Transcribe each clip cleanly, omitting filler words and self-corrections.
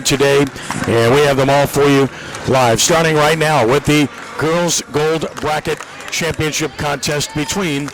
today, and we have them all for you live. Starting right now with the Girls Gold Bracket Championship contest between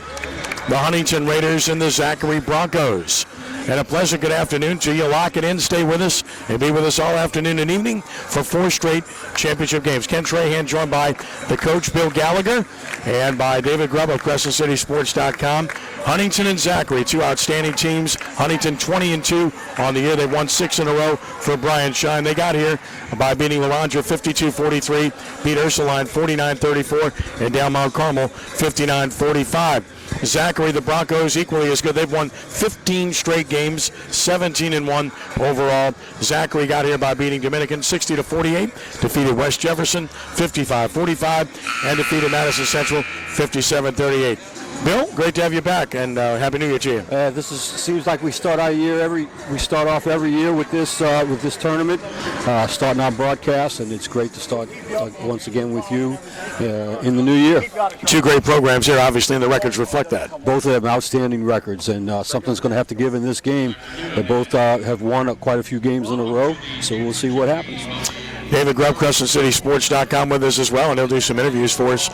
the Huntington Raiders and the Zachary Broncos. And a pleasant good afternoon to you. Lock it in, stay with us, and be with us all afternoon and evening for 4 straight championship games. Ken Trahan joined by the coach, Bill Gallagher, and by David Grubb of CrescentCitySports.com. Huntington and Zachary, 2 outstanding teams. Huntington 20-2 on the year. They've won 6 in a row for Brian Shine. They got here by beating LaRondra 52-43, beat Ursuline 49-34, and down Mount Carmel 59-45. Zachary, the Broncos, equally as good. They've won 15 straight games, 17-1 overall. Zachary got here by beating Dominican 60-48, defeated West Jefferson 55-45, and defeated Madison Central 57-38. Bill, great to have you back, and Happy New Year to you. Seems like we start our year we start off every year with this tournament, starting our broadcast, and it's great to start once again with you in the new year. 2 great programs here, obviously, and the records reflect that. Both have outstanding records, and something's going to have to give in this game. They both have won quite a few games in a row, so we'll see what happens. David Grubb, CrescentCitySports.com with us as well, and he'll do some interviews for us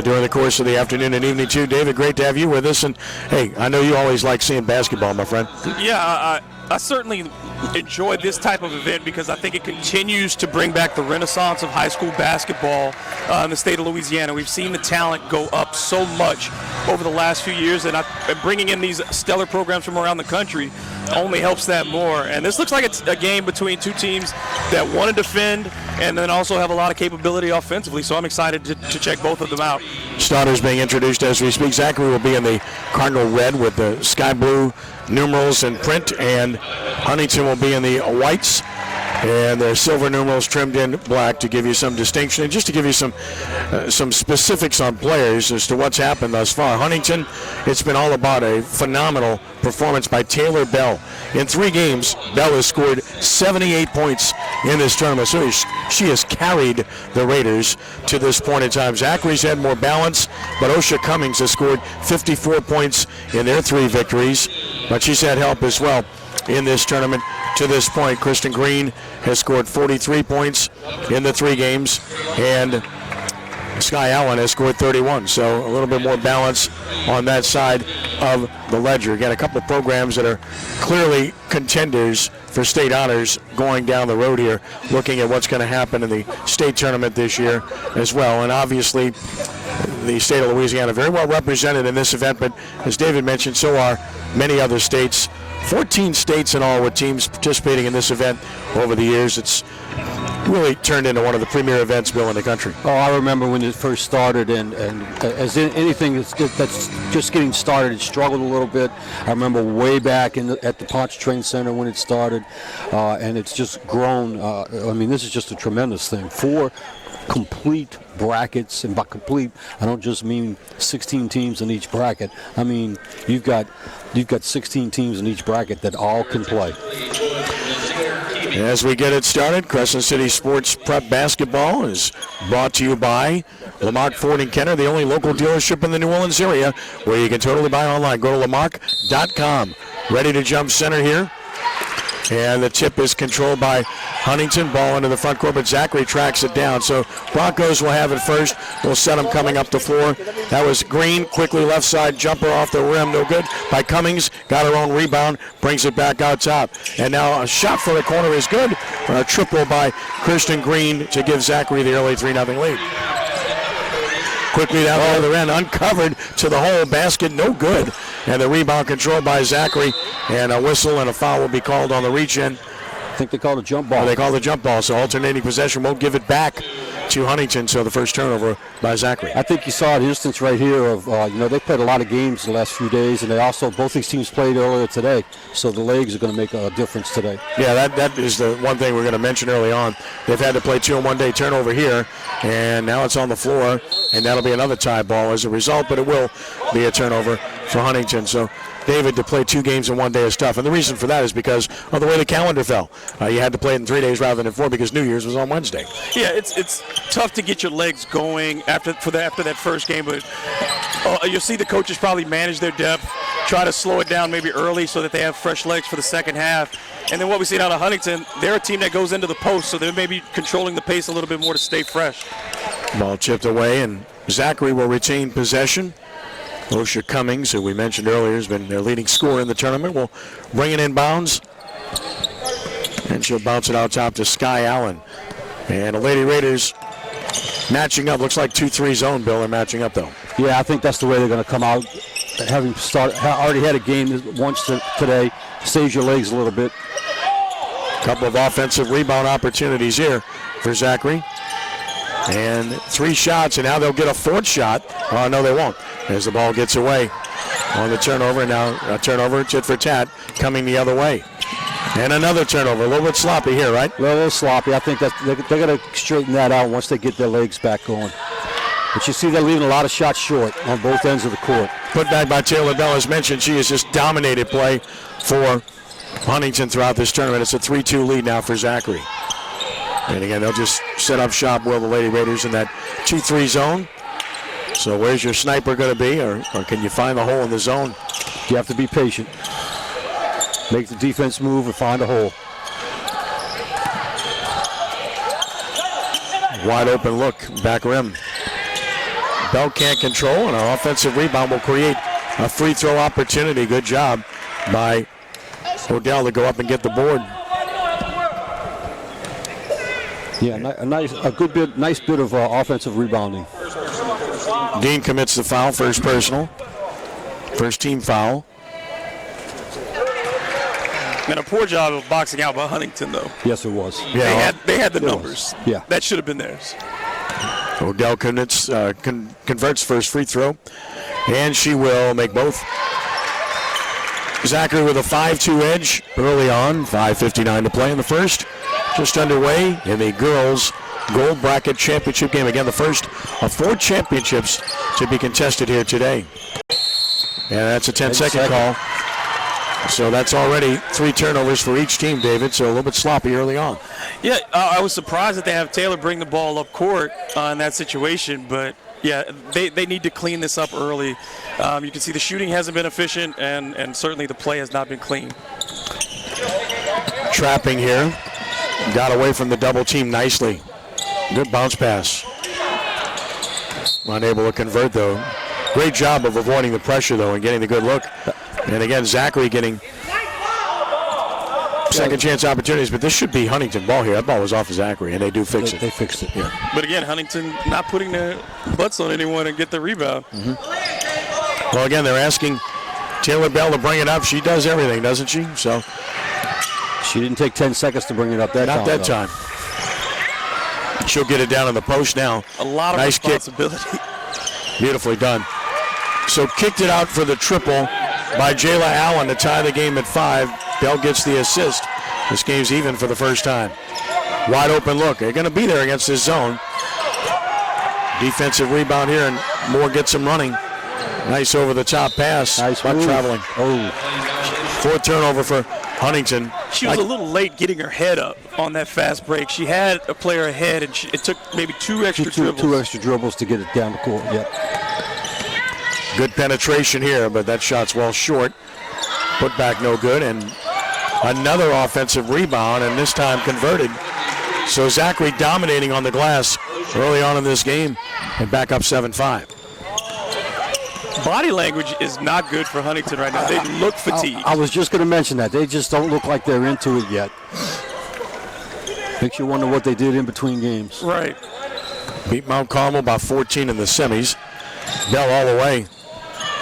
during the course of the afternoon and evening, too. David, great to have you with us. And, hey, I know you always like seeing basketball, my friend. Yeah, I certainly enjoy this type of event because I think it continues to bring back the renaissance of high school basketball in the state of Louisiana. We've seen the talent go up so much over the last few years, and bringing in these stellar programs from around the country only helps that more. And this looks like it's a game between 2 teams that want to defend and then also have a lot of capability offensively, so I'm excited to check both of them out. Starters being introduced as we speak. Zachary will be in the Cardinal Red with the sky blue numerals and print, and Huntington will be in the whites and the silver numerals trimmed in black to give you some distinction and just to give you some specifics on players as to what's happened thus far. Huntington, it's been all about a phenomenal performance by Taylor Bell. In 3 games, Bell has scored 78 points in this tournament, so she has carried the Raiders to this point in time. Zachary's had more balance, but Osha Cummings has scored 54 points in their 3 victories, but she's had help as well in this tournament to this point. Kristen Green has scored 43 points in the 3 games, and Sky Allen has scored 31, so a little bit more balance on that side of the ledger. Again, a couple of programs that are clearly contenders for state honors going down the road here, looking at what's going to happen in the state tournament this year as well. And obviously, the state of Louisiana very well represented in this event, but as David mentioned, so are many other states. 14 states in all with teams participating in this event over the years. It's really turned into one of the premier events, Bill, in the country. Oh, I remember when it first started, and as anything that's just getting started, it struggled a little bit. I remember way back at the Pontchartrain Center when it started, and it's just grown. I mean, this is just a tremendous thing. 4 complete brackets, and by complete, I don't just mean 16 teams in each bracket. I mean, you've got 16 teams in each bracket that all can play. As we get it started, Crescent City Sports Prep Basketball is brought to you by Lamarck Ford and Kenner, the only local dealership in the New Orleans area where you can totally buy online. Go to lamarck.com. Ready to jump center here. And the tip is controlled by Huntington. Ball into the front court, but Zachary tracks it down. So Broncos will have it first. We'll set them coming up the floor. That was Green, quickly left side jumper off the rim. No good by Cummings. Got her own rebound, brings it back out top. And now a shot for the corner is good. A triple by Kristen Green to give Zachary the early 3-0 lead. Quickly down the other end, uncovered to the hole, basket no good. And the rebound controlled by Zachary, and a whistle and a foul will be called on the reach-in. I think they called a jump ball. They called the jump ball, so alternating possession won't give it back to Huntington, so the first turnover by Zachary. I think you saw an instance right here of, they played a lot of games the last few days, and they also, both these teams played earlier today, so the legs are going to make a difference today. Yeah, that is the one thing we're going to mention early on. They've had to play 2 in 1 day turnover here, and now it's on the floor, and that'll be another tie ball as a result, but it will be a turnover for Huntington. So David, to play 2 games in 1 day is tough, and the reason for that is because of the way the calendar fell. You had to play it in 3 days rather than 4 because New Year's was on Wednesday. Yeah, it's tough to get your legs going after that first game, but you'll see the coaches probably manage their depth, try to slow it down maybe early so that they have fresh legs for the second half. And then what we see out of Huntington, they're a team that goes into the post, so they may be controlling the pace a little bit more to stay fresh. Ball chipped away, and Zachary will retain possession. Osha Cummings, who we mentioned earlier, has been their leading scorer in the tournament, will bring it in bounds. And she'll bounce it out top to Sky Allen. And the Lady Raiders matching up. Looks like 2-3 zone, Bill. They're matching up, though. Yeah, I think that's the way they're going to come out. Having already had a game once today, saves your legs a little bit. Couple of offensive rebound opportunities here for Zachary. And 3 shots, and now they'll get a 4th shot. Oh, no, they won't. As the ball gets away on the turnover. Now a turnover, tit for tat, coming the other way. And another turnover. A little bit sloppy here, right? A little sloppy. I think that they're going to straighten that out once they get their legs back going. But you see they're leaving a lot of shots short on both ends of the court. Put back by Taylor Bell. As mentioned, she has just dominated play for Huntington throughout this tournament. It's a 3-2 lead now for Zachary. And again, they'll just set up shop, will the Lady Raiders, in that 2-3 zone. So where's your sniper going to be, or can you find the hole in the zone? You have to be patient. Make the defense move and find a hole. Wide open look, back rim. Bell can't control, and an offensive rebound will create a free throw opportunity. Good job by Odell to go up and get the board. Yeah, nice bit of offensive rebounding. Dean commits the foul, first personal, first team foul. And a poor job of boxing out by Huntington, though. Yes, it was. Yeah, They had the numbers. Yeah. That should have been theirs. Odell converts first free throw, and she will make both. Zachary with a 5-2 edge early on, 5:59 to play in the first. Just underway in the girls' gold bracket championship game. Again, the first of 4 championships to be contested here today. And that's a 10-second call. So that's already 3 turnovers for each team, David, so a little bit sloppy early on. Yeah, I was surprised that they have Taylor bring the ball up court in that situation, but yeah, they need to clean this up early. You can see the shooting hasn't been efficient, and certainly the play has not been clean. Trapping here. Got away from the double team nicely. Good bounce pass. Unable to convert, though. Great job of avoiding the pressure, though, and getting the good look. And again, Zachary getting second chance opportunities, but this should be Huntington ball here. That ball was off of Zachary, and they do fix it. They fixed it. Yeah. But again, Huntington not putting their butts on anyone and get the rebound. Mm-hmm. Well, again, they're asking Taylor Bell to bring it up. She does everything, doesn't she? So she didn't take 10 seconds to bring it up that time. Not that time. She'll get it down in the post now. A lot of nice responsibility. Kick. Beautifully done. So kicked it out for the triple by Jayla Allen to tie the game at 5. Bell gets the assist. This game's even for the first time. Wide open look. They're going to be there against this zone. Defensive rebound here, and Moore gets them running. Nice over-the-top pass. Nice but move. Traveling. Oh. 4th turnover for Huntington. She was a little late getting her head up on that fast break. She had a player ahead, and it took maybe 2 extra dribbles. 2 extra dribbles to get it down the court, yep. Good penetration here, but that shot's well short. Put back no good, and another offensive rebound, and this time converted. So Zachary dominating on the glass early on in this game, and back up 7-5. Body language is not good for Huntington right now. They look fatigued. I was just going to mention that. They just don't look like they're into it yet. Makes you wonder what they did in between games. Right. Beat Mount Carmel by 14 in the semis. Bell all the way.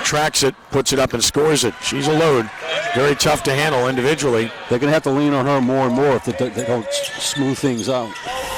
Tracks it, puts it up, and scores it. She's a load. Very tough to handle individually. They're going to have to lean on her more and more if they don't smooth things out.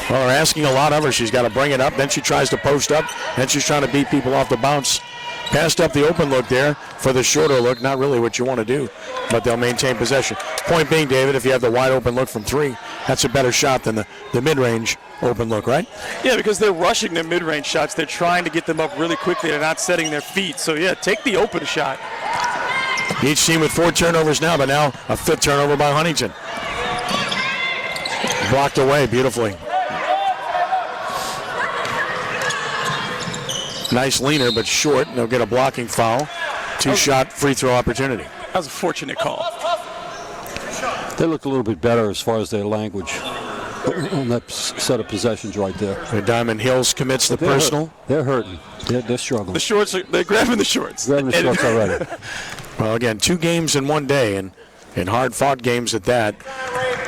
Well, they're asking a lot of her. She's got to bring it up. Then she tries to post up. Then she's trying to beat people off the bounce. Passed up the open look there for the shorter look. Not really what you want to do, but they'll maintain possession. Point being, David, if you have the wide open look from 3, that's a better shot than the mid-range open look, right? Yeah, because they're rushing their mid-range shots. They're trying to get them up really quickly. They're not setting their feet. So, yeah, take the open shot. Each team with 4 turnovers now, but now a 5th turnover by Huntington. Blocked away beautifully. Nice leaner, but short. They'll get a blocking foul. 2-shot free throw opportunity. That was a fortunate call. They looked a little bit better as far as their language on that set of possessions right there. The Diamond Hills commits the personal. They're hurting. They're struggling. The shorts, they're grabbing the shorts. Grabbing the shorts already. Well, again, 2 games in one day, and hard-fought games at that.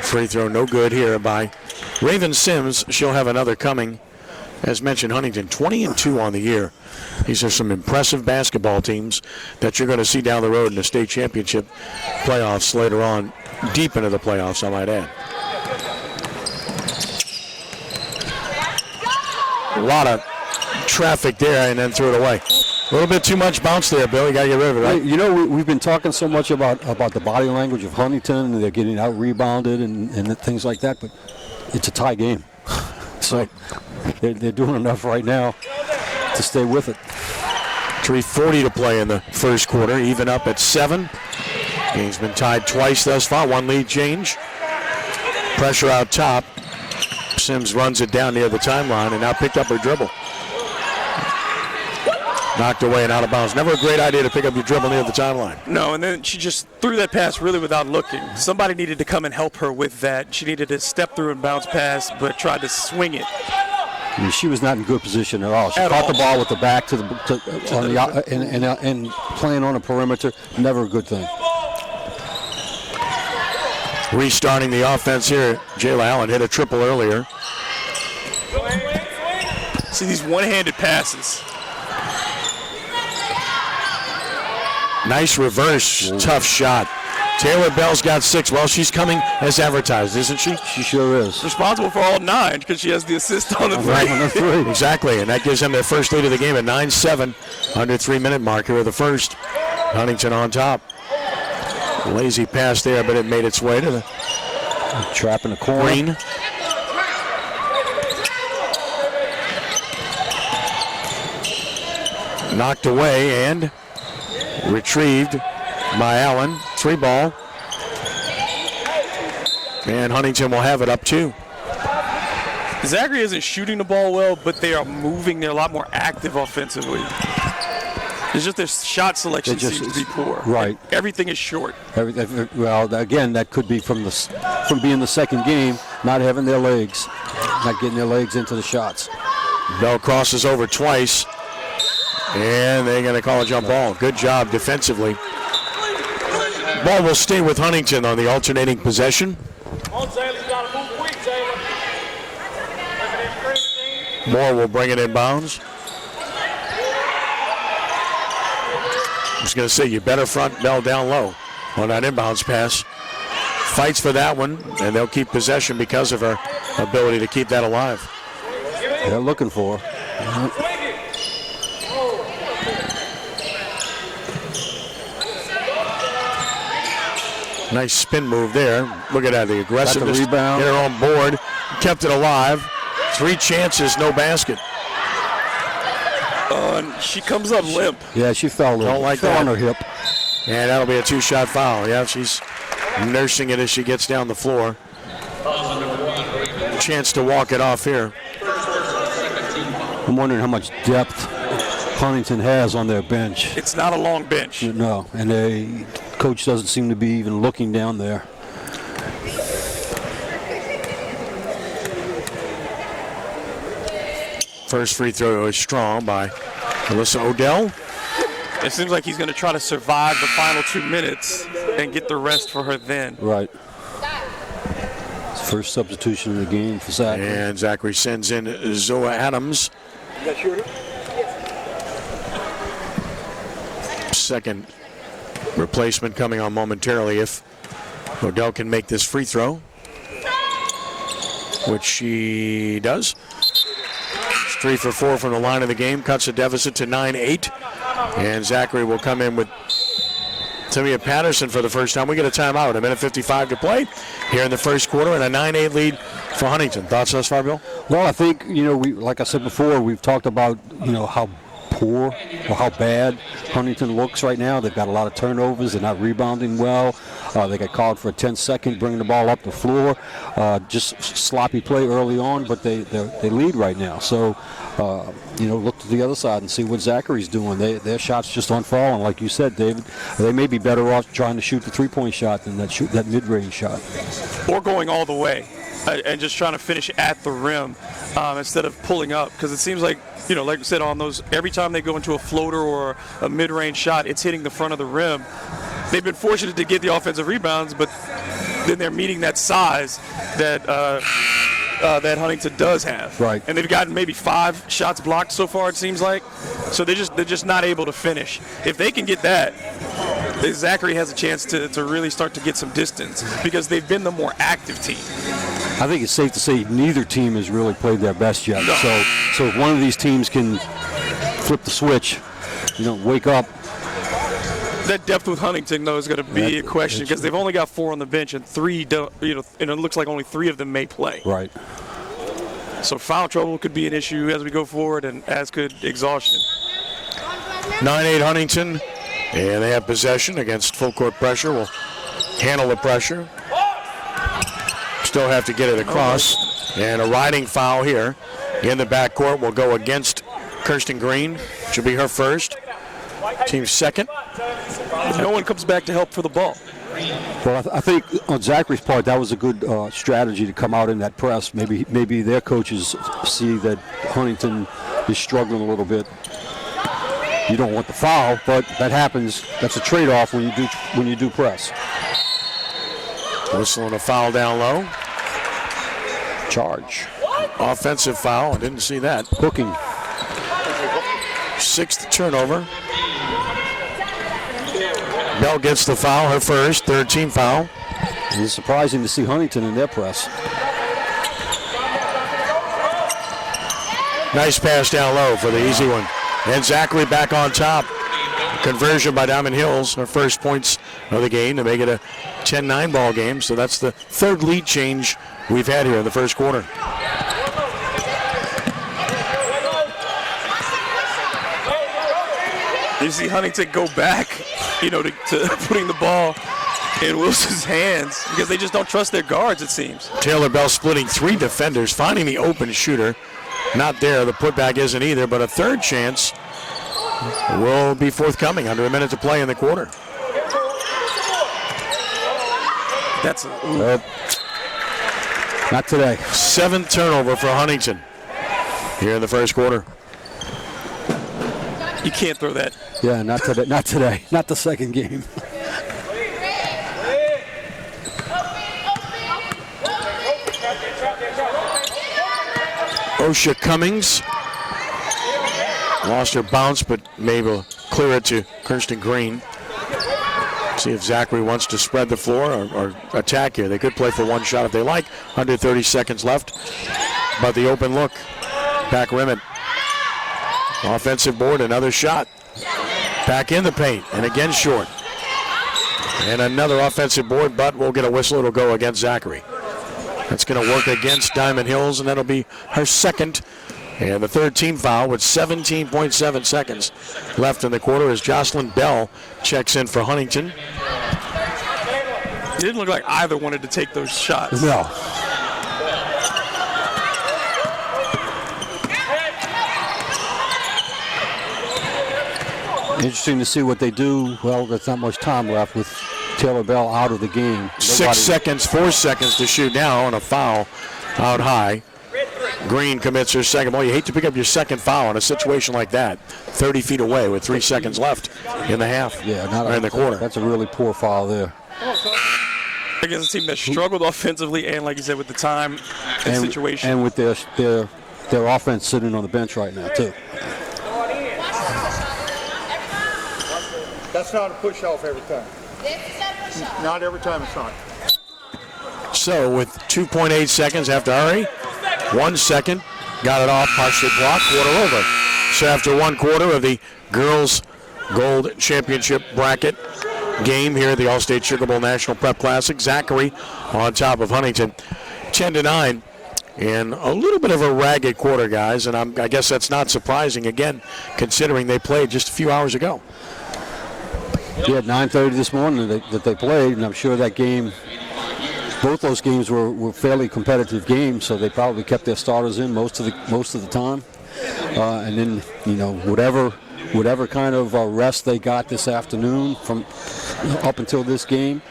Free throw no good here by Raven Sims. She'll have another coming. As mentioned, Huntington 20-2 on the year. These are some impressive basketball teams that you're going to see down the road in the state championship playoffs later on, deep into the playoffs, I might add. A lot of traffic there, and then threw it away. A little bit too much bounce there, Bill. You got to get rid of it, right? You know, we've been talking so much about the body language of Huntington, and they're getting out-rebounded and things like that, but it's a tie game. So they're doing enough right now to stay with it. 3:40 to play in the first quarter, even up at 7. Game's been tied twice thus far. 1 lead change. Pressure out top. Sims runs it down near the timeline and now picked up her dribble. Knocked away and out of bounds. Never a great idea to pick up your dribble near the timeline. No, and then she just threw that pass really without looking. Somebody needed to come and help her with that. She needed to step through and bounce pass, but tried to swing it. I mean, she was not in good position at all. She caught the ball with the back and playing on a perimeter. Never a good thing. Restarting the offense here. Jayla Allen hit a triple earlier. See these one-handed passes. Nice reverse, tough shot. Taylor Bell's got 6. Well, she's coming as advertised, isn't she? She sure is. Responsible for all 9 because she has the assist on the three. Right on the 3. Exactly, and that gives them their first lead of the game at 9-7, under 3-minute mark here of the first. Huntington on top. Lazy pass there, but it made its way to the trap in the corner. Green. Knocked away and retrieved by Allen. 3 ball. And Huntington will have it up 2. Zachary isn't shooting the ball well, but they are moving. They're a lot more active offensively. It's just their shot selection seems to be poor. Right. Everything is short. Well, again, that could be from being the second game, not having their legs, not getting their legs into the shots. Bell crosses over twice, and they're going to call a jump ball. Good job defensively. Ball will stay with Huntington on the alternating possession. Moore will bring it in bounds. I was going to say, you better front Bell down low on that inbounds pass. Fights for that one, and they'll keep possession because of her ability to keep that alive. They're looking for her. Nice spin move there. Look at that, the aggressiveness. Got the rebound. Hit her on board, kept it alive. 3 chances, no basket. She comes up limp. Yeah, she fell on her hip. And that'll be a 2-shot foul. Yeah, she's nursing it as she gets down the floor. Chance to walk it off here. I'm wondering how much depth Huntington has on their bench. It's not a long bench. No, and the coach doesn't seem to be even looking down there. First free throw is strong by Alyssa Odell. It seems like he's going to try to survive the final 2 minutes and get the rest for her then. Right. First substitution in the game for Zachary. And Zachary sends in Zoa Adams. Second replacement coming on momentarily if Odell can make this free throw, which she does. It's 3 for 4 from the line of the game, cuts the deficit to 9-8. And Zachary will come in with Tamia Patterson for the first time. We get a timeout, 1:55 to play here in the first quarter, and a 9-8 lead for Huntington. Thoughts thus far, Bill? Well, I think, like I said before, we've talked about, how poor or how bad Huntington looks right now. They've got a lot of turnovers. They're not rebounding well. They got called for a 10-second, bringing the ball up the floor. Just sloppy play early on, but they lead right now. So, look to the other side and see what Zachary's doing. Their shots just aren't falling. Like you said, David, they may be better off trying to shoot the three-point shot than that mid-range shot. Or going all the way and just trying to finish at the rim instead of pulling up. Because it seems like, like I said, on those, every time they go into a floater or a mid-range shot, it's hitting the front of the rim. They've been fortunate to get the offensive rebounds, but then they're meeting that size that that Huntington does have. Right. And they've gotten maybe 5 shots blocked so far, it seems like. So they're just not able to finish. If they can get that, Zachary has a chance to really start to get some distance because they've been the more active team. I think it's safe to say neither team has really played their best yet. No. So if one of these teams can flip the switch, wake up. That depth with Huntington, though, is going to be a question because they've only got 4 on the bench and 3 don't, and it looks like only 3 of them may play. Right. So foul trouble could be an issue as we go forward, and as could exhaustion. 9-8 Huntington, and they have possession against full court pressure. Will handle the pressure. Still have to get it across, and a riding foul here in the backcourt will go against Kirsten Green. Should be her first. Team's second. If no one comes back to help for the ball. Well, I think on Zachary's part, that was a good strategy to come out in that press. Maybe their coaches see that Huntington is struggling a little bit. You don't want the foul, but that happens. That's a trade-off when you do press. Whistling a foul down low. Charge. Offensive foul. I didn't see that. Hooking. 6th turnover. Bell gets the foul, her first, 3rd team foul. It's surprising to see Huntington in their press. Nice pass down low for the easy one. And Zachary back on top. Conversion by Diamond Hills, her first points of the game to make it a 10-9 ball game. So that's the 3rd lead change we've had here in the first quarter. You see Huntington go back, to putting the ball in Wilson's hands because they just don't trust their guards, it seems. Taylor Bell splitting 3 defenders, finding the open shooter. Not there. The putback isn't either, but a 3rd chance will be forthcoming under a minute to play in the quarter. That's not today. 7th turnover for Huntington here in the first quarter. You can't throw that. Yeah, not today. Not today. Not the second game. Osha Cummings lost her bounce, but maybe clear it to Kirsten Green. See if Zachary wants to spread the floor or attack here. They could play for one shot if they like. Under 30 seconds left. But the open look. Back rim it. Offensive board, another shot. Back in the paint, and again short. And another offensive board, but we'll get a whistle. It'll go against Zachary. That's going to work against Diamond Hills, and that'll be her second. And the 3rd team foul with 17.7 seconds left in the quarter as Jocelyn Bell checks in for Huntington. It didn't look like either wanted to take those shots. No. Interesting to see what they do. Well, there's not much time left with Taylor Bell out of the game. 4 seconds to shoot now, and a foul out high. Green commits her second. Well, you hate to pick up your second foul in a situation like that. 30 feet away with 3 seconds left in the half. Yeah, in the quarter. That's a really poor foul there. Against a team that struggled offensively and, like you said, with the time and situation. And with their offense sitting on the bench right now, too. That's not a push-off every time. Not every time it's not. So with 2.8 seconds after hurry, 1 second, got it off, partially blocked, quarter over. So after 1 quarter of the girls' gold championship bracket game here at the Allstate Sugar Bowl National Prep Classic, Zachary on top of Huntington, 10-9. in a little bit of a ragged quarter, guys, and I guess that's not surprising, again, considering they played just a few hours ago. Yeah, at 9:30 this morning that they played, and I'm sure that game, both those games were fairly competitive games, so they probably kept their starters in most of the time, and then whatever kind of rest they got this afternoon from up until this game.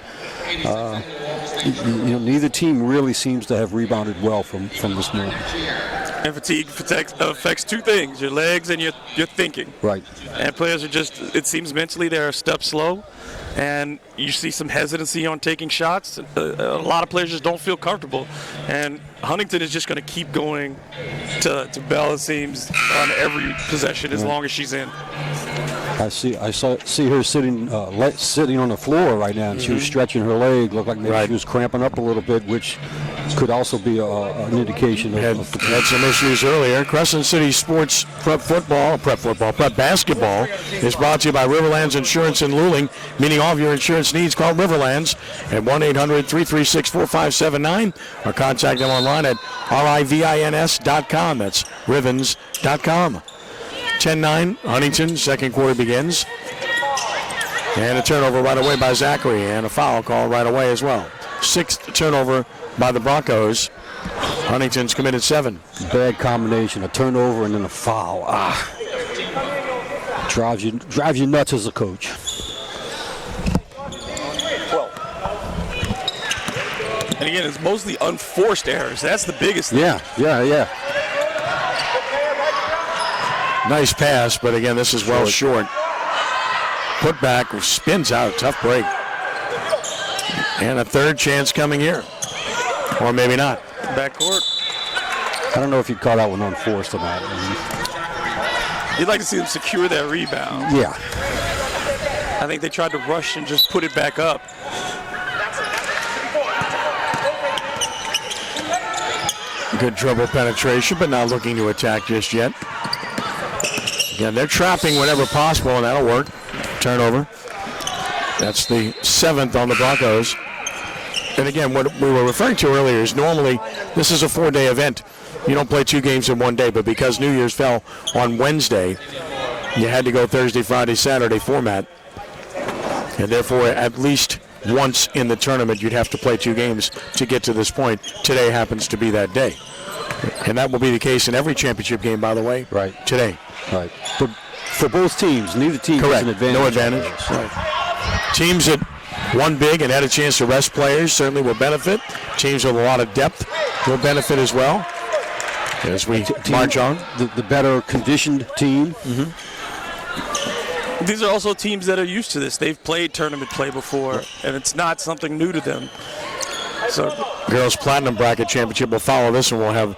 Neither team really seems to have rebounded well from this morning. And fatigue affects two things: your legs and your thinking. Right. And players are just, it seems mentally they're a step slow, and you see some hesitancy on taking shots. A lot of players just don't feel comfortable, and Huntington is just going to keep going to Bell, it seems, on every possession as long as she's in. I see her sitting on the floor right now, and she was stretching her leg. Looked like maybe she was cramping up a little bit, which could also be an indication of had some issues earlier. Crescent City Sports Prep Basketball is brought to you by Riverlands Insurance in Luling. Meeting all of your insurance needs, call Riverlands at 1-800-336-4579 or contact them online at rivins.com. That's rivens.com. 10-9, Huntington, second quarter begins. And a turnover right away by Zachary, and a foul call right away as well. Sixth turnover by the Broncos. Huntington's committed 7. Bad combination, a turnover and then a foul. Drives you nuts as a coach. And again, it's mostly unforced errors. That's the biggest thing. Yeah. Nice pass, but again, this is well short. Put back, spins out, tough break. And a third chance coming here. Or maybe not. Backcourt. I don't know if you'd call that one unforced or not. You'd like to see them secure that rebound. Yeah. I think they tried to rush and just put it back up. Good dribble penetration, but not looking to attack just yet. Again, they're trapping whenever possible, and that'll work. Turnover. That's the 7th on the Broncos. And again, what we were referring to earlier is normally this is a 4-day event. You don't play 2 games in one day, but because New Year's fell on Wednesday, you had to go Thursday, Friday, Saturday format. And therefore, at least once in the tournament, you'd have to play 2 games to get to this point. Today happens to be that day. And that will be the case in every championship game, by the way. Right. Today. Right. But for both teams, neither team has an advantage. No advantage. Right. Teams that won big and had a chance to rest players certainly will benefit. Teams with a lot of depth will benefit as well as we march on. The better conditioned team. Mm-hmm. These are also teams that are used to this. They've played tournament play before, and it's not something new to them. So, Girls Platinum Bracket Championship will follow this, and we'll have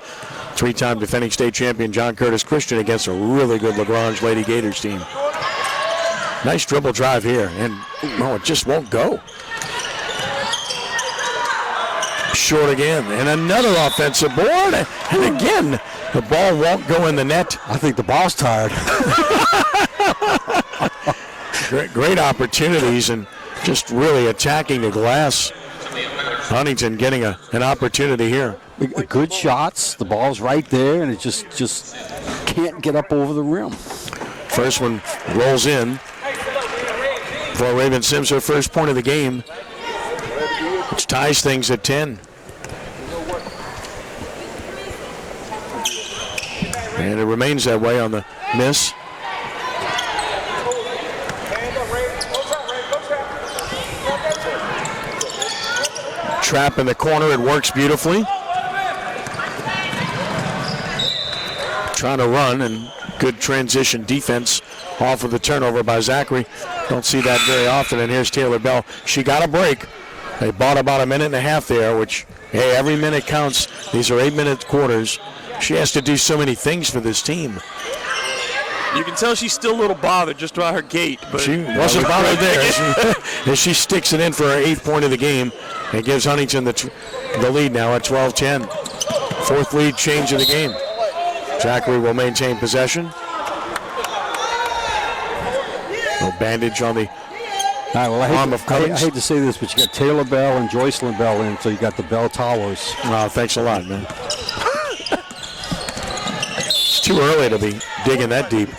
3-time defending state champion John Curtis Christian against a really good LaGrange Lady Gators team. Nice dribble drive here, and it just won't go. Short again, and another offensive board, and again, the ball won't go in the net. I think the ball's tired. Great opportunities, and just really attacking the glass. Huntington getting an opportunity here. Good shots, the ball's right there, and it just can't get up over the rim. First one rolls in for Raven Sims, her first point of the game, which ties things at 10. And it remains that way on the miss. Trap in the corner, it works beautifully. Trying to run, and good transition defense off of the turnover by Zachary. Don't see that very often, and here's Taylor Bell. She got a break. They bought about a minute and a half there, which, hey, every minute counts. These are 8-minute quarters. She has to do so many things for this team. You can tell she's still a little bothered just about her gait. But she wasn't bothered there. As she sticks it in for her 8th point of the game. It gives Huntington the lead now at 12-10. 4th lead change of the game. Zachary will maintain possession. No bandage on the arm of Cummings. I hate to say this, but you got Taylor Bell and Joycelyn Bell in, so you got the Bell Towers. Oh, thanks a lot, man. too early to be digging that deep.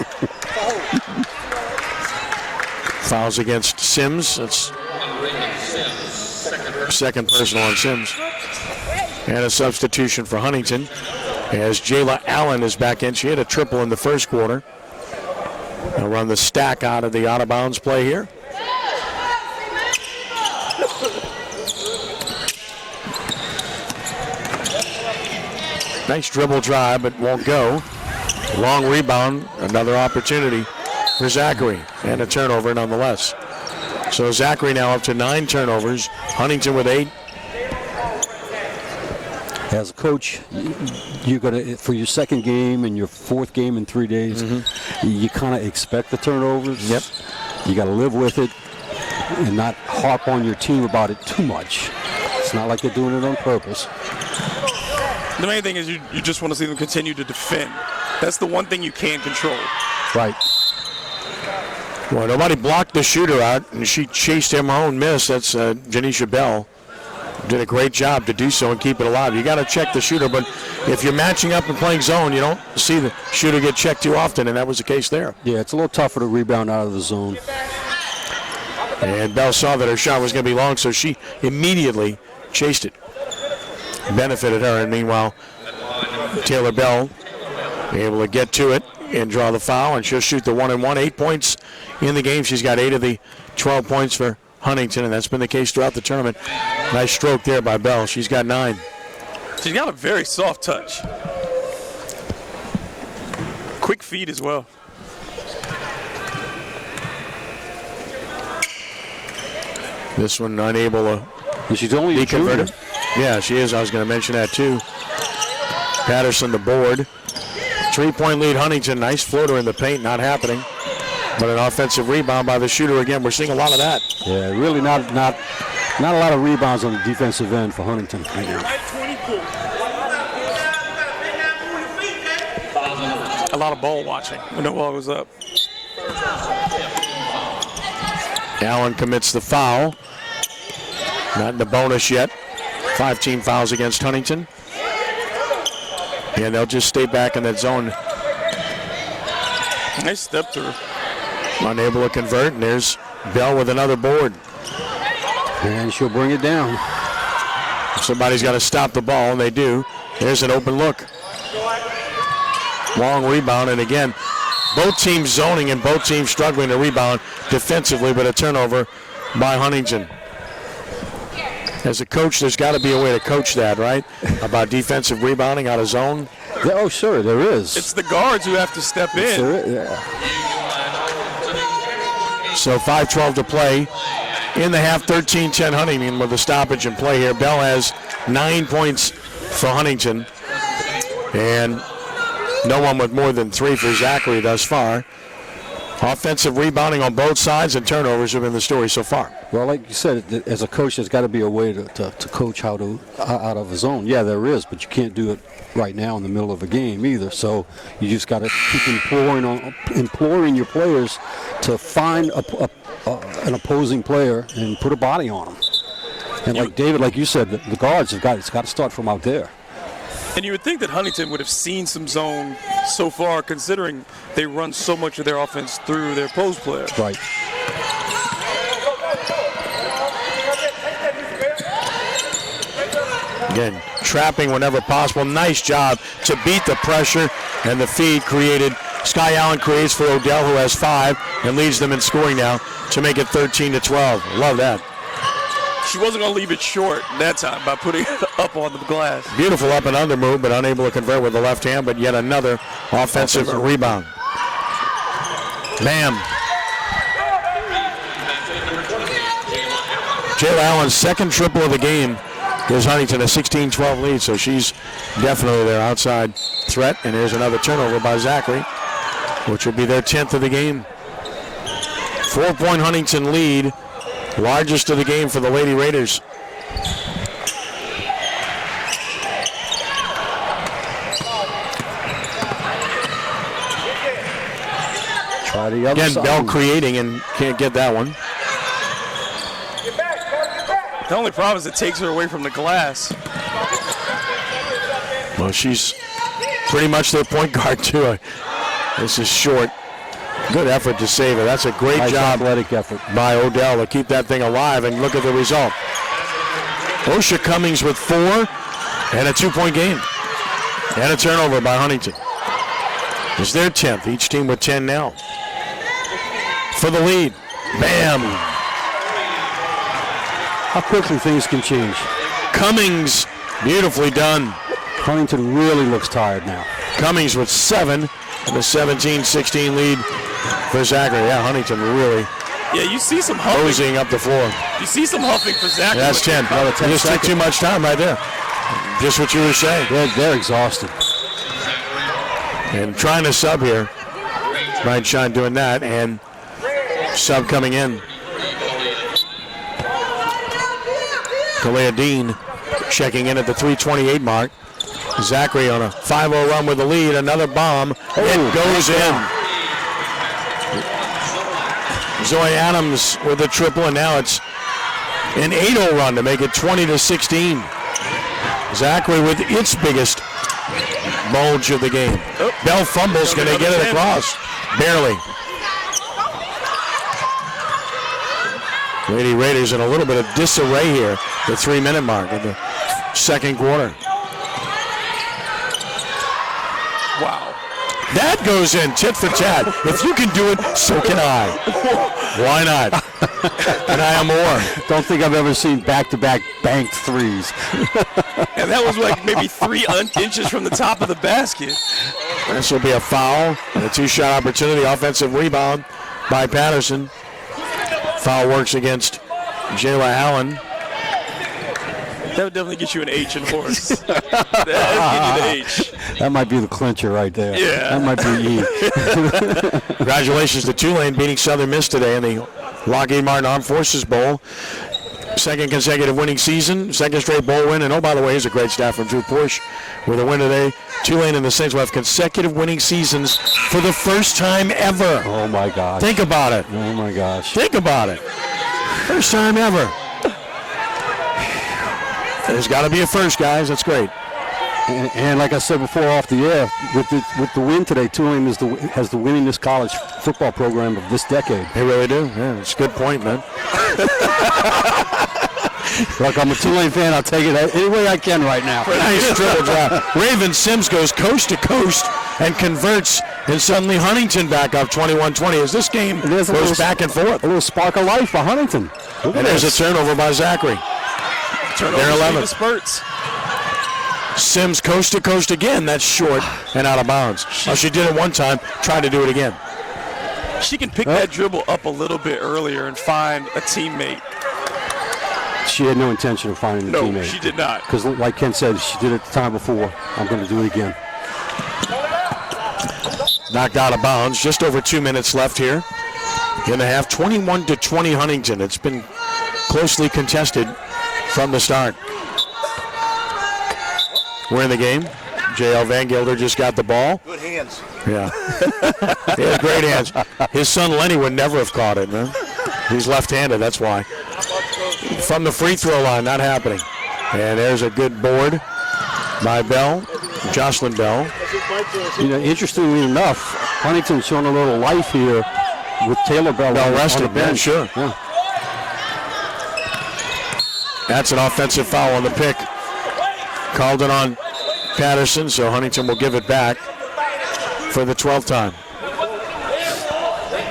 Fouls against Sims. That's second personal on Sims. And a substitution for Huntington as Jayla Allen is back in. She had a triple in the first quarter. They'll run the stack out of the out-of-bounds play here. Nice dribble drive, but won't go. Long rebound, another opportunity for Zachary, and a turnover nonetheless. So Zachary now up to 9 turnovers. Huntington with 8. As a coach, you're gonna, for your second game and your fourth game in 3 days, you kind of expect the turnovers. Yep. You got to live with it and not harp on your team about it too much. It's not like they're doing it on purpose. The main thing is you just want to see them continue to defend. That's the one thing you can't control. Right. Well, nobody blocked the shooter out, and she chased him her own miss. That's Janisha Bell. Did a great job to do so and keep it alive. You got to check the shooter, but if you're matching up and playing zone, you don't see the shooter get checked too often, and that was the case there. Yeah, it's a little tougher to rebound out of the zone. And Bell saw that her shot was going to be long, so she immediately chased it. Benefited her, and meanwhile, Taylor Bell able to get to it and draw the foul, and she'll shoot the 1-and-1. 8 points in the game. She's got 8 of the 12 points for Huntington, and that's been the case throughout the tournament. Nice stroke there by Bell. She's got 9. She's got a very soft touch. Quick feet as well. This one unable to She's only be converted. Yeah, she is. I was going to mention that too. Patterson the board. 3-point lead Huntington. Nice floater in the paint. Not happening. But an offensive rebound by the shooter again. We're seeing a lot of that. Yeah, really not a lot of rebounds on the defensive end for Huntington right now. A lot of ball watching when the ball was up. Allen commits the foul. Not in the bonus yet. 5 team fouls against Huntington. And they'll just stay back in that zone. Nice step through. Unable to convert, and there's Bell with another board. And she'll bring it down. Somebody's got to stop the ball, and they do. There's an open look. Long rebound, and again, both teams zoning and both teams struggling to rebound defensively, but a turnover by Huntington. As a coach, there's got to be a way to coach that, right? About defensive rebounding out of zone. Yeah, oh, sure, there is. It's the guards who have to step in. Yeah. So 5:12 to play in the half. 13-10 Huntington with a stoppage in play here. Bell has 9 points for Huntington, and no one with more than 3 for Zachary thus far. Offensive rebounding on both sides and turnovers have been the story so far. Well, like you said, as a coach, there's got to be a way to coach how to out of a zone. Yeah, there is, but you can't do it right now in the middle of a game either. So you just got to keep imploring your players to find an opposing player and put a body on them. And like David, like you said, the guards it's got to start from out there. And you would think that Huntington would have seen some zone so far, considering they run so much of their offense through their post players. Right. Again, trapping whenever possible. Nice job to beat the pressure, and the feed created. Sky Allen creates for Odell, who has 5, and leads them in scoring now to make it 13-12. Love that. She wasn't going to leave it short that time by putting it up on the glass. Beautiful up and under move, but unable to convert with the left hand, but yet another offensive rebound. Bam. Jayla Allen's second triple of the game gives Huntington a 16-12 lead, so she's definitely their outside threat. And there's another turnover by Zachary, which will be their 10th of the game. 4-point Huntington lead, largest of the game for the Lady Raiders. Try the other Again, side. Bell creating and can't get that one. The only problem is it takes her away from the glass. Well, she's pretty much their point guard, too. This is short. Good effort to save it. That's a great job athletic effort by Odell to keep that thing alive, and look at the result. Osha Cummings with 4 and a 2-point game. And a turnover by Huntington. It's their 10th. Each team with 10 now. For the lead. Bam! How quickly things can change. Cummings, beautifully done. Huntington really looks tired now. Cummings with 7 and a 17-16 lead for Zachary. Yeah, Huntington really you see some huffing. hosing up the floor. You see some huffing for Zachary. That's 10. You just took too much time right there. Just what you were saying. They're exhausted. And trying to sub here. Ryan Shine doing that, and sub coming in. Kalia Dean checking in at the 3:28 mark. Zachary on a 5-0 run with the lead. Another bomb. It goes in. Zoe Adams with a triple, and now it's an 8-0 run to make it 20-16. Zachary with its biggest bulge of the game. Bell fumbles. Can they get it across? Barely. Lady Raiders in a little bit of disarray here. The 3-minute mark of the second quarter. Wow. That goes in, tit for tat. If you can do it, so can I. Why not? And I am more. Don't think I've ever seen back-to-back banked threes. And that was like maybe 3 inches from the top of the basket. This will be a foul and a 2-shot opportunity. Offensive rebound by Patterson. Foul works against Jayla Allen. That would definitely get you an H in horse. That would give you the H. That might be the clincher right there. Yeah. That might be E. Congratulations to Tulane beating Southern Miss today in the Lockheed Martin Armed Forces Bowl. Second consecutive winning season, second straight bowl win. And oh, by the way, here's a great stat from Drew Porsche with a win today. Tulane and the Saints will have consecutive winning seasons for the first time ever. Oh, my gosh. Think about it. Oh, my gosh. Think about it. First time ever. There's got to be a first, guys. That's great. And like I said before off the air, with the win today, Tulane has the winningest college football program of this decade. They really do. Yeah, it's a good point, man. Look, I'm a Tulane fan. I'll take it any way I can right now. Nice triple job. Raven Sims goes coast to coast and converts, and suddenly Huntington back up 21-20 as this game goes back and forth. A little spark of life for Huntington. And there's a turnover by Zachary. Turnover 11. Spurts. Sims coast to coast again. That's short and out of bounds. She did it one time. Tried to do it again. She can pick that dribble up a little bit earlier and find a teammate. She had no intention of finding a teammate. No, she did not. Because like Ken said, she did it the time before. I'm going to do it again. Knocked out of bounds. Just over 2 minutes left here in the half. 21-20 Huntington. It's been closely contested from the start. We're in the game. J.L. Van Gilder just got the ball. Good hands. Yeah. He had great hands. His son Lenny would never have caught it, man. He's left-handed, that's why. From the free throw line, not happening. And there's a good board by Bell, Jocelyn Bell. You know, interestingly enough, Huntington's showing a little life here with Taylor Bell rested, on the bench. Sure. Yeah. That's an offensive foul on the pick. Called it on Patterson, so Huntington will give it back for the 12th time.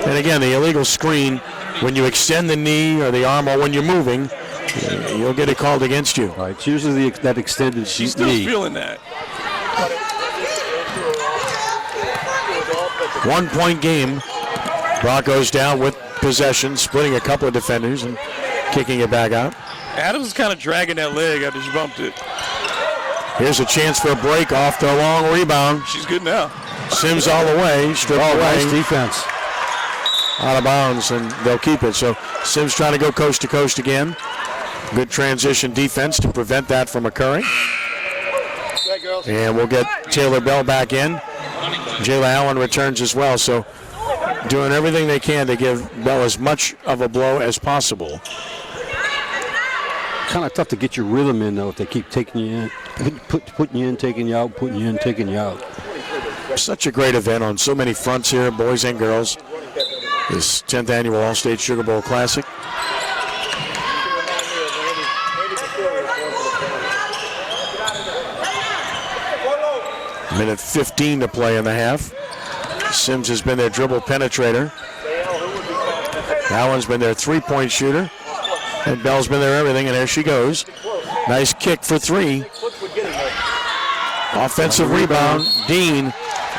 And again, the illegal screen, when you extend the knee or the arm or when you're moving, you'll get it called against you. Right, it's usually that extended She's still knee. feeling that. 1 point game. Broncos down with possession, splitting a couple of defenders and kicking it back out. Adams is kind of dragging that leg after she bumped it. Here's a chance for a break off the long rebound. She's good now. Sims all the way, stripped away. Nice defense. Out of bounds, and they'll keep it. So Sims trying to go coast to coast again. Good transition defense to prevent that from occurring. And we'll get Taylor Bell back in. Jayla Allen returns as well. So doing everything they can to give Bell as much of a blow as possible. Kind of tough to get your rhythm in, though, if they keep taking you in, putting you in, taking you out, putting you in, taking you out. Such a great event on so many fronts here, boys and girls. This 10th annual Allstate Sugar Bowl Classic. Minute 15 to play in the half. Sims has been their dribble penetrator. Allen's been their three-point shooter. And Bell's been their everything, and there she goes. Nice kick for three. Offensive rebound, Dean.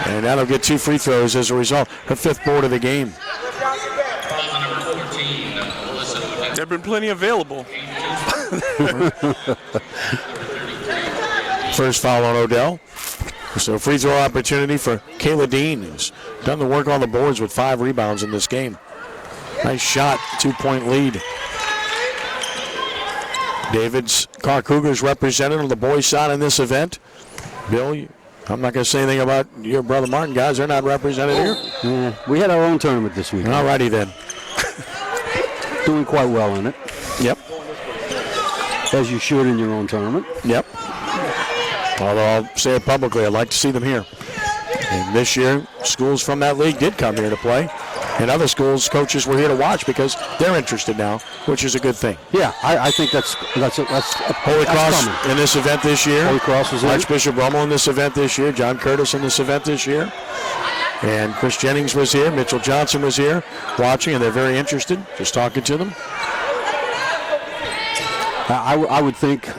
And that'll get 2 free throws as a result. Her 5th board of the game. There have been plenty available. First foul on Odell. So free throw opportunity for Kayla Dean, who's done the work on the boards with 5 rebounds in this game. Nice shot, 2-point lead. David's Car Cougars represented on the boys' side in this event. Bill, I'm not going to say anything about your brother Martin, guys. They're not represented here. Yeah, we had our own tournament this week. All righty then. Doing quite well in it. Yep. As you should in your own tournament. Yep. Although I'll say it publicly, I'd like to see them here. And this year, schools from that league did come here to play. And other schools, coaches were here to watch because they're interested now, which is a good thing. Yeah, I think that's Holy Cross coming. in this event this year. Holy Cross was in. Archbishop Rummel in this event this year. John Curtis in this event this year. And Chris Jennings was here. Mitchell Johnson was here watching, and they're very interested. Just talking to them. I would think,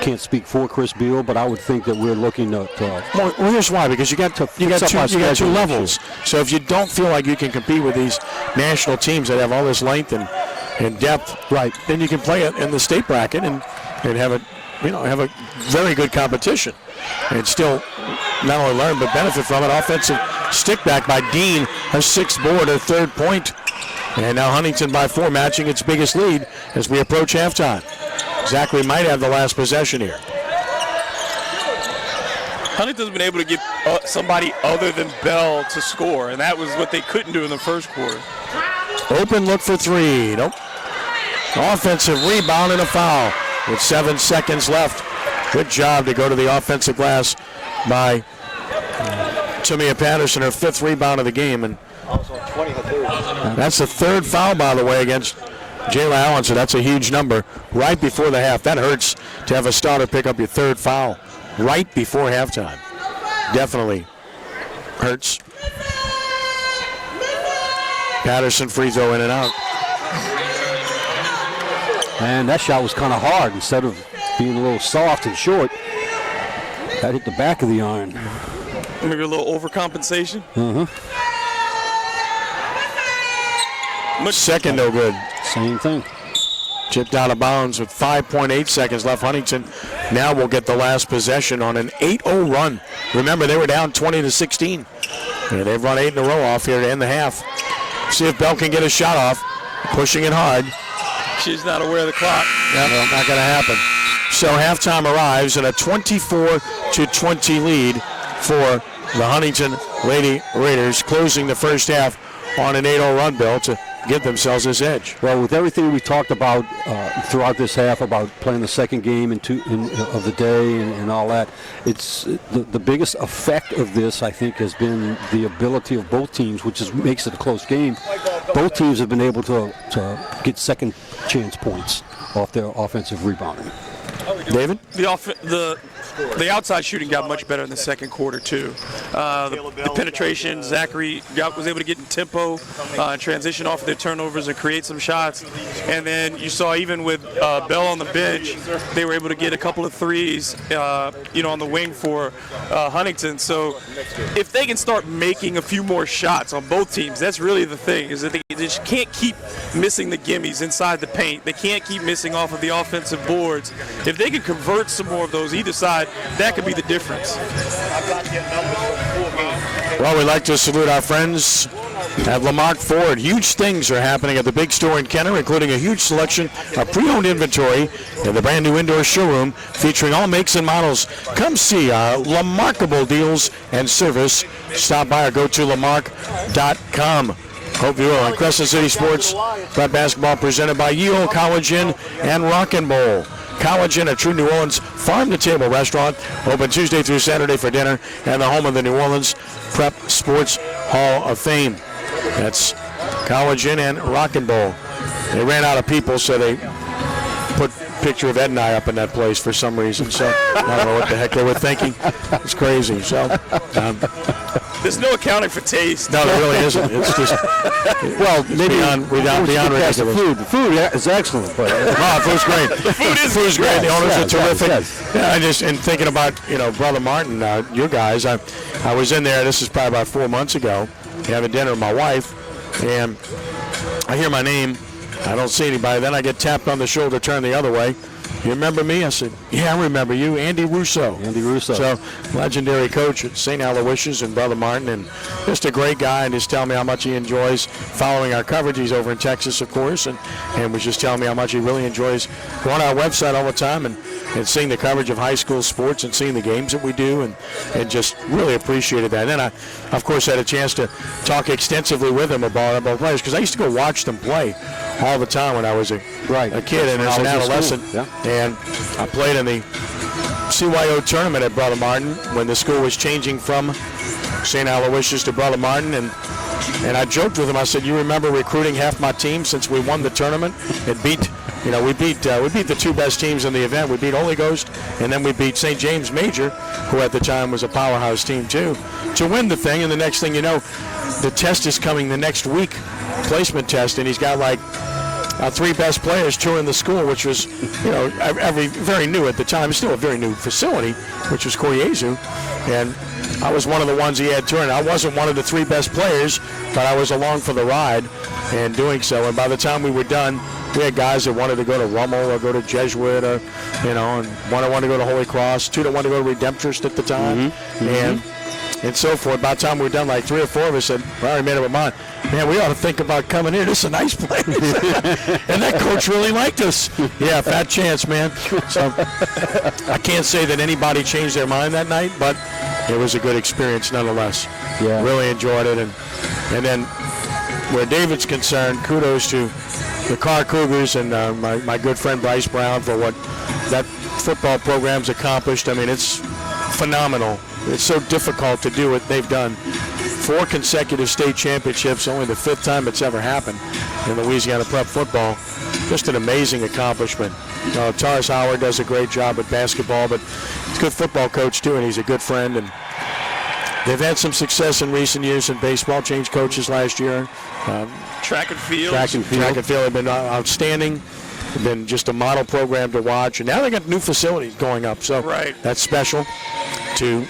can't speak for Chris Beal, but I would think that we're looking at. Well, here's why, because you got two levels. So if you don't feel like you can compete with these national teams that have all this length and depth, right, then you can play it in the state bracket and have a very good competition and still not only learn but benefit from it. Offensive stick back by Dean, her 6th board, her 3rd point. And now Huntington by 4, matching its biggest lead as we approach halftime. Zachary might have the last possession here. Huntington's been able to get somebody other than Bell to score, and that was what they couldn't do in the first quarter. Open look for 3. Nope. Offensive rebound and a foul with 7 seconds left. Good job to go to the offensive glass by Tamia Patterson, her 5th rebound of the game. And that's the 3rd foul, by the way, against Jayla Allen, so that's a huge number right before the half. That hurts to have a starter pick up your 3rd foul right before halftime. Definitely hurts. Patterson free throw in and out. And that shot was kind of hard. Instead of being a little soft and short, that hit the back of the iron. Maybe a little overcompensation. Second no good. Same thing. Chipped out of bounds with 5.8 seconds left. Huntington now will get the last possession on an 8-0 run. Remember, they were down 20-16. And they've run 8 in a row off here to end the half. See if Bell can get a shot off. Pushing it hard. She's not aware of the clock. Yep, not going to happen. So halftime arrives and a 24-20 lead for the Huntington Lady Raiders, closing the first half on an 8-0 run, Bill, to give themselves this edge. Well, with everything we talked about throughout this half about playing the second game of the day and all that, it's the biggest effect of this, I think, has been the ability of both teams, which makes it a close game. Both teams have been able to get second chance points off their offensive rebounding. David? The outside shooting got much better in the second quarter, too. The penetration, Zachary was able to get in tempo, transition off of their turnovers and create some shots. And then you saw even with Bell on the bench, they were able to get a couple of threes, on the wing for Huntington. So if they can start making a few more shots on both teams, that's really the thing, is that they just can't keep missing the gimmies inside the paint. They can't keep missing off of the offensive boards. If they can convert some more of those either side, that could be the difference. Well, we'd like to salute our friends at Lamarck Ford. Huge things are happening at the big store in Kenner, including a huge selection of pre-owned inventory in the brand new indoor showroom featuring all makes and models. Come see our remarkable deals and service. Stop by or go to lamarck.com. Hope you will. On Crescent City Sports, Prep Basketball presented by Yale College Inn and Rock and Bowl. College Inn, a true New Orleans farm-to-table restaurant, open Tuesday through Saturday for dinner, and the home of the New Orleans Prep Sports Hall of Fame. That's College Inn and Rockin' Bowl. They ran out of people, so they put a picture of Ed and I up in that place for some reason. So I don't know what the heck they were thinking. It's crazy. So there's no accounting for taste. no, there really isn't. It's just Maybe beyond ridiculous. The food is excellent, but Oh, the food's great. The food's great. The owners are terrific. yes. Yeah, and thinking about Brother Martin, you guys. I was in there. This is probably about 4 months ago, having dinner with my wife, and I hear my name. I don't see anybody. Then I get tapped on the shoulder, turn the other way. You remember me? I said, yeah, I remember you, Andy Russo. Andy Russo. So, legendary coach at St. Aloysius and Brother Martin, and just a great guy, and just telling me how much he enjoys following our coverage. He's over in Texas, of course, and was just telling me how much he really enjoys going on our website all the time and seeing the coverage of high school sports and seeing the games that we do, and just really appreciated that. And then I, of course, had a chance to talk extensively with him about players, because I used to go watch them play all the time when I was a kid and as an adolescent. Yeah. And I played in the CYO tournament at Brother Martin when the school was changing from St. Aloysius to Brother Martin, and I joked with him. I said, "You remember recruiting half my team since we won the tournament? It beat, we beat the two best teams in the event. We beat Holy Ghost, and then we beat St. James Major, who at the time was a powerhouse team too, to win the thing. And the next thing you know, the test is coming the next week, placement test, and he's got like." Our three best players touring the school, which was, very new at the time. It's still a very new facility, which was Koryezu. And I was one of the ones he had touring. I wasn't one of the three best players, but I was along for the ride and doing so. And by the time we were done, we had guys that wanted to go to Rummel or go to Jesuit or, and one that wanted to go to Holy Cross, two that wanted to go to Redemptorist at the time. And so forth. By the time we were done, like 3 or 4 of us said, "Well, I already made up my mind. Man, we ought to think about coming here. This is a nice place." And that coach really liked us. Yeah, fat chance, man. So I can't say that anybody changed their mind that night, but it was a good experience nonetheless. Yeah. Really enjoyed it. And then where David's concerned, kudos to the Carr Cougars and my good friend Bryce Brown for what that football program's accomplished. I mean, it's phenomenal. It's so difficult to do what they've done. 4 consecutive state championships, only the 5th time it's ever happened in Louisiana prep football. Just an amazing accomplishment. Taurus Howard does a great job with basketball, but he's a good football coach too, and he's a good friend. And they've had some success in recent years in baseball, changed coaches last year. Track and field. Track and field have been outstanding. Been just a model program to watch, and now they got new facilities going up, so that's special too.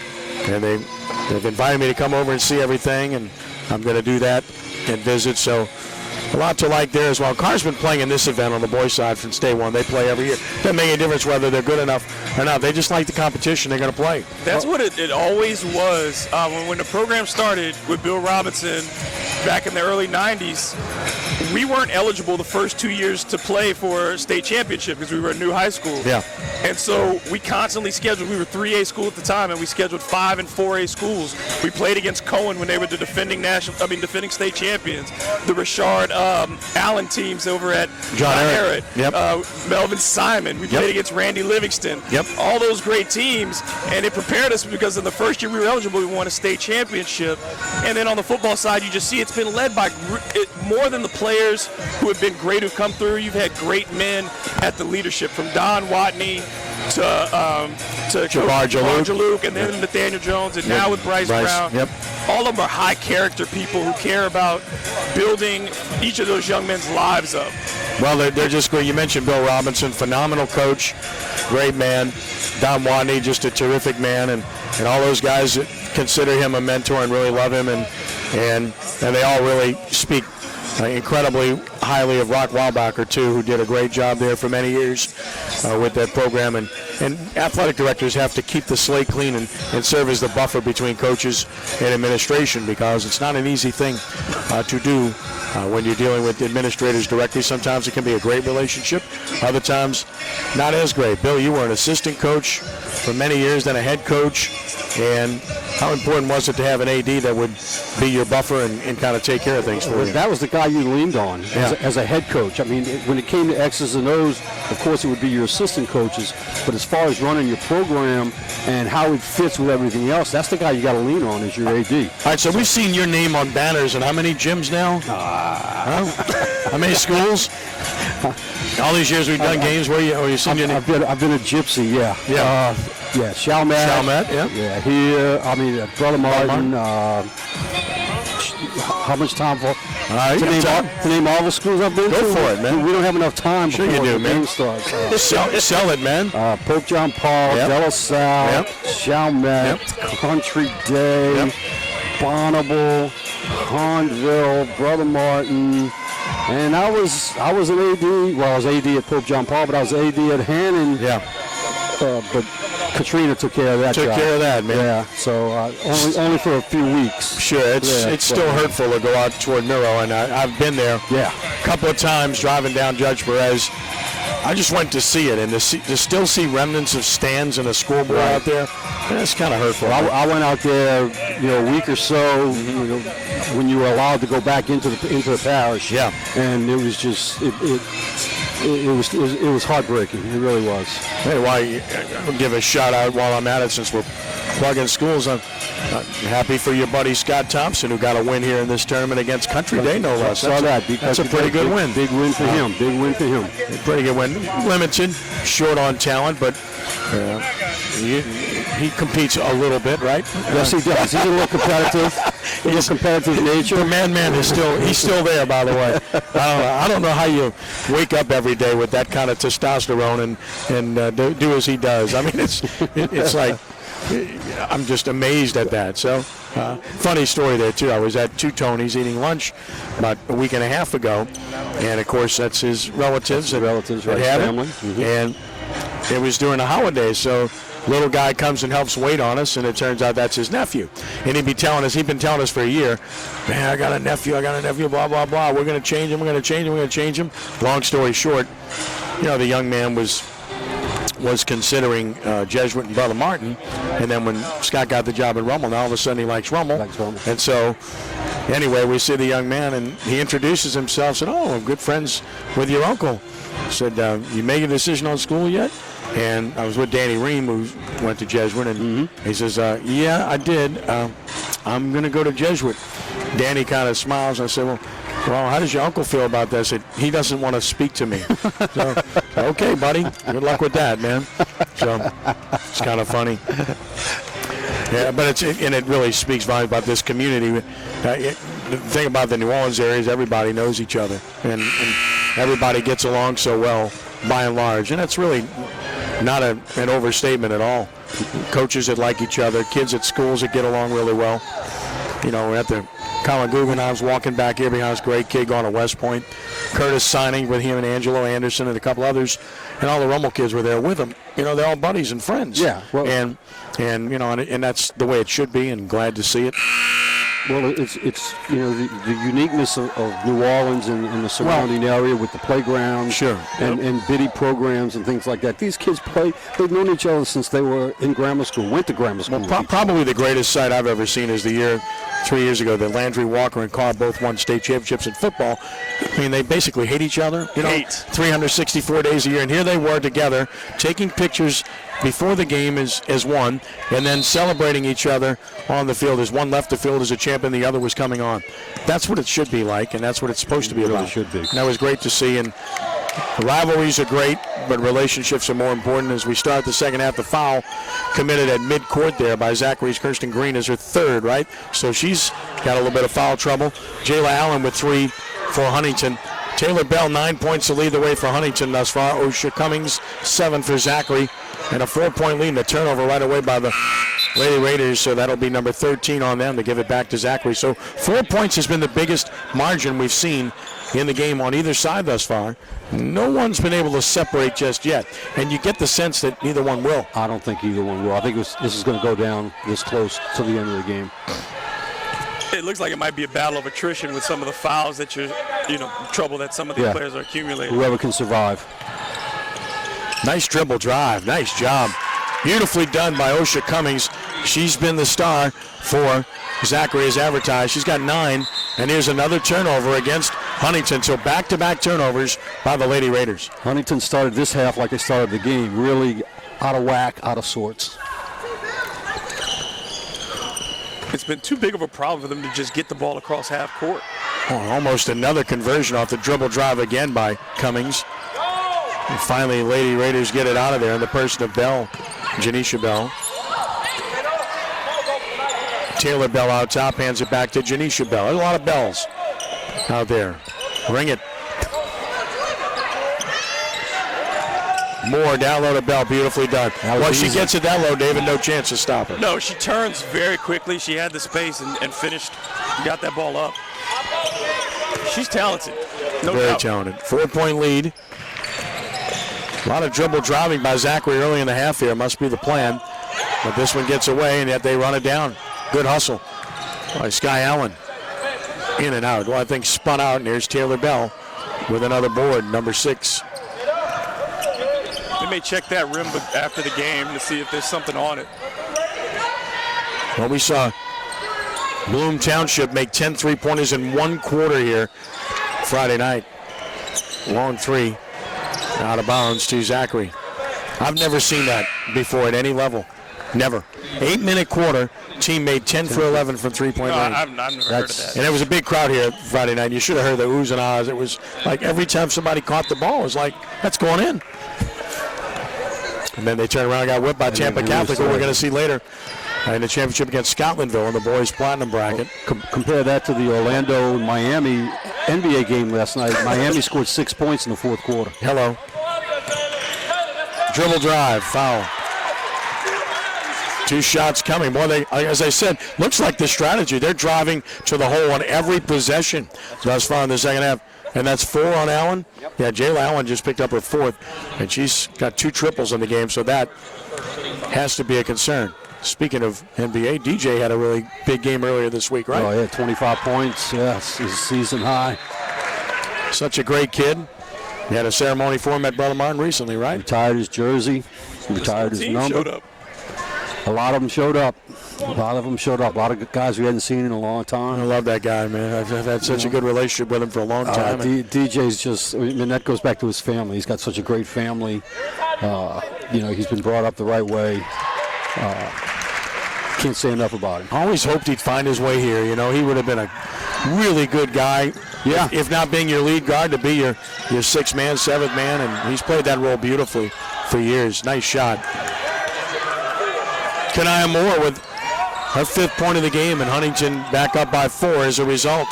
And they've invited me to come over and see everything, and I'm going to do that and visit. So a lot to like there as well. Carr's been playing in this event on the boys' side since day one. They play every year. Doesn't make any difference whether they're good enough or not. They just like the competition. They're going to play. That's what it always was. When the program started with Bill Robinson back in the early 90s, we weren't eligible the first 2 years to play for state championship because we were a new high school. Yeah. And so we constantly scheduled. We were 3A school at the time, and we scheduled 5 and 4A schools. We played against Cohen when they were the defending state champions. The Richard Allen teams over at John Ehret. Yep. Melvin Simon. We played against Randy Livingston. Yep. All those great teams, and it prepared us because in the first year we were eligible, we won a state championship. And then on the football side, you just see it's been led by more than the players who have been great who've come through. You've had great men at the leadership, from Don Watney to Jabbar Jaluk, and then Nathaniel Jones, and now with Bryce Brown. Yep. All of them are high character people who care about building each of those young men's lives up. Well, they're just great. You mentioned Bill Robinson, phenomenal coach, great man. Don Watney, just a terrific man, and all those guys consider him a mentor and really love him, and they all really speak incredibly highly of Rock Wildbacher too, who did a great job there for many years with that program. And athletic directors have to keep the slate clean and serve as the buffer between coaches and administration, because it's not an easy thing to do when you're dealing with administrators directly. Sometimes it can be a great relationship, other times not as great. Bill, you were an assistant coach for many years, then a head coach. And how important was it to have an AD that would be your buffer and kind of take care of things for you? That was the guy you leaned on as a head coach. I mean, when it came to X's and O's, of course it would be your assistant coaches. But as far as running your program and how it fits with everything else, that's the guy you got to lean on as your AD. All right, so we've seen your name on banners in how many gyms now? How many schools? All these years we've done games where you seen your name? I've been a gypsy, yeah. Yeah. Chalmette. Chalmette, yeah. Yeah, here, Brother Martin. How much time for? To name all the schools I've been to? Go for it, man. We don't have enough time Sure before you do, the man. game starts. Sell it, man. Pope John Paul, Yep. De La Salle, Yep. Chalmette, Country Day, Yep. Bonneville, Hahnville, Brother Martin. And I was an AD. Well, I was AD at Pope John Paul, but I was AD at Hannon. Yeah. But Katrina took care of that. Took care of that, man. Yeah. So only for a few weeks. Sure, it's still hurtful to go out toward Neuro, and I've been there a couple of times driving down Judge Perez. I just went to see it, and to still see remnants of stands and a scoreboard out there, that's kind of hurtful. I went out there, a week or so, when you were allowed to go back into the parish. Yeah. And it was just it was heartbreaking. It really was. Hey, I'll give a shout out while I'm at it since we're plugging schools. I'm happy for your buddy Scott Thompson, who got a win here in this tournament against Country Day, no less. That's a pretty good win. Big win for him. Big win for him. Pretty good win. Limited, short on talent, but he competes a little bit, right? Yes, he does. He's a little competitive. He's a competitive nature. The man is still there, by the way. I don't know how you wake up every day with that kind of testosterone and do as he does. I mean, it's like I'm just amazed at that. So, funny story there too. I was at Two Tonys eating lunch about a week and a half ago, and of course that's his relatives. Family. And it was during the holidays, so little guy comes and helps wait on us, and it turns out that's his nephew. And he'd been telling us for a year, man, I got a nephew, blah, blah, blah. We're going to change him. Long story short, the young man was considering Jesuit and Brother Martin, and then when Scott got the job at Rummel, now all of a sudden he likes Rummel. And so, anyway, we see the young man, and he introduces himself, said, oh, I'm good friends with your uncle. Said, you make a decision on school yet? And I was with Danny Ream, who went to Jesuit, and he says, yeah, I did. I'm going to go to Jesuit. Danny kind of smiles, and I said, well, how does your uncle feel about this? I said, he doesn't want to speak to me. So, okay, buddy, good luck with that, man. So it's kind of funny. Yeah, but it really speaks volumes about this community. The thing about the New Orleans area is everybody knows each other, and everybody gets along so well, by and large. And that's really not an overstatement at all. Coaches that like each other, kids at schools that get along really well. We're at the Colin Guggenheim's walking back here behind this great kid going to West Point. Curtis signing with him and Angelo Anderson and a couple others, and all the Rummel kids were there with him. They're all buddies and friends. Yeah. Well, and that's the way it should be, and glad to see it. Well, it's the uniqueness of New Orleans and the surrounding area with the playground, and biddy programs and things like that. These kids they've known each other since they were in grammar school, went to grammar school. Well, probably the greatest sight I've ever seen is the year 3 years ago that Landry Walker and Carr both won state championships in football. I mean, they basically hate each other, 364 days a year, and here they were together taking pictures before the game as one, and then celebrating each other on the field as one left the field as a champion, the other was coming on. That's what it should be like, and that's what it's supposed to be about. It should be. And that was great to see, and rivalries are great, but relationships are more important. As we start the second half, the foul committed at midcourt there by Zachary's Kirsten Green is her third, right? So she's got a little bit of foul trouble. Jayla Allen with 3 for Huntington. Taylor Bell, 9 points to lead the way for Huntington thus far. Osha Cummings, 7 for Zachary. And a 4-point lead and a turnover right away by the Lady Raiders, so that'll be number 13 on them to give it back to Zachary. So 4 points has been the biggest margin we've seen in the game on either side thus far. No one's been able to separate just yet, and you get the sense that neither one will. I don't think either one will. I think this is going to go down this close to the end of the game. It looks like it might be a battle of attrition with some of the fouls that trouble that some of the players are accumulating. Whoever can survive. Nice dribble drive. Nice job Beautifully done by Osha Cummings. She's been the star for Zachary as advertised. She's got 9, and here's another turnover against Huntington. So back-to-back turnovers by the Lady Raiders. Huntington started this half like they started the game, really out of whack, out of sorts. It's been too big of a problem for them to just get the ball across half court. Oh, almost another conversion off the dribble drive again by Cummings. And finally, Lady Raiders get it out of there in the person of Bell, Janisha Bell. Taylor Bell out top, hands it back to Janisha Bell. There's a lot of bells out there. Ring it. Moore down low to Bell, beautifully done. Once she gets it that low, David, no chance to stop her. No, she turns very quickly. She had the space and finished, got that ball up. She's talented, no Very doubt. talented. 4-point lead. A lot of dribble driving by Zachary early in the half here. Must be the plan. But this one gets away, and yet they run it down. Good hustle by Sky Allen. In and out. Well, I think spun out, and here's Taylor Bell with another board, number 6. They may check that rim after the game to see if there's something on it. Well, we saw Bloom Township make 10 3-pointers in 1 quarter here Friday night. Long 3. Out of bounds to Zachary. I've never seen that before at any level. Never. 8-minute quarter, team made 10 for 11 from 3-point No, range. I've never heard of that. And there was a big crowd here Friday night. You should have heard the oohs and ahs. It was like every time somebody caught the ball, it was like, that's going in. And then they turned around and got whipped by Tampa Catholic, who we're going to see later in the championship against Scotlandville in the boys' platinum bracket. Compare that to the Orlando-Miami NBA game last night. Miami scored 6 points in the fourth quarter. Hello. Dribble drive, foul. 2 shots coming. Boy, as I said, looks like the strategy. They're driving to the hole on every possession thus far in the second half. And that's 4 on Allen. Yep. Yeah, Jayla Allen just picked up her 4th, and she's got 2 triples in the game, so that has to be a concern. Speaking of NBA, DJ had a really big game earlier this week, right? Oh, yeah, 25 points. Yes, his season high. Such a great kid. He had a ceremony for him at Brother Martin recently, right? Retired his jersey, retired his number. Showed up. A lot of them showed up. A lot of guys we hadn't seen in a long time. I love that guy, man. I've had such a good relationship with him for a long time. DJ's just, I mean, that goes back to his family. He's got such a great family. He's been brought up the right way. Can't say enough about him. I always hoped he'd find his way here. You know, he would have been a really good guy. Yeah. If not being your lead guard, to be your 6th man, 7th man, and he's played that role beautifully for years. Nice shot. Kanaya Moore with her 5th point of the game, and Huntington back up by 4 as a result.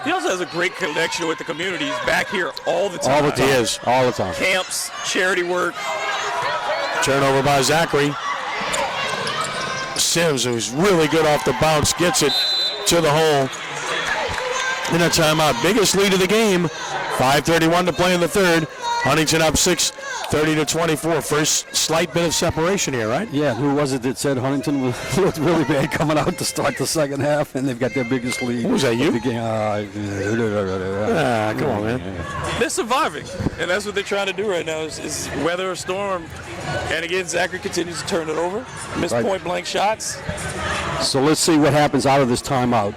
He also has a great connection with the community. He's back here all the time. All the time. He is. All the time. Camps, charity work. Turnover by Zachary. Sims, who's really good off the bounce, gets it to the hole. In a timeout. Biggest lead of the game. 5:31 to play in the third. Huntington up 6, 30-24. First slight bit of separation here, right? Yeah, who was it that said Huntington looked really bad coming out to start the second half, and they've got their biggest lead? Was that you? Come on, man. They're surviving, and that's what they're trying to do right now is weather a storm. And again, Zachary continues to turn it over. Miss point-blank shots. So let's see what happens out of this timeout,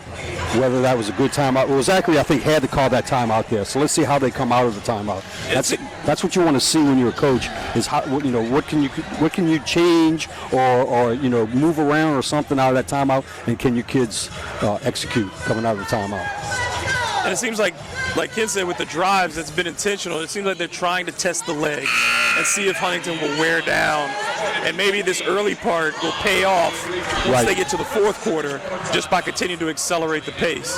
whether that was a good timeout. Well, Zachary, I think, had to call that timeout there. So let's see how they come out of the timeout. That's what you want to see when you're a coach, is how, what can you change or move around or something out of that timeout, and can your kids execute coming out of the timeout? And it seems like Ken said, with the drives, it's been intentional. It seems like they're trying to test the legs and see if Huntington will wear down. And maybe this early part will pay off once they get to the fourth quarter, just by continuing to accelerate the pace.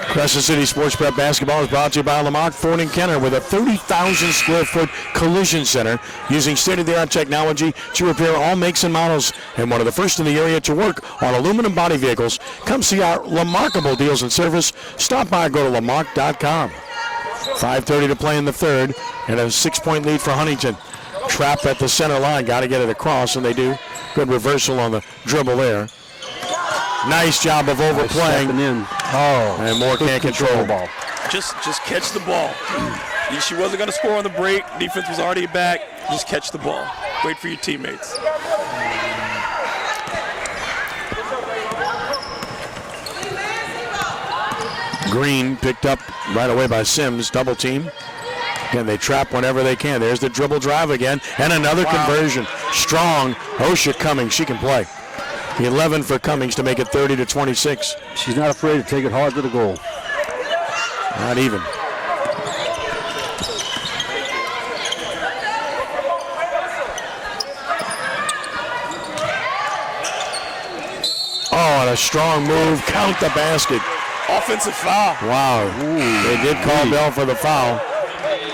Crescent City Sports Prep Basketball is brought to you by Lamont Ford & Kenner with a 30,000 square foot collision center using state-of-the-art technology to repair all makes and models, and one of the first in the area to work on aluminum body vehicles. Come see our remarkable deals and service. Stop by or go to lamont.com. 5:30 to play in the third, and a 6-point lead for Huntington. Trap at the center line, got to get it across, and they do. Good reversal on the dribble there. Nice job of overplaying. And Moore can't control the ball. Just catch the ball. She wasn't going to score on the break. Defense was already back. Just catch the ball. Wait for your teammates. Green picked up right away by Sims, double team. And they trap whenever they can. There's the dribble drive again, and another conversion. Strong. Osha Cummings, she can play. 11 for Cummings to make it 30-26. She's not afraid to take it hard to the goal. Not even. Oh, and a strong move. Count the basket. Offensive foul. Wow. They did call Bell for the foul.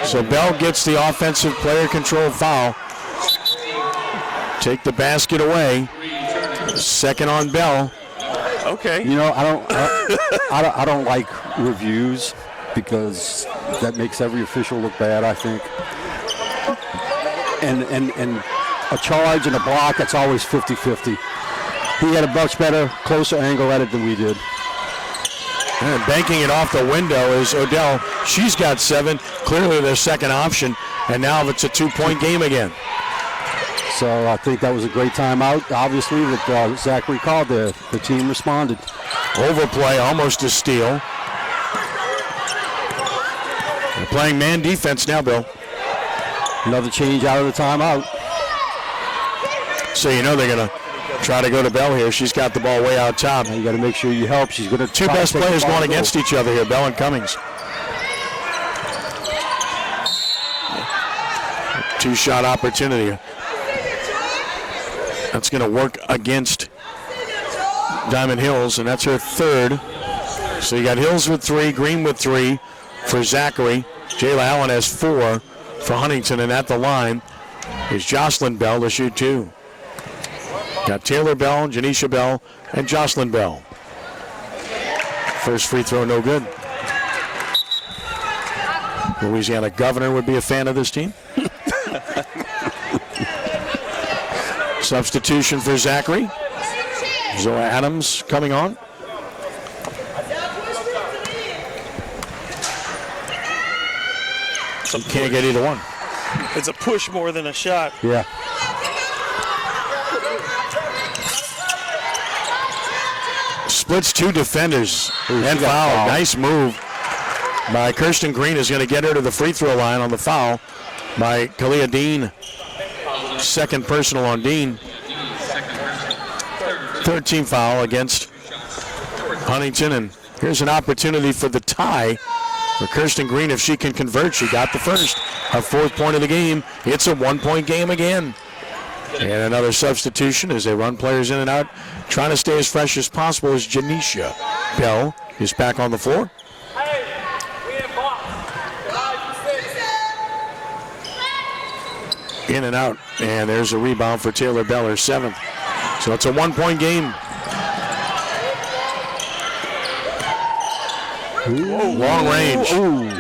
So Bell gets the offensive player control foul. Take the basket away. Second on Bell. Okay. You know, I don't like reviews because that makes every official look bad, I think. And a charge and a block, that's always 50-50. He had a much better, closer angle at it than we did. And banking it off the window is Odell. She's got 7, clearly their second option, and now it's a 2-point game again. So I think that was a great timeout. Obviously, that Zachary called there. The team responded. Overplay, almost a steal. They're playing man defense now, Bill. Another change out of the timeout. So you know they're going to try to go to Bell here. She's got the ball way out top. Now you got to make sure you help. She's going to two best players going against each other here, Bell and Cummings. Two-shot opportunity. That's going to work against Diamond Hills, and that's her third. So you got Hills with 3, Green with 3 for Zachary. Jayla Allen has 4 for Huntington, and at the line is Jocelyn Bell to shoot 2. Got Taylor Bell, Janisha Bell, and Jocelyn Bell. First free throw, no good. Louisiana governor would be a fan of this team. Substitution for Zachary. Zoe Adams coming on. Can't get either one. It's a push more than a shot. Yeah. Splits 2 defenders and foul. Nice move by Kirsten Green is going to get her to the free throw line on the foul by Kalia Dean. Second personal on Dean. 13 foul against Huntington, and here's an opportunity for the tie for Kirsten Green if she can convert. She got the first. Her 4th point of the game. It's a 1-point game again. And another substitution as they run players in and out. Trying to stay as fresh as possible is Janisha Bell is back on the floor. In and out. And there's a rebound for Taylor Bell, her 7th. So it's a 1-point game. Ooh, long range. Ooh.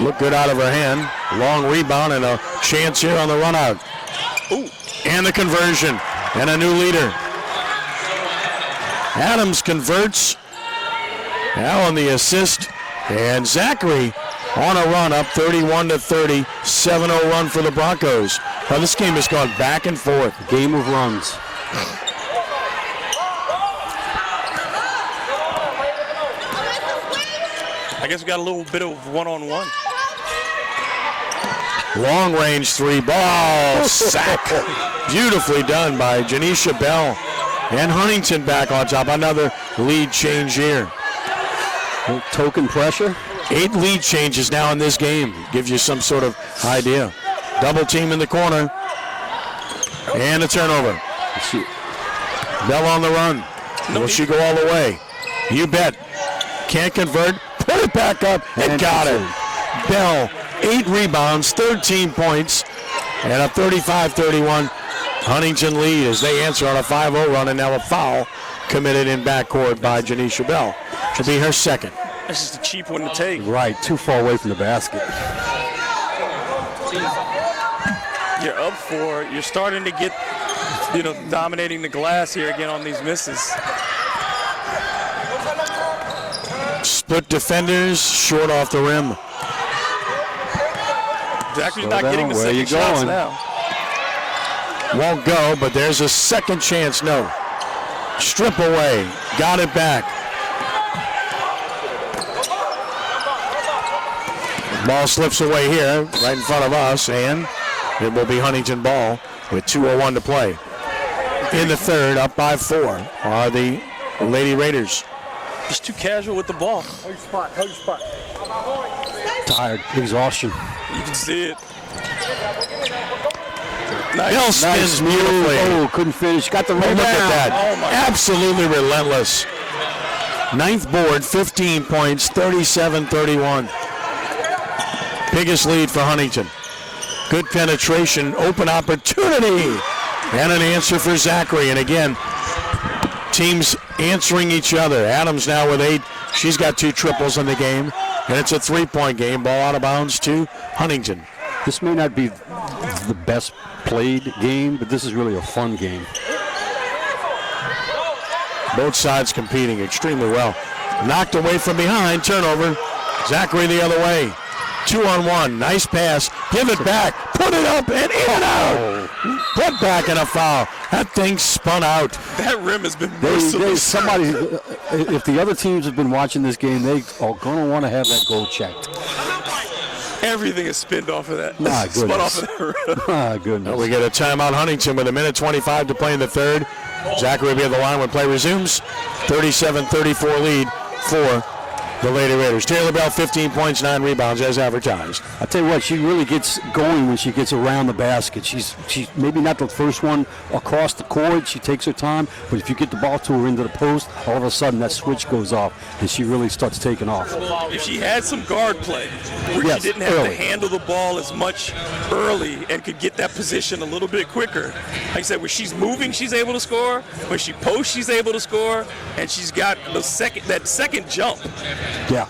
Look good out of her hand. Long rebound and a chance here on the run out. Ooh. And the conversion. And a new leader. Adams converts. Now on the assist. And Zachary on a run up 31-30. 7-0 run for the Broncos. Now this game has gone back and forth. Game of runs. I guess we got a little bit of one-on-one. Long range 3 ball sack. Beautifully done by Janisha Bell. And Huntington back on top. Another lead change here. Token pressure. 8 lead changes now in this game. Gives you some sort of idea. Double team in the corner. And a turnover. Bell on the run. Will she go all the way? You bet. Can't convert. Put it back up and got it. Bell, 8 rebounds, 13 points, and a 35-31 Huntington lead as they answer on a 5-0 run, and now a foul committed in backcourt by Janisha Bell. Should be her 2nd. That's just a cheap one to take. Right, too far away from the basket. You're up 4. You're starting to get, dominating the glass here again on these misses. Split defenders, short off the rim. Zachary's not getting the second shots now. Won't go, but there's a second chance. No. Strip away. Got it back. Ball slips away here, right in front of us, and it will be Huntington ball with 2:01 to play. In the third, up by 4, are the Lady Raiders. Just too casual with the ball. Hold your spot. Hold your spot. Tired, exhaustion. You can see it. Bill spins beautifully. Oh, couldn't finish. Got the rebound. Look at that. Oh, my God. Absolutely relentless. Ninth board, 15 points, 37-31. Biggest lead for Huntington. Good penetration, open opportunity, and an answer for Zachary. And again, teams answering each other. Adams now with 8. She's got 2 triples in the game, and it's a 3-point game. Ball out of bounds to Huntington. This may not be the best played game, but this is really a fun game. Both sides competing extremely well. Knocked away from behind, turnover. Zachary the other way. 2-on-1, nice pass. Give it back, put it up, and in and out. Put back and a foul. That thing spun out. That rim has been merciless. Somebody, if the other teams have been watching this game, they are going to want to have that goal checked. Everything is spinned off of that. My Spun goodness. off of that rim. My goodness. We get a timeout, Huntington, with 1:25 to play in the third. Zachary will be at the line when play resumes. 37-34 lead for the Lady Raiders. Taylor Bell, 15 points, 9 rebounds as advertised. I tell you what, she really gets going when she gets around the basket. She's maybe not the first one across the court. She takes her time, but if you get the ball to her into the post, all of a sudden that switch goes off, and she really starts taking off. If she had some guard play, where Yes, she didn't have early. to handle the ball as much early and could get that position a little bit quicker. Like I said, when she's moving, she's able to score. When she posts, she's able to score, and she's got that second jump. Yeah.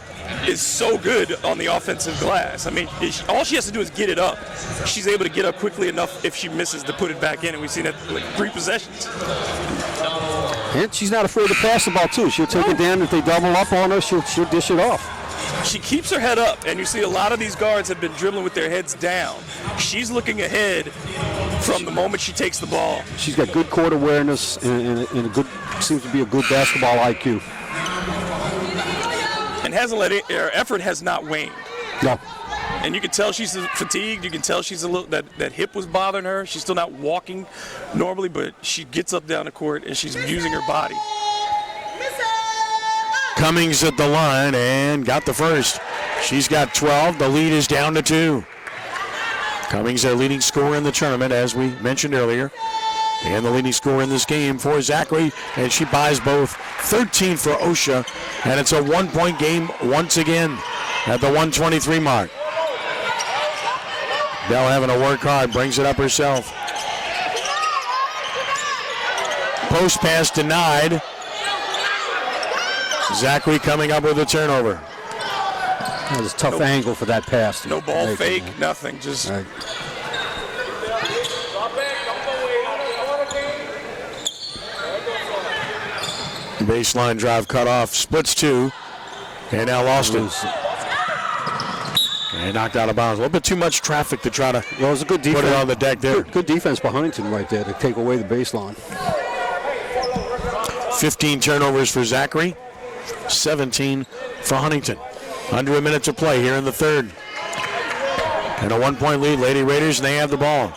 Is so good on the offensive glass. I mean, all she has to do is get it up. She's able to get up quickly enough if she misses to put it back in, and we've seen that like 3 possessions. And she's not afraid to pass the ball, too. She'll take it down. If they double up on her, she'll dish it off. She keeps her head up, and you see a lot of these guards have been dribbling with their heads down. She's looking ahead from the moment she takes the ball. She's got good court awareness and a good, seems to be a good basketball IQ. And hasn't let it, her effort has not waned. No. And you can tell she's fatigued. You can tell she's a little that hip was bothering her. She's still not walking normally, but she gets up down the court and she's using her body. Cummings at the line and got the first. She's got 12. The lead is down to 2. Cummings, their leading scorer in the tournament, as we mentioned earlier. And the leading scorer in this game for Zachary, and she buys both. 13 for OSHA, and it's a 1-point game once again at the 123 mark. Bell having to work hard, brings it up herself. Post pass denied. Zachary coming up with a turnover. That was a tough angle for that pass. No ball fake, nothing. Just Right. Baseline drive cut off, splits 2, and now lost it. And knocked out of bounds. A little bit too much traffic to try to Well, it was a good defense. put it on the deck there. Good defense by Huntington right there to take away the baseline. 15 turnovers for Zachary, 17 for Huntington. Under a minute to play here in the third. And a 1-point lead, Lady Raiders, and they have the ball.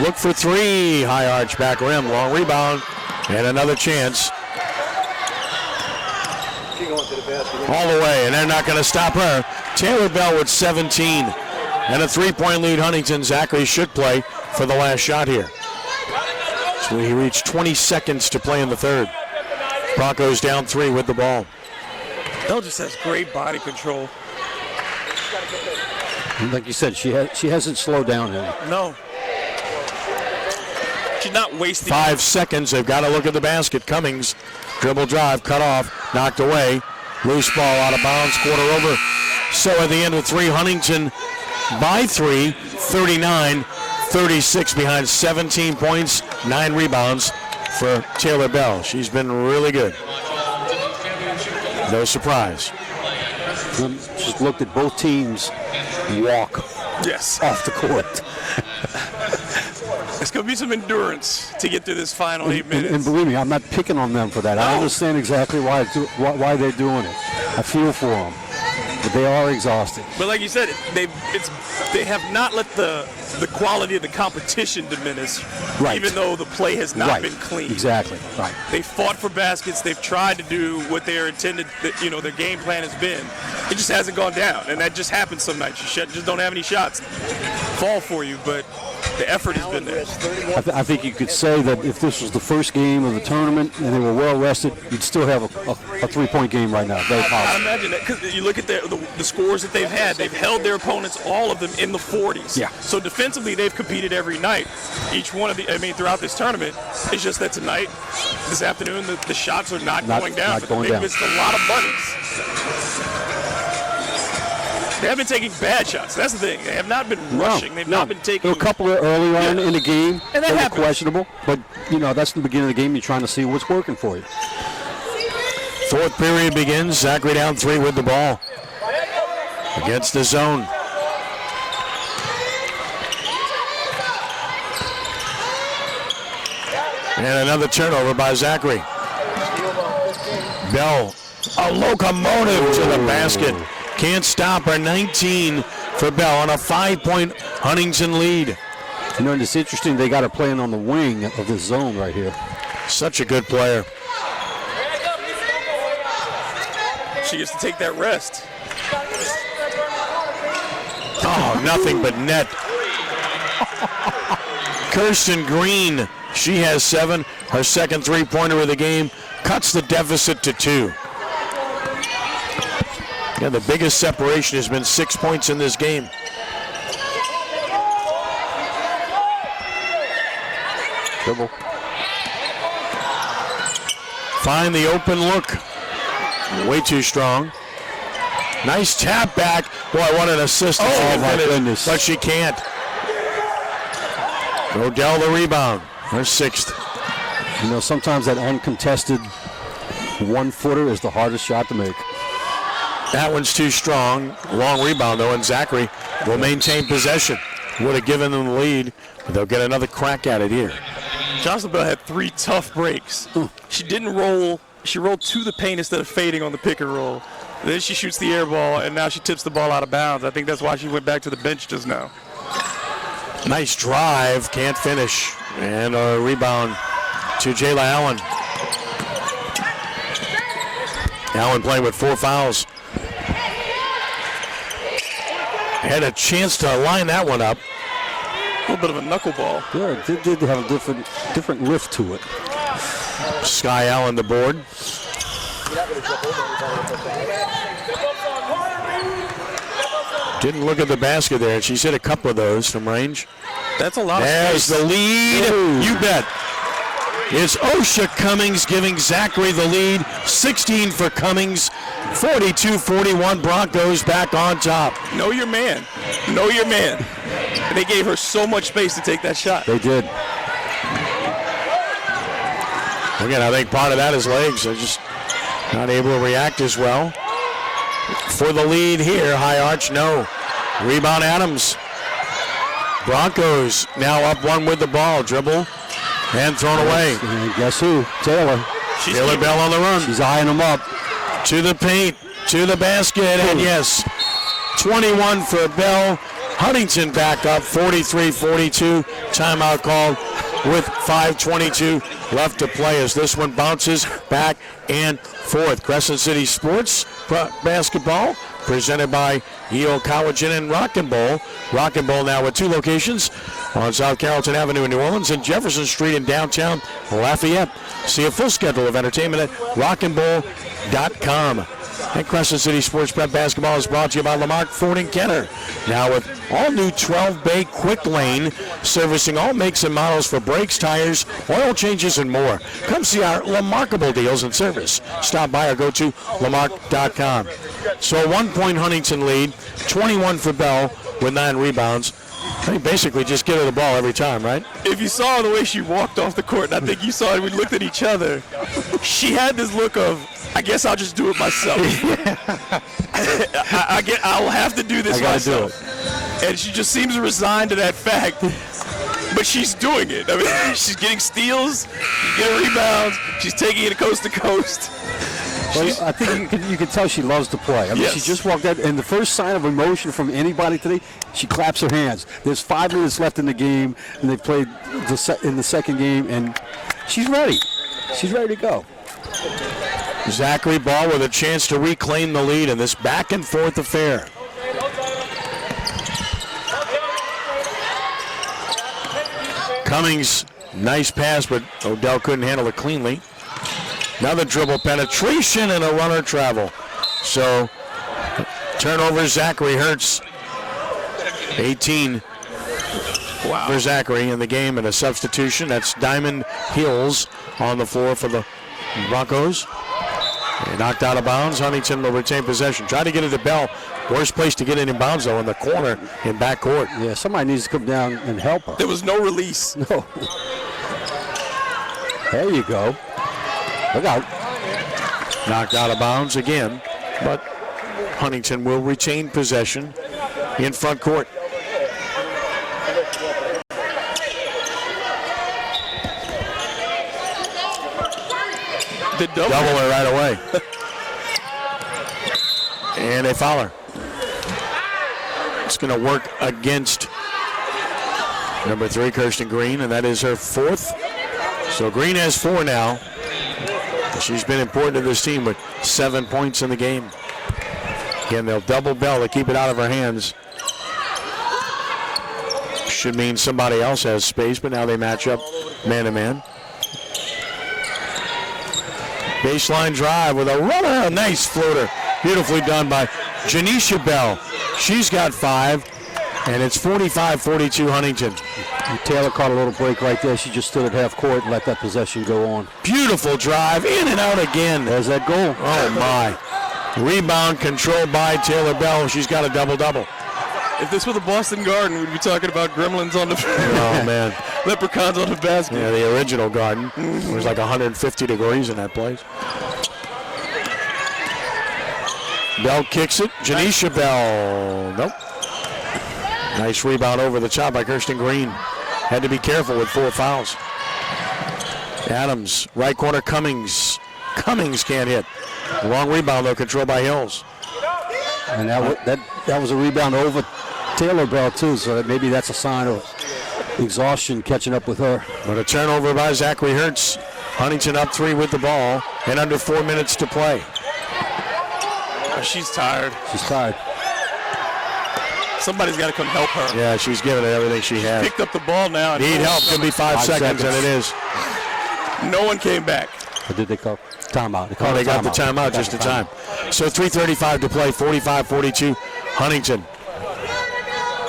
Look for 3, high arch back rim, long rebound, and another chance. All the way, and they're not going to stop her. Taylor Bell with 17, and a 3-point lead Huntington. Zachary should play for the last shot here. So he reached 20 seconds to play in the third. Broncos down 3 with the ball. Bell just has great body control. And like you said, she hasn't slowed down any. No. She's not wasting 5 seconds. They've got to look at the basket. Cummings, dribble drive, cut off, knocked away. Loose ball out of bounds, quarter over. So at the end of 3, Huntington by 3, 39-36 behind 17 points, 9 rebounds for Taylor Bell. She's been really good. no surprise. Just looked at both teams walk Yes. off the court. It's going to be some endurance to get through this final 8 minutes. And believe me, I'm not picking on them for that. I understand exactly why they're doing it. I feel for them, but they are exhausted. But like you said, they have not let the quality of the competition diminish, Right. even though the play has not been clean. Exactly. Right. They fought for baskets. They've tried to do what their intended, their game plan has been. It just hasn't gone down, and that just happens some nights. You just don't have any shots fall for you, but the effort has been there. I think you could say that if this was the first game of the tournament and they were well rested, you'd still have a 3-point game right now. Very I possible. imagine that because you look at the scores that they've had. They've held their opponents, all of them, in the 40s. Yeah. So defensively, they've competed every night. Each one of throughout this tournament. It's just that tonight, this afternoon, the shots are not going down. They've missed a lot of bunnies. They haven't been taking bad shots. That's the thing. They have not been rushing. They've not been taking. There were a couple of early on in the game. And that they were happens. questionable, but that's the beginning of the game. You're trying to see what's working for you. Fourth period begins. Zachary down 3 with the ball against the zone. And another turnover by Zachary. Bell, a locomotive to the basket. Can't stop her. 19 for Bell on a 5-point Huntington lead. And it's interesting. They got her playing on the wing of this zone right here. Such a good player. She gets to take that rest. Oh, nothing but net. Kirsten Green, she has 7. Her second three-pointer of the game cuts the deficit to 2. Yeah, the biggest separation has been 6 points in this game. Dribble. Find the open look. Way too strong. Nice tap back. Boy, what an assist. Oh, my goodness. But she can't. Odell the rebound. Her 6th. Sometimes that uncontested one-footer is the hardest shot to make. That one's too strong. Long rebound, though, and Zachary will maintain possession. Would have given them the lead, but they'll get another crack at it here. Jocelyn Bell had 3 tough breaks. She didn't roll. She rolled to the paint instead of fading on the pick and roll. Then she shoots the air ball, and now she tips the ball out of bounds. I think that's why she went back to the bench just now. Nice drive, can't finish. And a rebound to Jayla Allen. Allen playing with 4 fouls. Had a chance to line that one up. A little bit of a knuckleball. Yeah, it did have a different lift to it. Sky Allen the board. Didn't look at the basket there. She's hit a couple of those from range. That's a lot There's of space. the lead. Ooh. You bet. It's Osha Cummings giving Zachary the lead. 16 for Cummings. 42-41. Broncos back on top. Know your man. Know your man. And they gave her so much space to take that shot. They did. Again, I think part of that is legs. They're just not able to react as well. For the lead here, high arch, no. Rebound Adams. Broncos now up 1 with the ball. Dribble and thrown away. And guess who? Taylor. Taylor Bell on the run. She's eyeing him up. To the paint, to the basket, and yes, 21 for Bell. Huntington back up, 43-42. Timeout called with 5:22 left to play as this one bounces back and forth. Crescent City Sports basketball presented by E.O. Collagen and Rock and Bowl. Rock and Bowl now with 2 locations on South Carrollton Avenue in New Orleans and Jefferson Street in downtown Lafayette. See a full schedule of entertainment at rockandbowl.com. And Crescent City Sports Prep Basketball is brought to you by Lamarck Ford and Kenner. Now with all new 12-bay quick lane, servicing all makes and models for brakes, tires, oil changes, and more. Come see our remarkable deals and service. Stop by or go to lamarck.com. So a 1-point Huntington lead, 21 for Bell with 9 rebounds. They basically just get her the ball every time, right? If you saw the way she walked off the court, and I think you saw it, we looked at each other, she had this look of, I guess I'll just do it myself. I'll have to do this myself. And she just seems resigned to that fact. But she's doing it. I mean, she's getting steals, she's getting rebounds, she's taking it coast to coast. Well, I think you can tell she loves to play. I mean, she just walked out, and the first sign of emotion from anybody today, she claps her hands. There's 5 minutes left in the game, and they played in the second game, and she's ready. She's ready to go. Zachary Ball with a chance to reclaim the lead in this back and forth affair. Cummings, nice pass, but Odell couldn't handle it cleanly. Another dribble penetration and a runner travel. So, turnover, Zachary Hertz. 18 for Zachary in the game, and a substitution. That's Diamond Hills on the floor for the Broncos. And knocked out of bounds. Huntington will retain possession. Try to get it to Bell. Worst place to get it in bounds, though, in the corner in backcourt. Yeah, somebody needs to come down and help her. There was no release. No. There you go. Look out. Knocked out of bounds again, but Huntington will retain possession in front court. The double her right away. And a fouler. It's going to work against number 3, Kirsten Green, and that is her 4th. So Green has 4 now. She's been important to this team with 7 points in the game. Again, they'll double Bell to keep it out of her hands. Should mean somebody else has space, but now they match up man-to-man. Baseline drive with a runner, a nice floater. Beautifully done by Janisha Bell. She's got 5, and it's 45-42 Huntington. Taylor caught a little break right there. She just stood at half court and let that possession go on. Beautiful drive, in and out again. There's that goal. Oh, my. Rebound controlled by Taylor Bell. She's got a double-double. If this were the Boston Garden, we'd be talking about gremlins on the Oh, man. leprechauns on the basket. Yeah, the original Garden. It was like 150 degrees in that place. Bell kicks it. Janisha Bell. Nope. Nice rebound over the top by Kirsten Green. Had to be careful with 4 fouls. Adams, right corner, Cummings. Cummings can't hit. Long rebound, though, controlled by Hills. And that was a rebound over Taylor Bell, too, so maybe that's a sign of exhaustion catching up with her. But a turnover by Zachary Hertz. Huntington up 3 with the ball, and under 4 minutes to play. She's tired. She's tired. Somebody's got to come help her. Yeah, she's giving it everything she has. Picked up the ball now. And Need help. Could be 5 seconds, and it is. No one came back. Or did they call timeout? They got the timeout just in time. So 3:35 to play, 45-42, Huntington.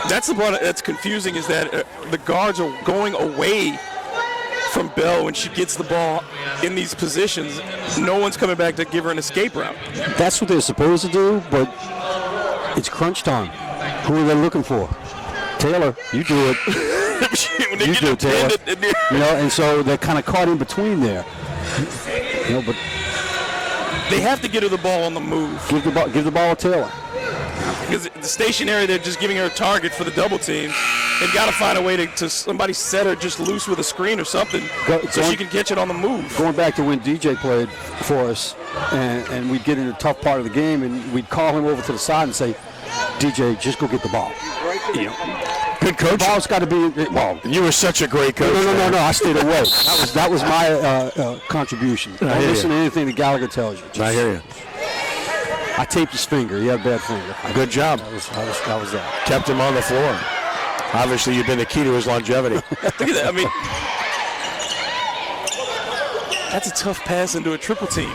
That's the part that's confusing, is that the guards are going away from Bell when she gets the ball in these positions. No one's coming back to give her an escape route. That's what they're supposed to do, but it's crunch time. Who are they looking for? Taylor, you do it. You do it, Taylor. And so they're kind of caught in between there. But they have to get her the ball on the move. Give the ball to Taylor. Because the stationary, they're just giving her a target for the double team. They've got to find a way to somebody set her just loose with a screen or something so she can catch it on the move. Going back to when DJ played for us, and we'd get in a tough part of the game, and we'd call him over to the side and say, DJ, just go get the ball. Good coach. The ball's got to be. Well, you were such a great coach. No. I stayed away. That was my contribution. Don't listen to anything that Gallagher tells you. I hear you. I taped his finger. He had a bad finger. Good job. That was that. Kept him on the floor. Obviously, you've been the key to his longevity. Look at that. I mean, that's a tough pass into a triple team.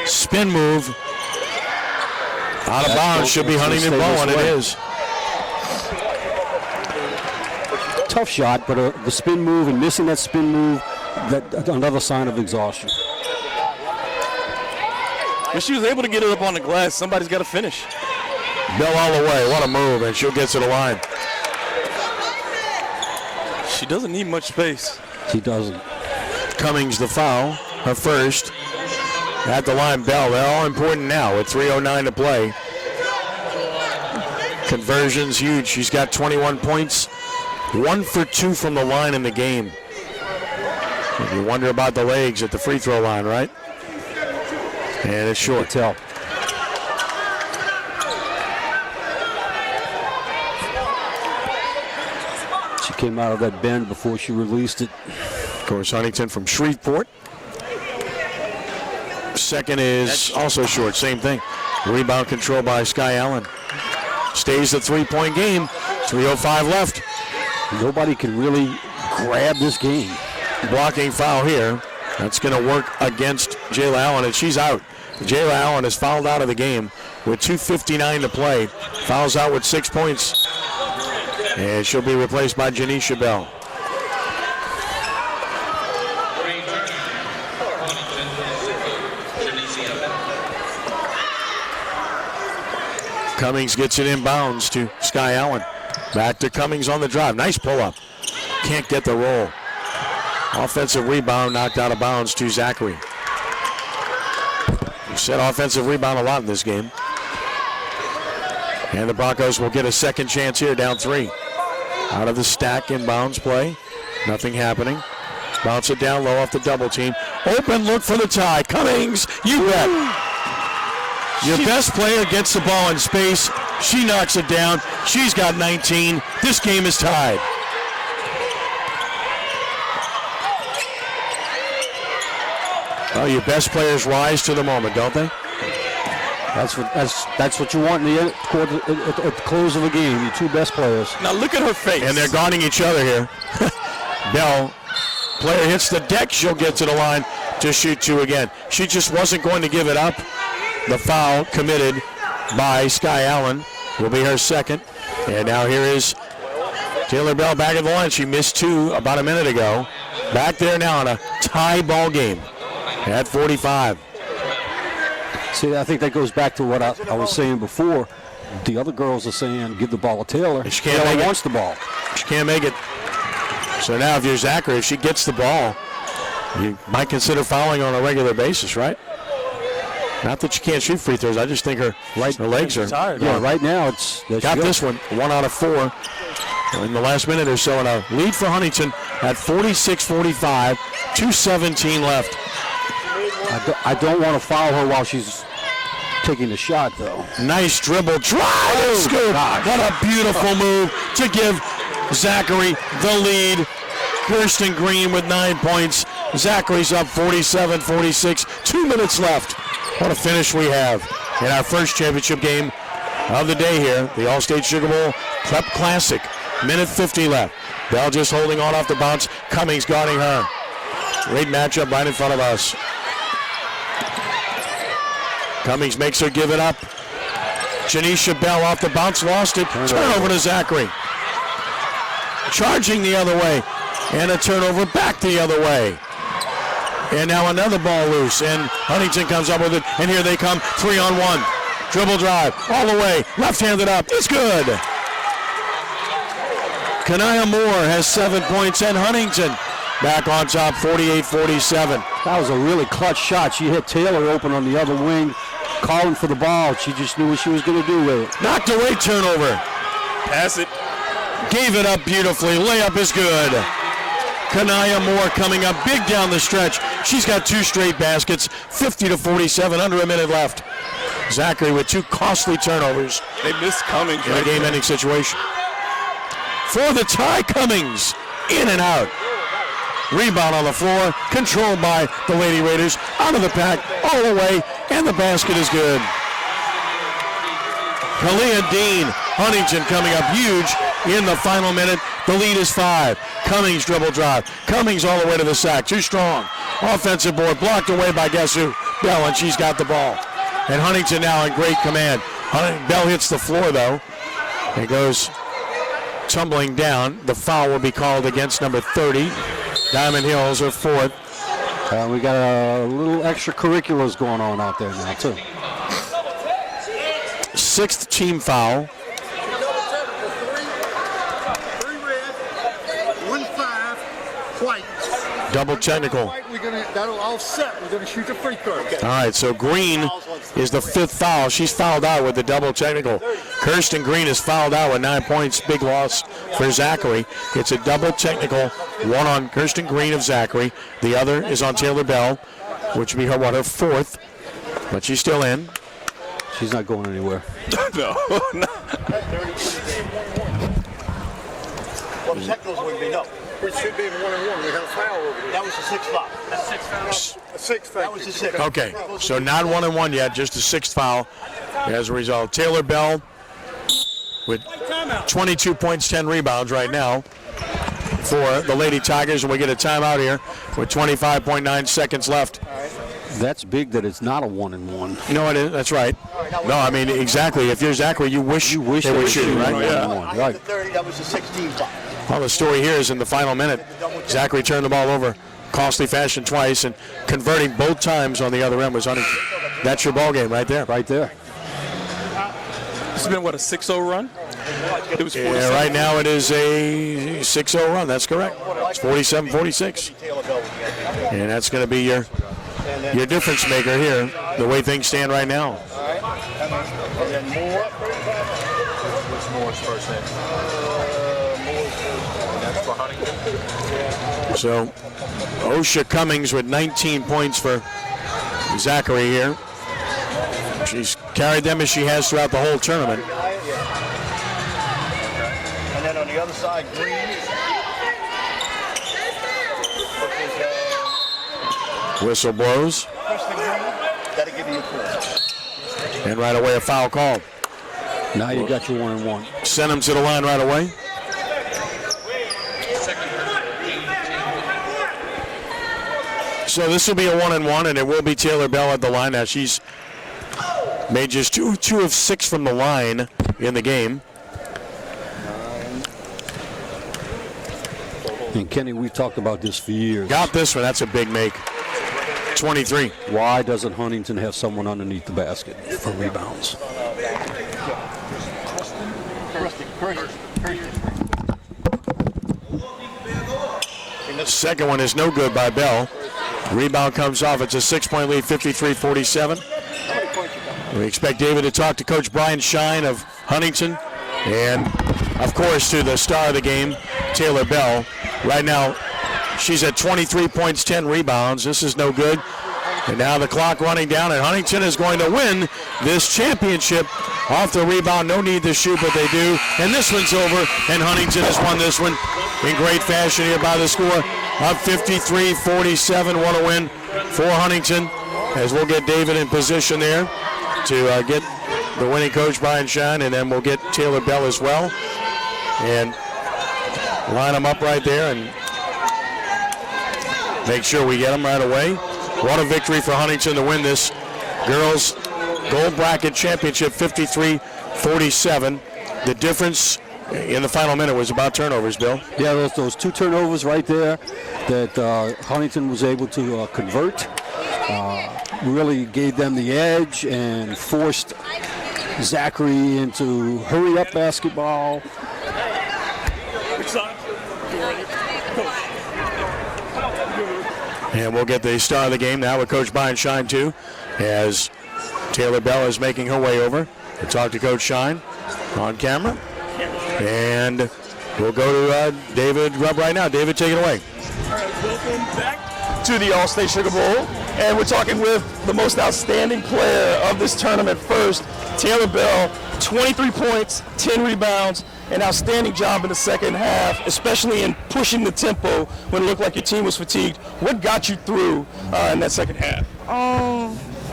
Spin move. Out of bounds. Should be Huntington ball, and it is. Tough shot, but the spin move and missing that spin move, that's another sign of exhaustion. If she was able to get it up on the glass, somebody's got to finish. Bell all the way. What a move, and she'll get to the line. She doesn't need much space. She doesn't. Cummings the foul, her first. At the line, Bell. They're all important now with 3:09 to play. Conversion's huge. She's got 21 points. 1 for 2 from the line in the game. You wonder about the legs at the free throw line, right? And it's short. Tell. She came out of that bend before she released it. Of course, Huntington from Shreveport. Second is also short, same thing. Rebound control by Sky Allen. Stays the three-point game. 3:05 left. Nobody can really grab this game. Blocking foul here. That's going to work against Jayla Allen, and she's out. Jayla Allen is fouled out of the game with 2:59 to play. Fouls out with 6 points. And she'll be replaced by Janisha Bell. Cummings gets it inbounds to Sky Allen. Back to Cummings on the drive. Nice pull-up. Can't get the roll. Offensive rebound knocked out of bounds to Zachary. We said offensive rebound a lot in this game. And the Broncos will get a second chance here, down 3. Out of the stack, inbounds play. Nothing happening. Bounce it down low off the double team. Open look for the tie. Cummings, you bet. Your best player gets the ball in space. She knocks it down. She's got 19. This game is tied. Well, your best players rise to the moment, don't they? That's what you want in the end, at the close of a game. Your two best players. Now look at her face. And they're guarding each other here. Bell, player hits the deck. She'll get to the line to shoot 2 again. She just wasn't going to give it up. The foul committed by Sky Allen will be her second. And now here is Taylor Bell back at the line. She missed 2 about a minute ago. Back there now in a tie ball game at 45. See, I think that goes back to what I was saying before. The other girls are saying, give the ball to Taylor. She can't Taylor make wants the ball. She can't make it. So now if you're Zachary, if she gets the ball, you might consider fouling on a regular basis, right? Not that she can't shoot free throws. I just think her legs are tired. Yeah, right now it's got this one. 1 out of 4 in the last minute or so, and a lead for Huntington at 46-45. 2:17 left. I don't want to foul her while she's taking the shot, though. Nice dribble, drive, and scoop. What a beautiful move to give Zachary the lead. Kirsten Green with 9 points. Zachary's up 47-46. 2 minutes left. What a finish we have in our first championship game of the day here. The Allstate Sugar Bowl Prep Classic. Minute 50 left. Bell just holding on off the bounce. Cummings guarding her. Great matchup right in front of us. Cummings makes her give it up. Janisha Bell off the bounce, lost it. Turnover to Zachary. Charging the other way. And a turnover back the other way. And now another ball loose, and Huntington comes up with it, and here they come, 3-on-1. Dribble drive, all the way, left-handed up, it's good. Kanaya Moore has 7 points, and Huntington back on top, 48-47. That was a really clutch shot. She hit Taylor open on the other wing, calling for the ball. She just knew what she was going to do with it. Knocked away, turnover. Pass it. Gave it up beautifully, layup is good. Kanaya Moore coming up big down the stretch. She's got 2 straight baskets, 50-47, under a minute left. Zachary with 2 costly turnovers. They missed Cummings in a game-ending situation. For the tie, Cummings, in and out. Rebound on the floor, controlled by the Lady Raiders, out of the pack, all the way, and the basket is good. Kalia Dean, Huntington coming up huge in the final minute. The lead is 5. Cummings dribble drive. Cummings all the way to the sack. Too strong. Offensive board blocked away by guess who? Bell, and she's got the ball. And Huntington now in great command. Bell hits the floor though. It goes tumbling down. The foul will be called against number 30. Diamond Hills are 4th. We got a little extracurriculars going on out there now too. 6th team foul. 3 red, 1 5, white. Double technical. that'll offset. We're gonna shoot the free throw. All right, so Green is the 5th foul. She's fouled out with the double technical. Kirsten Green is fouled out with 9 points. Big loss for Zachary. It's a double technical. One on Kirsten Green of Zachary. The other is on Taylor Bell, which would be her 4th. But she's still in. She's not going anywhere. No. Well, the technicals wouldn't be no. It should be in 1-on-1. We had a foul over there. That was the 6th foul. A 6th. That was the 6th. Okay, so not 1-on-1 yet, just a 6th foul as a result. Taylor Bell with 22 points, 10 rebounds right now for the Lady Tigers, and we get a timeout here with 25.9 seconds left. That's big that it's not a 1-and-1. You know what it is? That's right. No, I mean, exactly. If you're Zachary, you wish they would shoot, right? Yeah. Right. The 30, that was the 16 foul. Well, the story here is in the final minute, Zachary turned the ball over costly fashion twice, and converting both times on the other end was Huntington. That's your ball game right there. Right there. This has been, what, a 6-0 run? It was 47. Yeah, right now it is a 6-0 run. That's correct. It's 47-46. And that's going to be your difference maker here, the way things stand right now. And then Moore. What's Moore's first name? Moore's first name. That's for Huntington. So Osha Cummings with 19 points for Zachary here. She's carried them as she has throughout the whole tournament. And then on the other side, Green. Whistle blows. Kristen Green. That'll give you a point. And right away a foul call. Now you got your 1-and-1. Send him to the line right away. So this will be a 1-and-1, and it will be Taylor Bell at the line. Now she's made just two of 6 from the line in the game. And Kenny, we've talked about this for years. Got this one. That's a big make. 23. Why doesn't Huntington have someone underneath the basket for rebounds? The second one is no good by Bell. Rebound comes off. It's a 6-point lead, 53-47. We expect David to talk to Coach Brian Shine of Huntington, and of course to the star of the game, Taylor Bell. Right now, she's at 23 points, 10 rebounds. This is no good. And now the clock running down, and Huntington is going to win this championship off the rebound. No need to shoot, but they do. And this one's over, and Huntington has won this one in great fashion here by the score of 53-47. What a win for Huntington, as we'll get David in position there to get the winning coach, Brian Shine, and then we'll get Taylor Bell as well. And line them up right there and make sure we get them right away. What a victory for Huntington to win this girls gold bracket championship, 53-47. The difference in the final minute was about turnovers, Bill. Yeah, those 2 turnovers right there that Huntington was able to convert really gave them the edge and forced Zachary into hurry-up basketball. And we'll get the star of the game now with Coach Brian Shine, too, as Taylor Bell is making her way over to talk to Coach Shine on camera. And we'll go to David Rubb right now. David, take it away. All right, welcome back to the Allstate Sugar Bowl. And we're talking with the most outstanding player of this tournament first, Taylor Bell. 23 points, 10 rebounds, an outstanding job in the second half, especially in pushing the tempo when it looked like your team was fatigued. What got you through in that second half?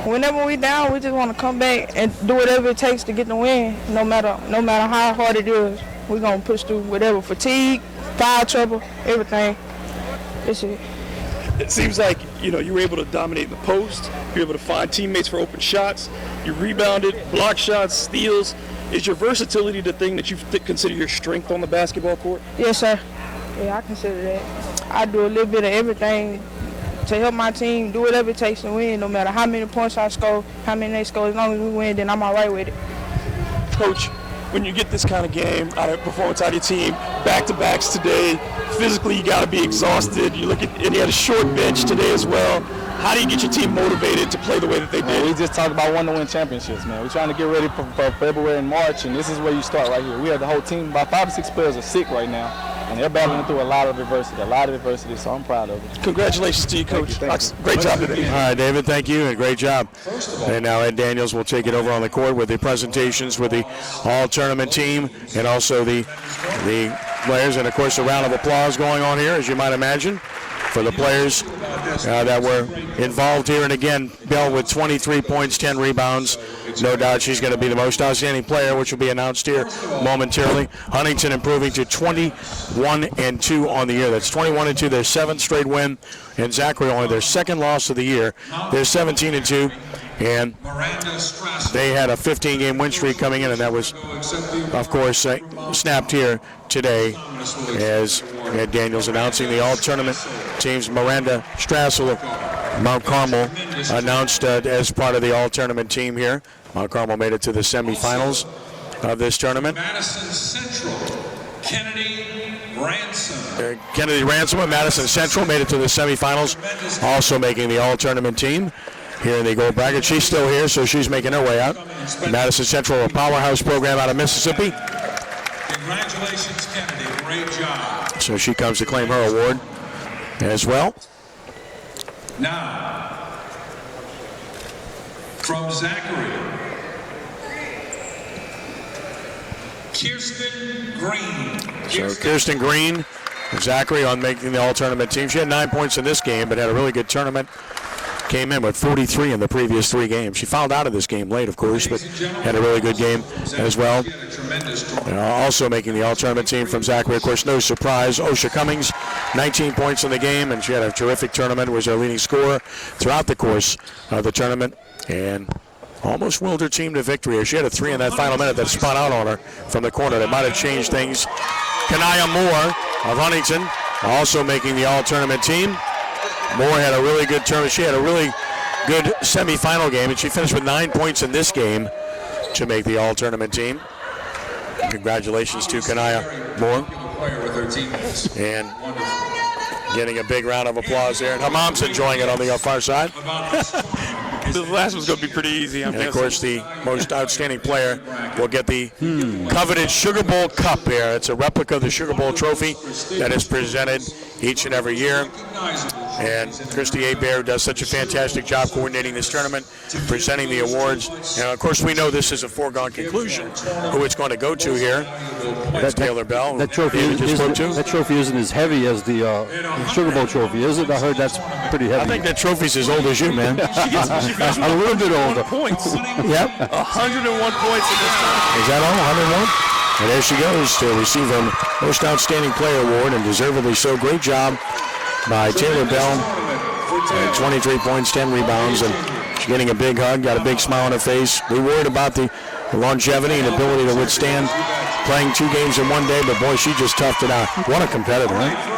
Whenever we down, we just want to come back and do whatever it takes to get the win, no matter how hard it is. We're going to push through whatever, fatigue, foul trouble, everything. That's it. It seems like, you were able to dominate the post. You were able to find teammates for open shots. You rebounded, block shots, steals. Is your versatility the thing that you consider your strength on the basketball court? Yes, sir. Yeah, I consider that. I do a little bit of everything to help my team do whatever it takes to win, no matter how many points I score, how many they score. As long as we win, then I'm all right with it. Coach, when you get this kind of game, performance out of your team, back-to-backs today, physically you got to be exhausted. You look at, and you had a short bench today as well. How do you get your team motivated to play the way that they did? We just talked about wanting to win championships, man. We're trying to get ready for February and March, and this is where you start right here. We have the whole team. About 5 or 6 players are sick right now, and they're battling through a lot of adversity, so I'm proud of it. Congratulations to you, Coach. Thank you. Great job today. All right, David, thank you, and great job. And now Ed Daniels will take it over on the court with the presentations with the all-tournament team and also the players, and, of course, a round of applause going on here, as you might imagine, for the players that were involved here. And again, Bell with 23 points, 10 rebounds. No doubt she's going to be the most outstanding player, which will be announced here momentarily. Huntington improving to 21-2 on the year. That's 21-2, their 7th straight win. And Zachary only their 2nd loss of the year. They're 17-2. And they had a 15-game win streak coming in, and that was, of course, snapped here today as Ed Daniels announcing the all-tournament teams. Miranda Strassel of Mount Carmel announced as part of the all-tournament team here. Mount Carmel made it to the semifinals of this tournament. Madison Central, Kennedy Ransom. Kennedy Ransom of Madison Central made it to the semifinals, also making the all-tournament team here in the gold bracket. She's still here, so she's making her way out. Madison Central, a powerhouse program out of Mississippi. Congratulations, Kennedy. Great job. So she comes to claim her award as well. Now, from Zachary, Kirsten Green. So Kirsten Green, Zachary on making the all-tournament team. She had 9 points in this game, but had a really good tournament. Came in with 43 in the previous 3 games. She fouled out of this game late, of course, but had a really good game as well. Also making the all-tournament team from Zachary, of course, no surprise. Osha Cummings, 19 points in the game, and she had a terrific tournament, was our leading scorer throughout the course of the tournament, and almost willed her team to victory. She had a 3 in that final minute that spun out on her from the corner. That might have changed things. Kanaya Moore of Huntington also making the all-tournament team. Moore had a really good tournament. She had a really good semifinal game, and she finished with 9 points in this game to make the all-tournament team. Congratulations to Kanaya Moore. And getting a big round of applause there. And her mom's enjoying it on the far side. The last one's going to be pretty easy, I'm guessing. Of course, the most outstanding player will get the coveted Sugar Bowl Cup here. It's a replica of the Sugar Bowl trophy that is presented each and every year. And Christy Hebert does such a fantastic job coordinating this tournament, presenting the awards. And, of course, we know this is a foregone conclusion who it's going to go to here. That's Taylor Bell. That trophy isn't as heavy as the Sugar Bowl trophy, is it? I heard that's pretty heavy. I think that trophy's as old as you, man. A little bit older. Points. Yep. 101 points in this tournament. Is that all? 101? And there she goes to receive her Most Outstanding Player Award, and deservedly so. Great job by Taylor Bell. 23 points, 10 rebounds, and she's getting a big hug, got a big smile on her face. We worried about the longevity and ability to withstand playing 2 games in 1 day, but boy, she just toughed it out. What a competitor, huh?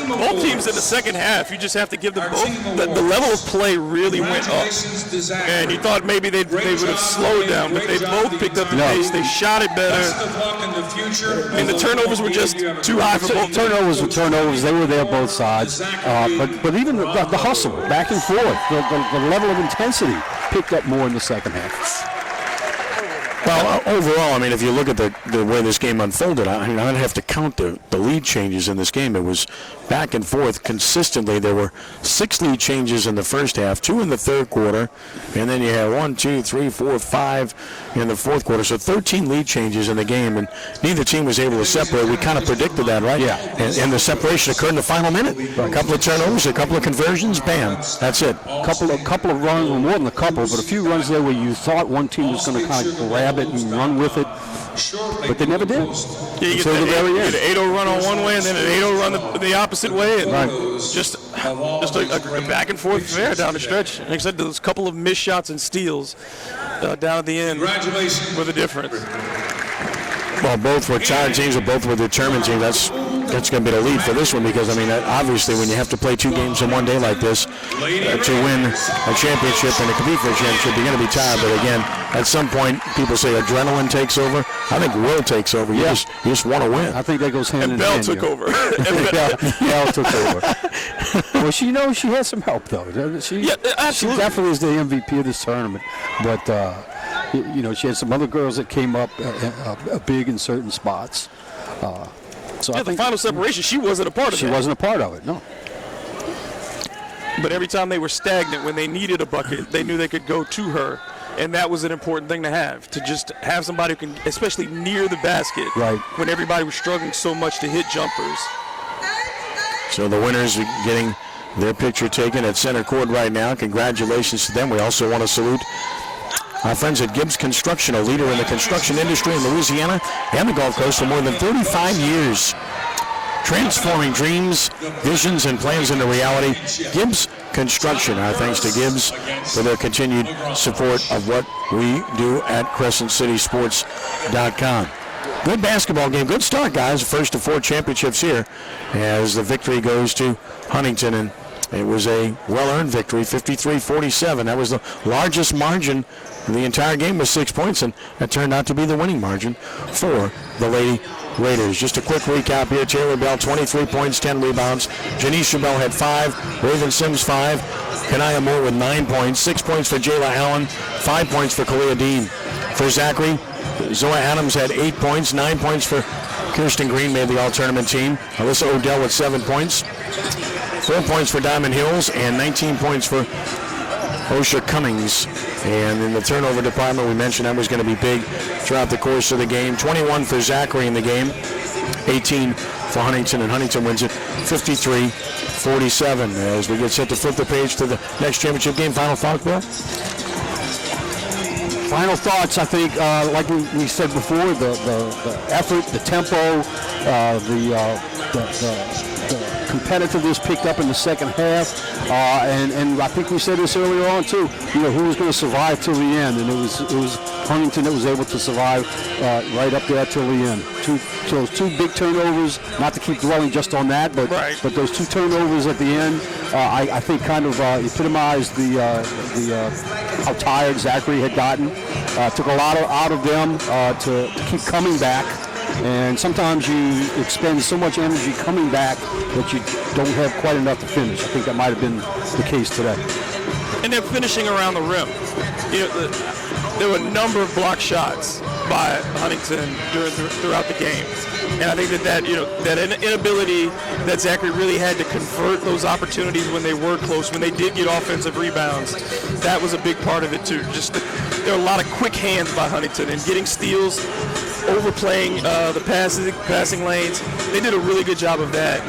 Both teams in the second half, you just have to give them both. The level of play really went up. And you thought maybe they would have slowed down, but they both picked up the pace. They shot it better. I mean, the turnovers were just too high for both. Turnovers were turnovers. They were there both sides. But even the hustle, back and forth, the level of intensity picked up more in the second half. Well, overall, I mean, if you look at the way this game unfolded, I mean, I'd have to count the lead changes in this game. It was back and forth consistently. There were 6 lead changes in the first half, 2 in the third quarter, and then you had 1, 2, 3, 4, 5 in the fourth quarter. So 13 lead changes in the game, and neither team was able to separate. We kind of predicted that, right? Yeah. And the separation occurred in the final minute. A couple of turnovers, a couple of conversions, bam, that's it. A couple of runs, well, more than a couple, but a few runs there where you thought one team was going to kind of grab it and run with it, but they never did. Until the very end. You get an 8-0 run on one way and then an 8-0 run the opposite way. And just a back and forth affair down the stretch. Like I said, those couple of missed shots and steals down at the end were the difference. Well, both were tired teams, or both were determined teams. That's going to be the lead for this one, because, I mean, obviously when you have to play 2 games in 1 day like this to win a championship and to compete for a championship, you're going to be tired. But again, at some point people say adrenaline takes over. I think will takes over. You just want to win. I think that goes hand in Bell hand. took over. Bell took over. Well, she knows she has some help, though. She absolutely. definitely is the MVP of this tournament. But, she had some other girls that came up big in certain spots. So I think the final separation, she wasn't a part of it. She wasn't a part of it, no. But every time they were stagnant, when they needed a bucket, they knew they could go to her. And that was an important thing to just have somebody who can, especially near the basket, right, when everybody was struggling so much to hit jumpers. So the winners are getting their picture taken at center court right now. Congratulations to them. We also want to salute our friends at Gibbs Construction, a leader in the construction industry in Louisiana and the Gulf Coast for more than 35 years. Transforming dreams, visions, and plans into reality. Gibbs Construction. Our thanks to Gibbs for their continued support of what we do at CrescentCitySports.com. Good basketball game. Good start, guys. First of 4 championships here as the victory goes to Huntington. And it was a well-earned victory, 53-47. That was the largest margin. The entire game was 6 points, and that turned out to be the winning margin for the Lady Raiders. Just a quick recap here. Taylor Bell, 23 points, 10 rebounds. Janisha Bell had 5. Raven Sims, 5. Kanaya Moore with 9 points. 6 points for Jayla Allen. 5 points for Kalia Dean. For Zachary, Zoe Adams had 8 points. 9 points for Kirsten Green, made the all-tournament team. Alyssa Odell with 7 points. 4 points for Diamond Hills and 19 points for Osha Cummings. And in the turnover department, we mentioned that was going to be big throughout the course of the game. 21 for Zachary in the game, 18 for Huntington, and Huntington wins it 53-47. As we get set to flip the page to the next championship game. Final thoughts, Bill? Final thoughts, I think, like we said before, the effort, the tempo, the competitiveness picked up in the second half, and I think we said this earlier on too. Who was going to survive till the end, and it was Huntington that was able to survive right up there till the end. Those two big turnovers. Not to keep dwelling just on that, but those 2 turnovers at the end, I think kind of epitomized how tired Zachary had gotten. Took a lot out of them to keep coming back. And sometimes you expend so much energy coming back that you don't have quite enough to finish. I think that might have been the case today. And they're finishing around the rim. There were a number of block shots by Huntington throughout the game. And I think that inability that Zachary really had to convert those opportunities when they were close, when they did get offensive rebounds, that was a big part of it too. There were a lot of quick hands by Huntington and getting steals, overplaying the passing lanes. They did a really good job of that.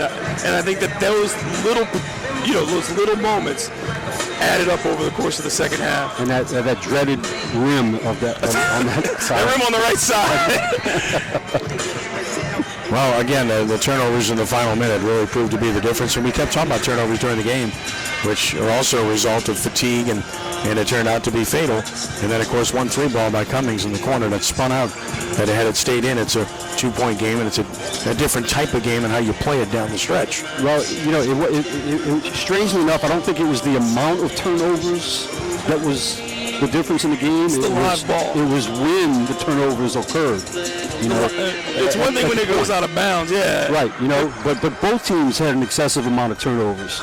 And I think that those little moments added up over the course of the second half. And that dreaded rim of that on that side. That rim on the right side. Well, again, the turnovers in the final minute really proved to be the difference. And we kept talking about turnovers during the game, which are also a result of fatigue, and it turned out to be fatal. And then, of course, 1 3 ball by Cummings in the corner that spun out. That had it stayed in, it's a 2-point game, and it's a different type of game and how you play it down the stretch. Well, strangely enough, I don't think it was the amount of turnovers that was the difference in the game. It's the live ball. It was when the turnovers occurred. It's one thing when it goes out of bounds, yeah. Right, but both teams had an excessive amount of turnovers.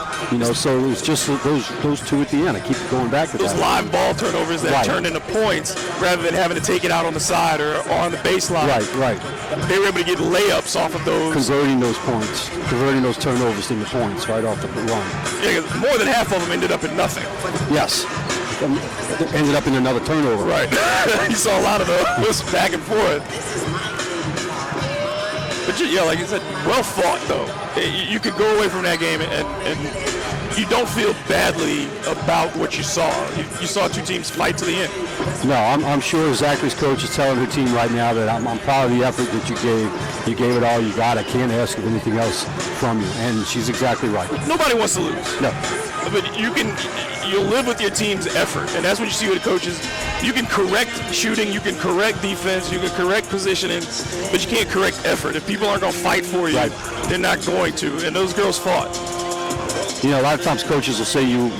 So it was just those 2 at the end. I keep going back to those that. live ball turnovers that turned into points rather than having to take it out on the side or on the baseline. Right. They were able to get layups off of those. Converting those turnovers into points right off the run. Yeah, 'cause more than half of them ended up in nothing. Yes. Ended up in another turnover. Right. You saw a lot of those back and forth. But like you said, well fought though. You could go away from that game and you don't feel badly about what you saw. You saw 2 teams fight to the end. No, I'm sure Zachary's coach is telling her team right now that I'm proud of the effort that you gave. You gave it all you got. I can't ask of anything else from you. And she's exactly right. Nobody wants to lose. No. But you'll live with your team's effort, and that's what you see with the coaches. You can correct shooting, you can correct defense, you can correct positioning, but you can't correct effort. If people aren't going to fight for you, they're not going to. And those girls fought. A lot of times coaches will say you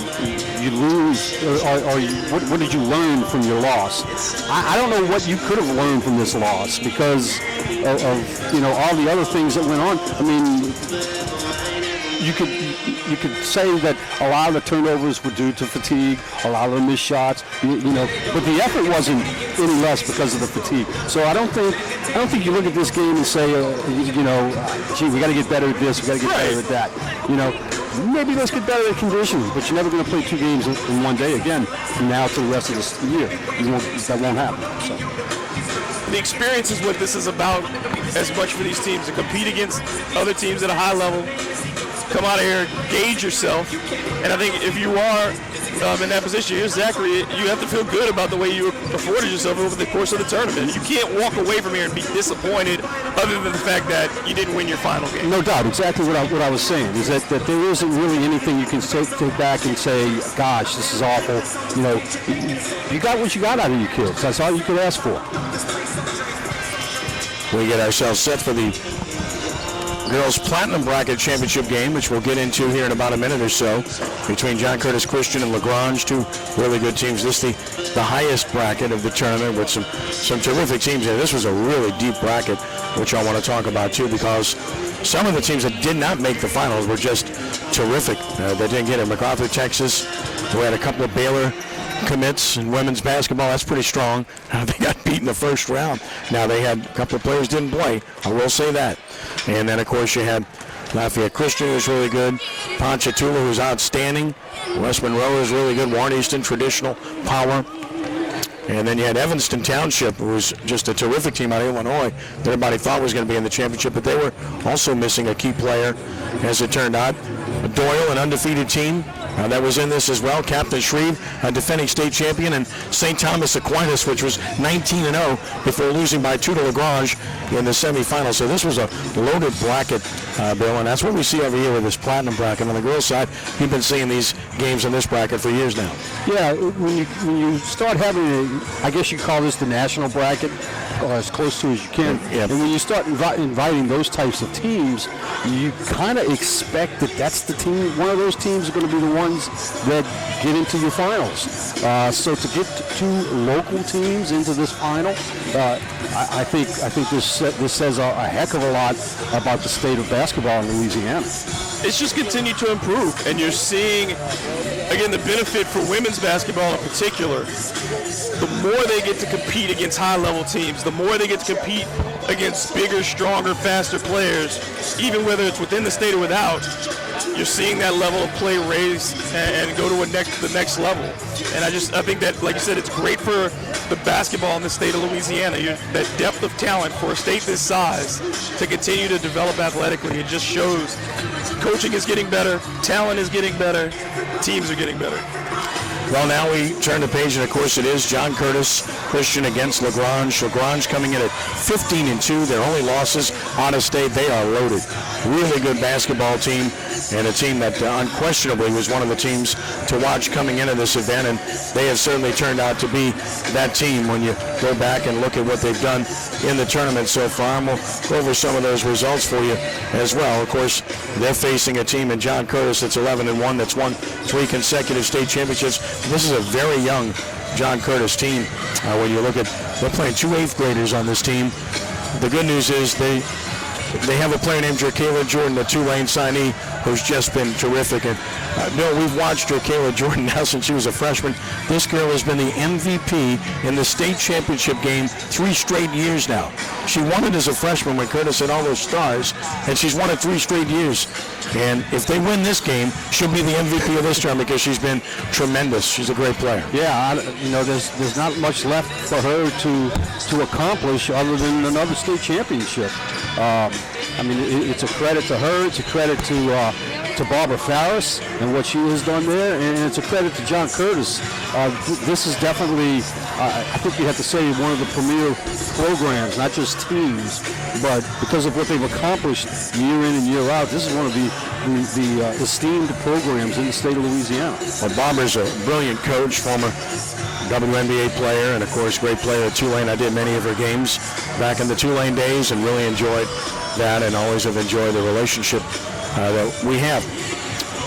lose, or what did you learn from your loss? I don't know what you could have learned from this loss because of all the other things that went on. I mean, you could say that a lot of the turnovers were due to fatigue, a lot of the missed shots, but the effort wasn't any less because of the fatigue. So I don't think you look at this game and say, gee, we got to get better at this, we got to get better at that. Maybe let's get better at conditions, but you're never going to play 2 games in one day again from now to the rest of this year. That won't happen. So. The experience is what this is about as much for these teams, to compete against other teams at a high level. Come out of here, gauge yourself, and I think if you are in that position here, Zachary, you have to feel good about the way you afforded yourself over the course of the tournament. You can't walk away from here and be disappointed other than the fact that you didn't win your final game. No doubt, exactly what I was saying, is that there isn't really anything you can take back and say, gosh, this is awful. You got what you got out of your kids. That's all you could ask for. We get ourselves set for the Girls Platinum Bracket Championship game, which we'll get into here in about a minute or so, between John Curtis Christian and LaGrange, 2 really good teams. This is the highest bracket of the tournament with some terrific teams in it. This was a really deep bracket, which I want to talk about too, because some of the teams that did not make the finals were just terrific. They didn't get it. MacArthur, Texas, who had a couple of Baylor commits in women's basketball. That's pretty strong. They got beat in the first round. Now, they had a couple of players didn't play. I will say that. And then, of course, you had Lafayette Christian, who's really good. Ponchatoula, who's outstanding. West Monroe is really good. Warren Easton, traditional power. And then you had Evanston Township, who was just a terrific team out of Illinois that everybody thought was going to be in the championship, but they were also missing a key player, as it turned out. Doyle, an undefeated team. That was in this as well. Captain Shreve, a defending state champion, and St. Thomas Aquinas, which was 19-0 before losing by 2 to LaGrange in the semifinals. So this was a loaded bracket, Bill, and that's what we see every year with this platinum bracket. On the girls' side, you've been seeing these games in this bracket for years now. Yeah, when you start having, I guess you call this the national bracket, or as close to as you can. Yeah. And when you start inviting those types of teams, you kind of expect that that's the team. One of those teams is going to be the ones that get into your finals. So to get 2 local teams into this final, I think this says a heck of a lot about the state of basketball in Louisiana. It's just continued to improve, and you're seeing, again, the benefit for women's basketball in particular. The more they get to compete against high-level teams, the more they get to compete against bigger, stronger, faster players, even whether it's within the state or without, you're seeing that level of play raise and go to the next level. And I think that, like you said, it's great for the basketball in the state of Louisiana. That depth of talent for a state this size to continue to develop athletically, it just shows coaching is getting better, talent is getting better, teams are getting better. Well, now we turn the page, and of course it is John Curtis Christian against LaGrange. LaGrange coming in at 15-2. Their only losses out of state. They are loaded. Really good basketball team, and a team that unquestionably was one of the teams to watch coming into this event, and they have certainly turned out to be that team when you go back and look at what they've done in the tournament so far. And we'll go over some of those results for you as well. Of course, they're facing a team in John Curtis that's 11-1, that's won 3 consecutive state championships. This is a very young John Curtis team. When you look at, they're playing 2 8th graders on this team. The good news is they have a player named Jerkayla Jordan, the Tulane signee, who's just been terrific. And Bill, we've watched Jerkayla Jordan now since she was a freshman. This girl has been the MVP in the state championship game 3 straight years now. She won it as a freshman when Curtis had all those stars, and she's won it 3 straight years. And if they win this game, she'll be the MVP of this term because she's been tremendous. She's a great player. Yeah, there's not much left for her to accomplish other than another state championship. It's a credit to her. It's a credit to Barbara Farris and what she has done there, and it's a credit to John Curtis. This is definitely, I think you have to say, one of the premier programs, not just teams, but because of what they've accomplished year in and year out. This is one of the esteemed programs in the state of Louisiana. Well, Barbara's a brilliant coach, former WNBA player, and of course great player at Tulane. I did many of her games back in the Tulane days and really enjoyed that, and always have enjoyed the relationship that we have.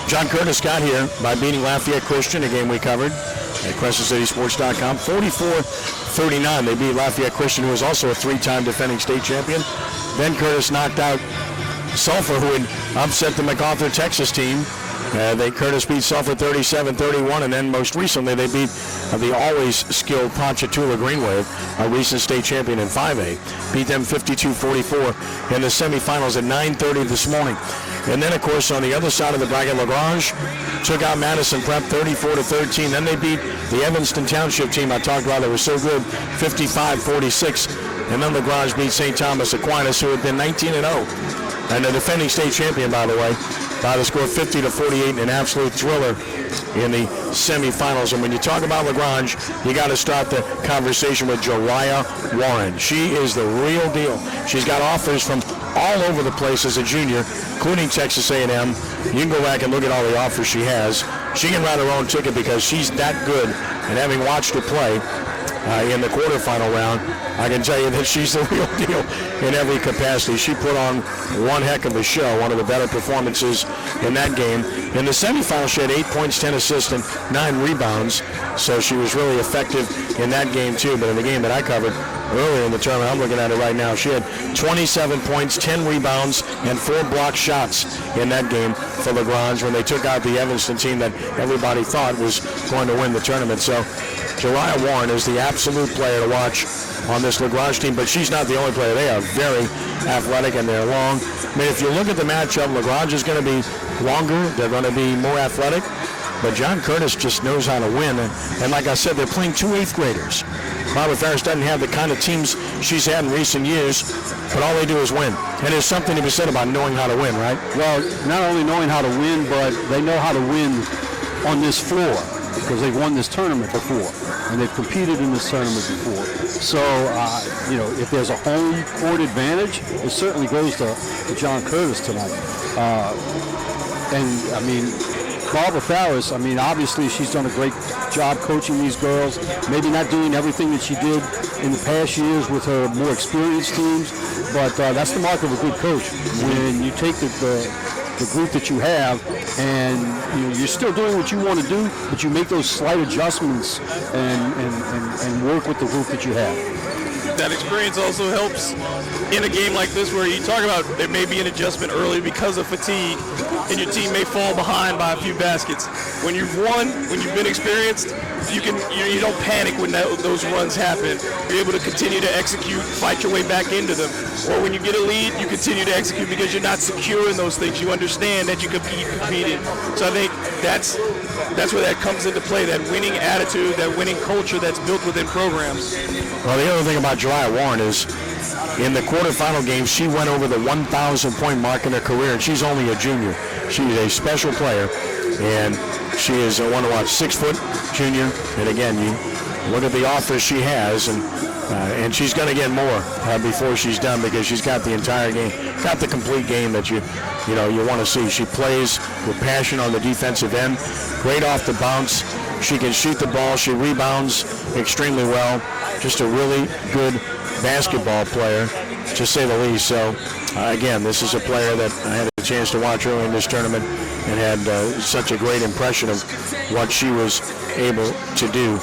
John Curtis got here by beating Lafayette Christian, a game we covered at CrescentCitySports.com. 44-39. They beat Lafayette Christian, who was also a three-time defending state champion. Then Curtis knocked out Sulphur, who had upset the MacArthur, Texas team. Curtis beat Sulphur 37-31, and then most recently they beat the always skilled Ponchatoula Green Wave, a recent state champion in 5A. Beat them 52-44 in the semifinals at 9:30 this morning. And then, of course, on the other side of the bracket, LaGrange took out Madison Prep 34-13. Then they beat the Evanston Township team I talked about that was so good, 55-46. And then LaGrange beat St. Thomas Aquinas, who had been 19-0. And the defending state champion, by the way, by the score 50-48, an absolute thriller in the semifinals. And when you talk about LaGrange, you got to start the conversation with Jariah Warren. She is the real deal. She's got offers from all over the place as a junior, including Texas A&M. You can go back and look at all the offers she has. She can write her own ticket because she's that good. And having watched her play in the quarterfinal round, I can tell you that she's the real deal in every capacity. She put on one heck of a show, one of the better performances in that game. In the semifinal, she had 8 points, 10 assists, and 9 rebounds, so she was really effective in that game too. But in the game that I covered earlier in the tournament, I'm looking at it right now, she had 27 points, 10 rebounds, and 4 blocked shots in that game for LaGrange when they took out the Evanston team that everybody thought was going to win the tournament. So Jariah Warren is the absolute player to watch on this LaGrange team, but she's not the only player. They are very athletic and they're long. I mean, if you look at the matchup, LaGrange is going to be longer. They're going to be more athletic, but John Curtis just knows how to win. And like I said, they're playing 2 8th graders. Barbara Ferris doesn't have the kind of teams she's had in recent years, but all they do is win. And there's something to be said about knowing how to win, right? Well, not only knowing how to win, but they know how to win on this floor because they've won this tournament before and they've competed in this tournament before. So, if there's a home court advantage, it certainly goes to John Curtis tonight. Barbara Ferris, obviously she's done a great job coaching these girls, maybe not doing everything that she did in the past years with her more experienced teams, but that's the mark of a good coach. When you take the group that you have and you're still doing what you want to do, but you make those slight adjustments and work with the group that you have. That experience also helps in a game like this where you talk about there may be an adjustment early because of fatigue and your team may fall behind by a few baskets. When you've won, when you've been experienced, you don't panic when those runs happen. You're able to continue to execute, fight your way back into them. Or when you get a lead, you continue to execute because you're not secure in those things. You understand that you competed. So I think that's where that comes into play, that winning attitude, that winning culture that's built within programs. Well, the other thing about Jariah Warren is in the quarterfinal game, she went over the 1,000-point mark in her career, and she's only a junior. She's a special player, and she is one to watch, 6-foot junior. And again, you look at the offers she has, and she's going to get more before she's done because she's got the entire game, got the complete game that you want to see. She plays with passion on the defensive end, great off the bounce. She can shoot the ball. She rebounds extremely well. Just a really good basketball player, to say the least. So, again, this is a player that I had a chance to watch early in this tournament and had such a great impression of what she was able to do.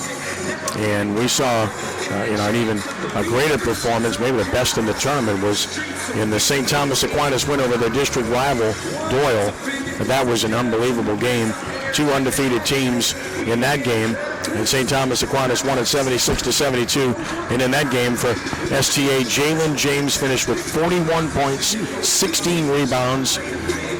And we saw, an even a greater performance, maybe the best in the tournament, was in the St. Thomas Aquinas win over their district rival, Doyle. That was an unbelievable game. 2 undefeated teams in that game. And St. Thomas Aquinas won at 76-72. And in that game for STA, Jalen James finished with 41 points, 16 rebounds.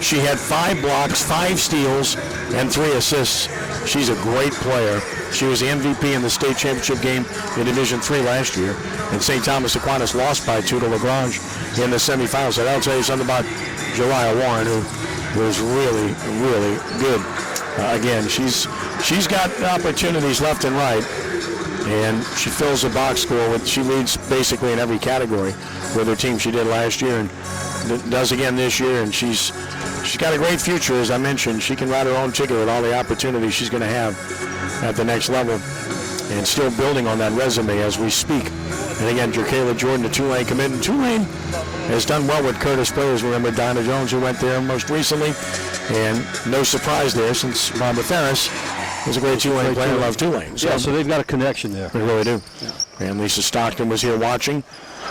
She had 5 blocks, 5 steals, and 3 assists. She's a great player. She was the MVP in the state championship game in Division III last year. And St. Thomas Aquinas lost by 2 to LaGrange in the semifinals. So that'll tell you something about Jariah Warren, who was really, really good. Again, she's got opportunities left and right, and she fills the box score. She leads basically in every category with her team. She did last year and does again this year, and she's got a great future, as I mentioned. She can write her own ticket with all the opportunities she's going to have at the next level, and still building on that resume as we speak. And again, Jerkayla Jordan, the Tulane commit. And Tulane has done well with Curtis players. Remember Dinah Jones, who went there most recently. And no surprise there, since Barbara Ferris is a great Tulane player. I love Tulane. So they've got a connection there. They really do. Yeah. And Lisa Stockton was here watching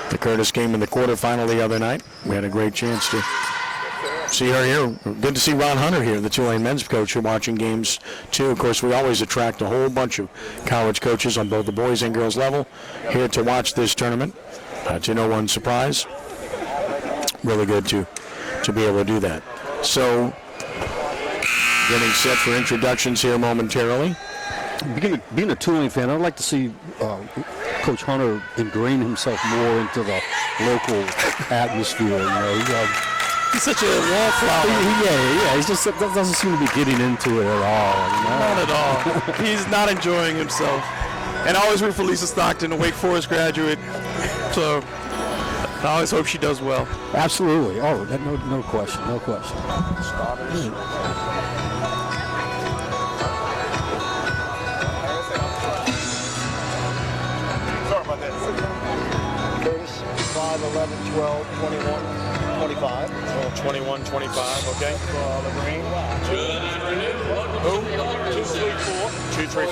the Curtis game in the quarterfinal the other night. We had a great chance to see her here. Good to see Ron Hunter here, the Tulane men's coach, watching games too. Of course, we always attract a whole bunch of college coaches on both the boys and girls level here to watch this tournament. To no one's surprise, really good to be able to do that. So, getting set for introductions here momentarily. Being a Tulane fan, I'd like to see Coach Hunter ingrain himself more into the local atmosphere. He's such a wallflower. Yeah. He just doesn't seem to be getting into it at all. Not at all. He's not enjoying himself. And I always root for Lisa Stockton, a Wake Forest graduate. So I always hope she does well. Absolutely. Oh, no question. No question. Sorry about that. Curtis, 5, 11, 12, 21. 25. 21, 25, okay. The green. 2, 3, 4. 2, 3, 4.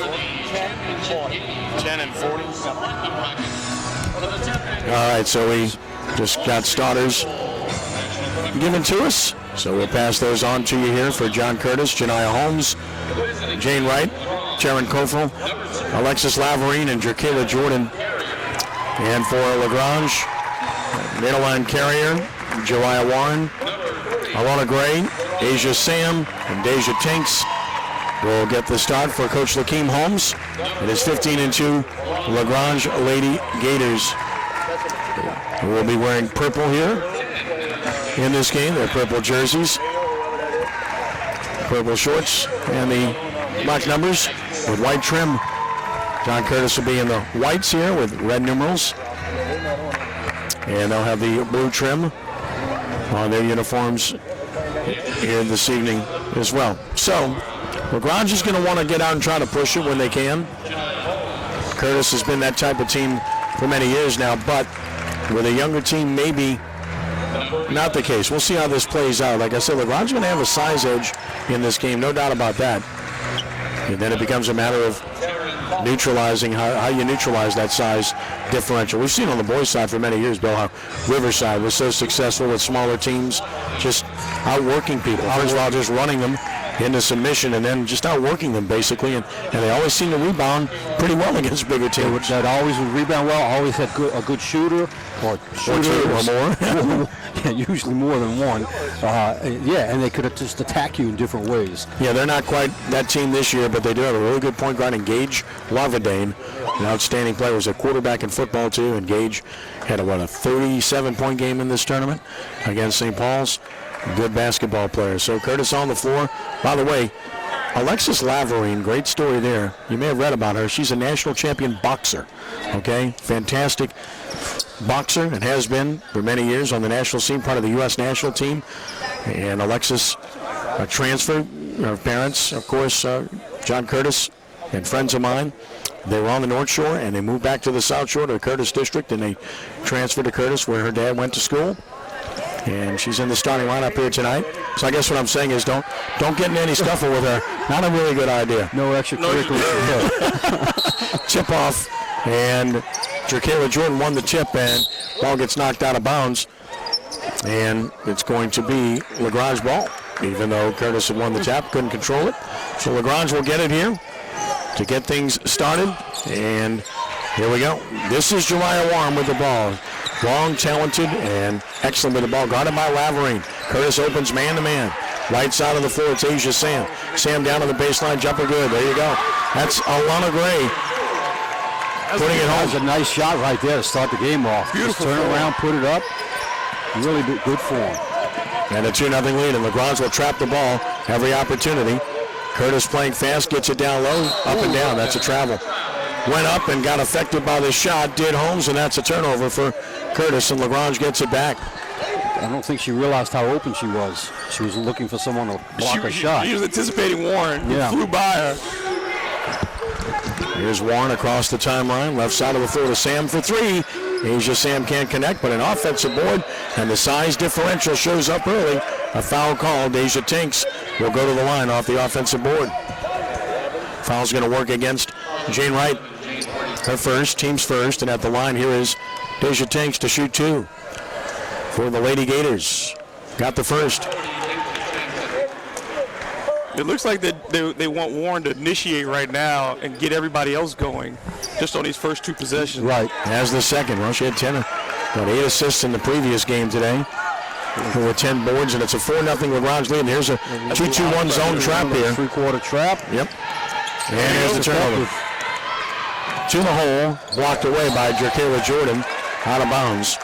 10 and 40. 10 and 40. All right, so we just got starters given to us. So we'll pass those on to you here for John Curtis, Janiah Holmes, Jane Wright, Sharon Kofel, Alexis Laverine, and Jerkayla Jordan. And for LaGrange, middle line carrier, Jariah Warren, Alana Gray, Asia Sam, and Deja Tinks will get the start for Coach Lakeem Holmes. It is 15-2 LaGrange Lady Gators, who will be wearing purple here in this game. Their purple jerseys, purple shorts, and the black numbers with white trim. John Curtis will be in the whites here with red numerals. And they'll have the blue trim on their uniforms here this evening as well. So, LaGrange is going to want to get out and try to push it when they can. Curtis has been that type of team for many years now, but with a younger team, maybe not the case. We'll see how this plays out. Like I said, LaGrange is going to have a size edge in this game, no doubt about that. And then it becomes a matter of neutralizing how you neutralize that size differential. We've seen on the boys' side for many years, Bill, how Riverside was so successful with smaller teams, just outworking people. First of all, just running them into submission and then just outworking them basically, and they always seem to rebound pretty well against bigger teams. That always would rebound well, always had a good shooter or two or more. Yeah, usually more than one. And they could just attack you in different ways. Yeah, they're not quite that team this year, but they do have a really good point guard in Gage Laverdane, an outstanding player. Was a quarterback in football too, and Gage had a 37-point game in this tournament against St. Paul's. Good basketball player. So Curtis on the floor. By the way, Alexis Laverine, great story there. You may have read about her. She's a national champion boxer. Okay, fantastic boxer and has been for many years on the national scene, part of the U.S. national team. And Alexis transferred. Her parents, of course, John Curtis and friends of mine, they were on the North Shore and they moved back to the South Shore to the Curtis District, and they transferred to Curtis where her dad went to school. And she's in the starting lineup here tonight. So I guess what I'm saying is don't get in any scuffle with her. Not a really good idea. No extracurricular. Tip off, and Jerkayla Jordan won the tip, and ball gets knocked out of bounds. And it's going to be LaGrange ball, even though Curtis had won the tap, couldn't control it. So LaGrange will get it here to get things started. And here we go. This is Jariah Warren with the ball. Long, talented, and excellent with the ball. Guarded by Laverine. Curtis opens man-to-man. Right side of the floor, it's Asia Sam. Sam down on the baseline, jumper good. There you go. That's Alana Gray putting it home. That was a nice shot right there to start the game off. Beautiful. Just turn around, put it up. Really good form. And a 2-0 lead, and LaGrange will trap the ball every opportunity. Curtis playing fast, gets it down low, up and down. That's a travel. Went up and got affected by the shot, did Holmes, and that's a turnover for Curtis, and LaGrange gets it back. I don't think she realized how open she was. She was looking for someone to block a shot. She was anticipating Warren, who Yeah. flew by her. Here's Warren across the timeline, left side of the floor to Sam for three. Asia Sam can't connect, but an offensive board, and the size differential shows up early. A foul called. Asia Tinks will go to the line off the offensive board. Foul's going to work against Jane Wright. Her first, team's first, and at the line here is Deja Tinks to shoot two for the Lady Gators. Got the first. It looks like they want Warren to initiate right now and get everybody else going just on these first two possessions. Right. As the second. Well, she had 8 assists in the previous game today. With 10 boards, and it's a 4-0 LaGrange lead. And here's a 2-2-1 zone trap here. Three-quarter trap. Yep. And here's the turnover. To the hole, blocked away by Jerkayla Jordan, out of bounds.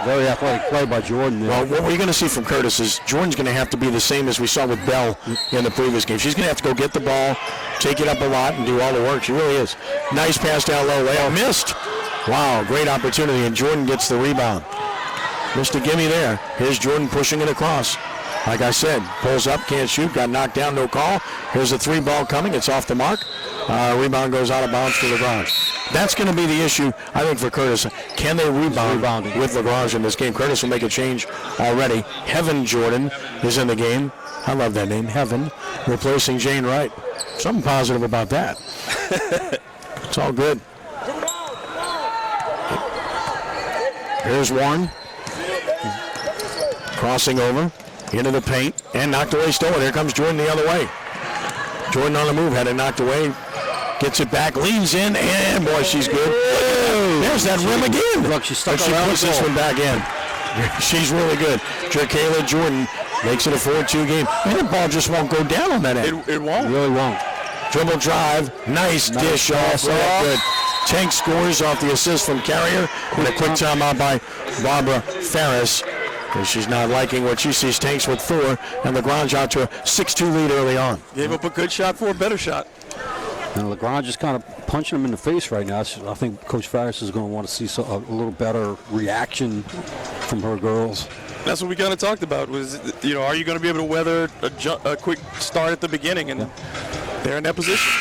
Very athletic play by Jordan there. Well, what we're going to see from Curtis is Jordan's going to have to be the same as we saw with Bell in the previous game. She's going to have to go get the ball, take it up a lot, and do all the work. She really is. Nice pass down low. Leo missed. Wow, great opportunity, and Jordan gets the rebound. Missed a gimme there. Here's Jordan pushing it across. Like I said, pulls up, can't shoot, got knocked down, no call. Here's a three ball coming. It's off the mark. Rebound goes out of bounds for LaGrange. That's going to be the issue, I think, for Curtis. Can they rebound with LaGrange in this game? Curtis will make a change already. Heaven Jordan is in the game. I love that name, Heaven, replacing Jane Wright. Something positive about that. It's all good. Here's Warren. Crossing over into the paint and knocked away stolen. Here comes Jordan the other way. Jordan on the move, had it knocked away. Gets it back, leans in, and boy, she's good. There's that rim again. Look, she stuck but she puts this one back in. She's really good. Jerkayla Jordan makes it a 4-2 game. And the ball just won't go down on that end. It won't. It really won't. Dribble drive, nice dish off. Good. Tank scores off the assist from Carrier, and a quick timeout by Barbara Ferris. And she's not liking what she sees. Tanks with 4, and LaGrange out to a 6-2 lead early on. Gave up a good shot for a better shot. And LaGrange is kind of punching him in the face right now. I think Coach Ferris is going to want to see a little better reaction from her girls. That's what we kind of talked about was, are you going to be able to weather a quick start at the beginning? And they're in that position.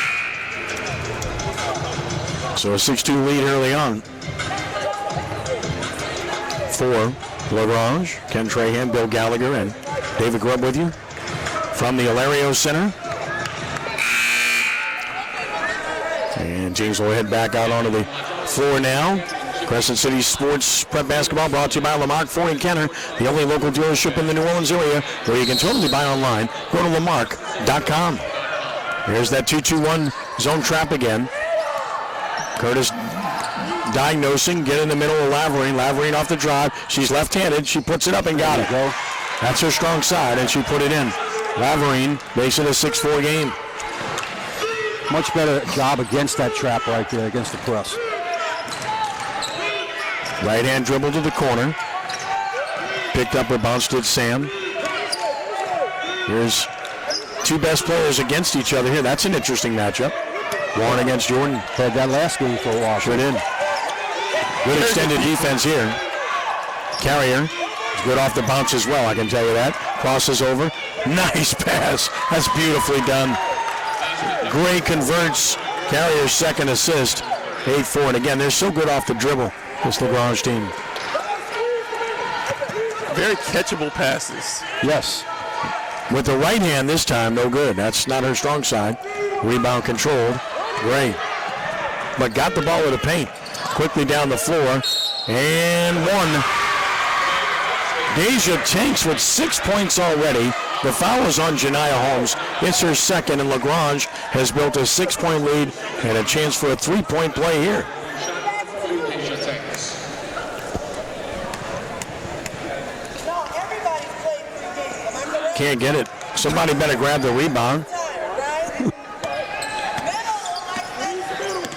So a 6-2 lead early on for LaGrange. Ken Trahan, Bill Gallagher, and David Grubb with you from the Alario Center. And James will head back out onto the floor now. Crescent City Sports Prep Basketball brought to you by Lamarck Ford and Kenner, the only local dealership in the New Orleans area where you can totally buy online. Go to Lamarck.com. Here's that 2-2-1 zone trap again. Curtis diagnosing, get in the middle of Laverine. Laverine off the drive. She's left-handed. She puts it up and got it. That's her strong side, and she put it in. Laverine makes it a 6-4 game. Much better job against that trap right there, against the press. Right hand dribble to the corner. Picked up, bounce did Sam. Here's two best players against each other here. That's an interesting matchup. Warren against Jordan. Had that last game for a while. Sure did. Good extended defense here. Carrier is good off the bounce as well, I can tell you that. Crosses over. Nice pass. That's beautifully done. Gray converts. Carrier's second assist. 8-4. And again, they're so good off the dribble, this LaGrange team. Very catchable passes. Yes. With the right hand this time, no good. That's not her strong side. Rebound controlled. Gray. But got the ball with the paint. Quickly down the floor. And one. Deja Tinks with 6 points already. The foul is on Janiah Holmes. It's her second, and LaGrange has built a 6-point lead and a chance for a 3-point play here. Can't get it. Somebody better grab the rebound.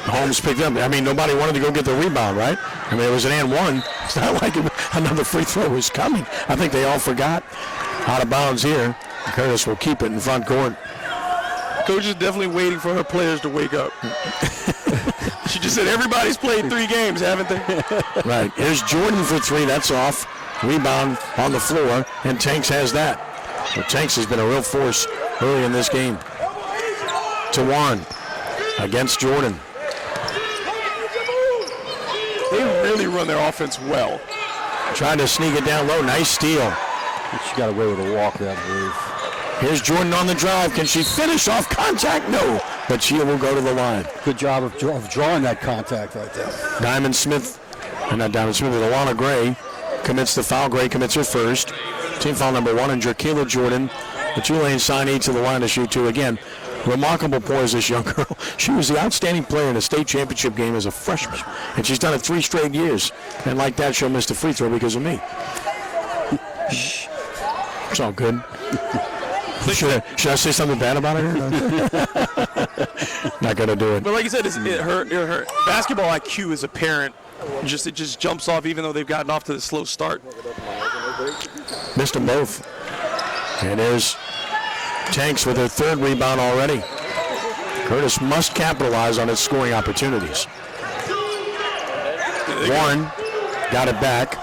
Holmes picked up. I mean, nobody wanted to go get the rebound, right? I mean, it was an and one. It's not like another free throw was coming. I think they all forgot. Out of bounds here. Curtis will keep it in front court. Coach is definitely waiting for her players to wake up. She just said everybody's played 3 games, haven't they? Right. Here's Jordan for 3. That's off. Rebound on the floor, and Tanks has that. But Tanks has been a real force early in this game. To Warren. against Jordan. They really run their offense well. Trying to sneak it down low. Nice steal. She got away with a walk that move. Here's Jordan on the drive. Can she finish off contact? No, but she will go to the line. Good job of drawing that contact right there. Alana Gray commits the foul. Gray commits her first. Team foul number 1, and Jerkayla Jordan, the Tulane signee, to the line to shoot 2 again. Remarkable poise, this young girl. She was the outstanding player in a state championship game as a freshman, and she's done it 3 straight years. And like that, she'll miss the free throw because of me. It's all good. Should I say something bad about her? Not going to do it. But like you said, her basketball IQ is apparent. It just jumps off even though they've gotten off to the slow start. Missed them both. And there's Tanks with her 3rd rebound already. Curtis must capitalize on its scoring opportunities. Warren got it back.